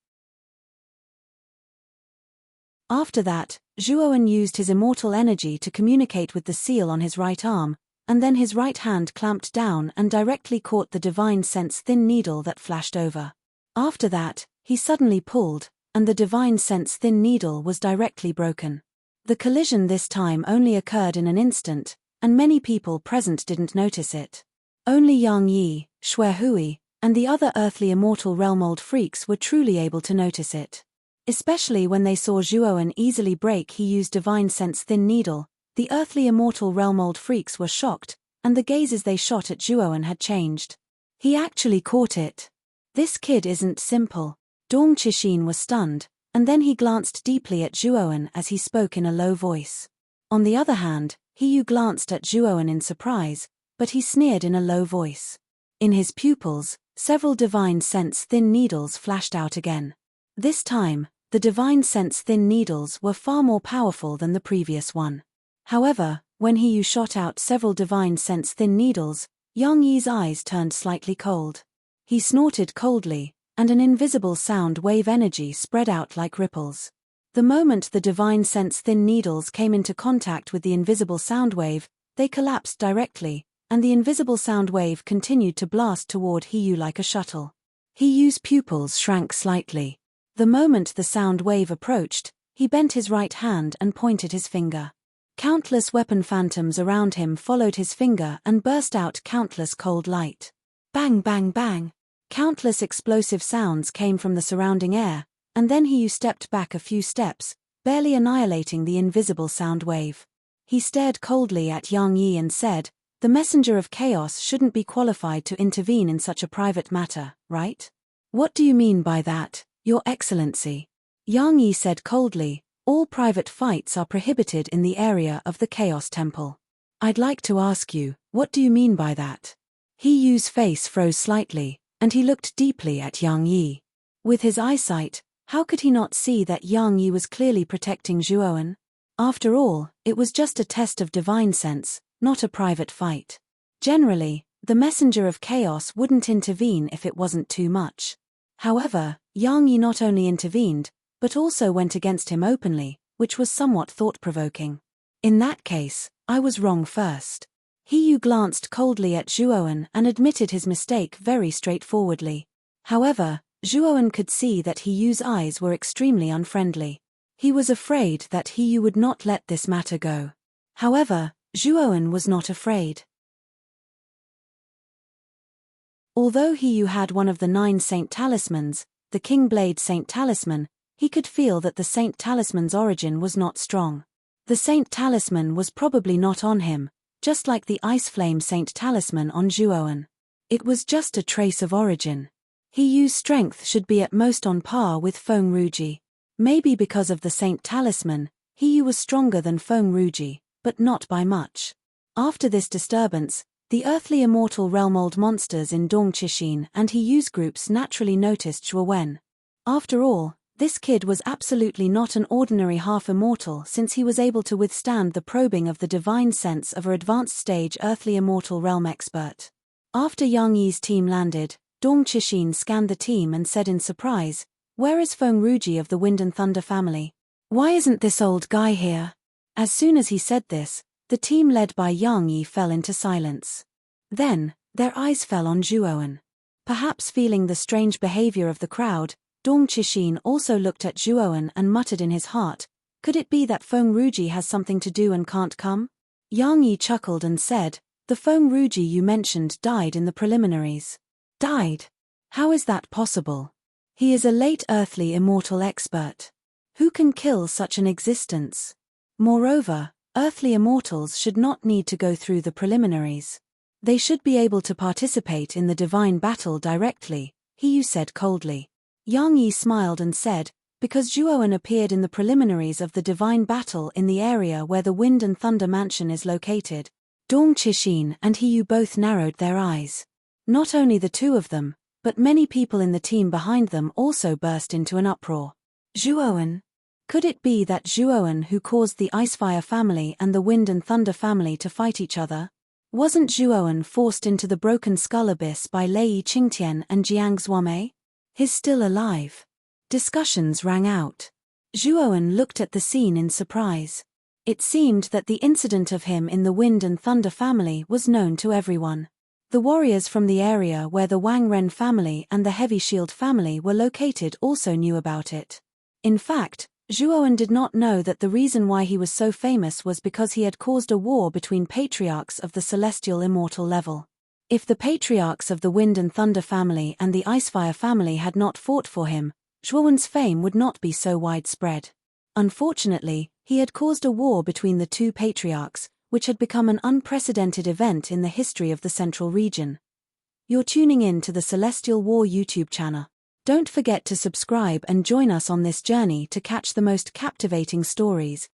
After that, Zhuowen used his immortal energy to communicate with the seal on his right arm, and then his right hand clamped down and directly caught the divine sense thin needle that flashed over. After that, he suddenly pulled, and the divine sense thin needle was directly broken. The collision this time only occurred in an instant, and many people present didn't notice it. Only Yang Yi, Xuehui, and the other earthly immortal realm-old freaks were truly able to notice it. Especially when they saw Zhuowen easily break He Yu's divine sense thin needle, the earthly immortal realm-old freaks were shocked, and the gazes they shot at Zhuowen had changed. He actually caught it. This kid isn't simple. Dong Qixin was stunned, and then he glanced deeply at Zhuowen as he spoke in a low voice. On the other hand, He Yu glanced at Zhuowen in surprise, but he sneered in a low voice. In his pupils, several divine sense thin needles flashed out again. This time, the divine sense thin needles were far more powerful than the previous one. However, when He Yu shot out several divine sense thin needles, Yang Yi's eyes turned slightly cold. He snorted coldly, and an invisible sound wave energy spread out like ripples. The moment the divine sense thin needles came into contact with the invisible sound wave, they collapsed directly, and the invisible sound wave continued to blast toward He Yu like a shuttle. He Yu's pupils shrank slightly. The moment the sound wave approached, he bent his right hand and pointed his finger. Countless weapon phantoms around him followed his finger and burst out countless cold light. Bang bang bang! Countless explosive sounds came from the surrounding air, and then He Yu stepped back a few steps, barely annihilating the invisible sound wave. He stared coldly at Yang Yi and said, "The messenger of chaos shouldn't be qualified to intervene in such a private matter, right?" "What do you mean by that, Your Excellency?" Yang Yi said coldly, "All private fights are prohibited in the area of the Chaos Temple." "I'd like to ask you, what do you mean by that?" He Yu's face froze slightly, and he looked deeply at Yang Yi. With his eyesight, how could he not see that Yang Yi was clearly protecting Zhuowen? After all, it was just a test of divine sense, not a private fight. Generally, the messenger of chaos wouldn't intervene if it wasn't too much. However, Yang Yi not only intervened, but also went against him openly, which was somewhat thought-provoking. In that case, I was wrong first. He Yu glanced coldly at Zhuowen and admitted his mistake very straightforwardly. However, Zhuowen could see that He Yu's eyes were extremely unfriendly. He was afraid that He Yu would not let this matter go. However, Zhuowen was not afraid. Although He Yu had one of the 9 Saint Talismans, the King Blade Saint Talisman, he could feel that the Saint Talisman's origin was not strong. The Saint Talisman was probably not on him, just like the Ice Flame Saint Talisman on Zhuowen. It was just a trace of origin. He Yu's strength should be at most on par with Feng Ruji. Maybe because of the Saint Talisman, He Yu was stronger than Feng Ruji, but not by much. After this disturbance, the earthly immortal realm-old monsters in Dongqishin and He Yu's groups naturally noticed Zhuowen. After all, this kid was absolutely not an ordinary half-immortal since he was able to withstand the probing of the divine sense of an advanced-stage earthly immortal realm expert. After Yang Yi's team landed, Dongqishin scanned the team and said in surprise, "Where is Feng Ruji of the Wind and Thunder family? Why isn't this old guy here?" As soon as he said this, the team led by Yang Yi fell into silence. Then, their eyes fell on Zhuowen. Perhaps feeling the strange behavior of the crowd, Dongqishin also looked at Zhuowen and muttered in his heart, "Could it be that Feng Ruji has something to do and can't come?" Yang Yi chuckled and said, "The Feng Ruji you mentioned died in the preliminaries." "Died? How is that possible? He is a late earthly immortal expert. Who can kill such an existence? Moreover, earthly immortals should not need to go through the preliminaries. They should be able to participate in the divine battle directly," He Yu said coldly. Yang Yi smiled and said, "Because Zhuowen appeared in the preliminaries of the divine battle in the area where the Wind and Thunder Mansion is located." Dongqishin and He Yu both narrowed their eyes. Not only the two of them, but many people in the team behind them also burst into an uproar. Zhuowen? Could it be that Zhuowen who caused the Icefire family and the Wind and Thunder family to fight each other? Wasn't Zhuowen forced into the Broken Skull Abyss by Lei Qingtian and Jiang Zuomei? He's still alive. Discussions rang out. Zhuowen looked at the scene in surprise. It seemed that the incident of him in the Wind and Thunder family was known to everyone. The warriors from the area where the Wang Ren family and the Heavy Shield family were located also knew about it. In fact, Zhuowen did not know that the reason why he was so famous was because he had caused a war between patriarchs of the celestial immortal level. If the patriarchs of the Wind and Thunder family and the Icefire family had not fought for him, Zhuowen's fame would not be so widespread. Unfortunately, he had caused a war between the two patriarchs, which had become an unprecedented event in the history of the Central Region. You're tuning in to the Celestial War YouTube channel. Don't forget to subscribe and join us on this journey to catch the most captivating stories,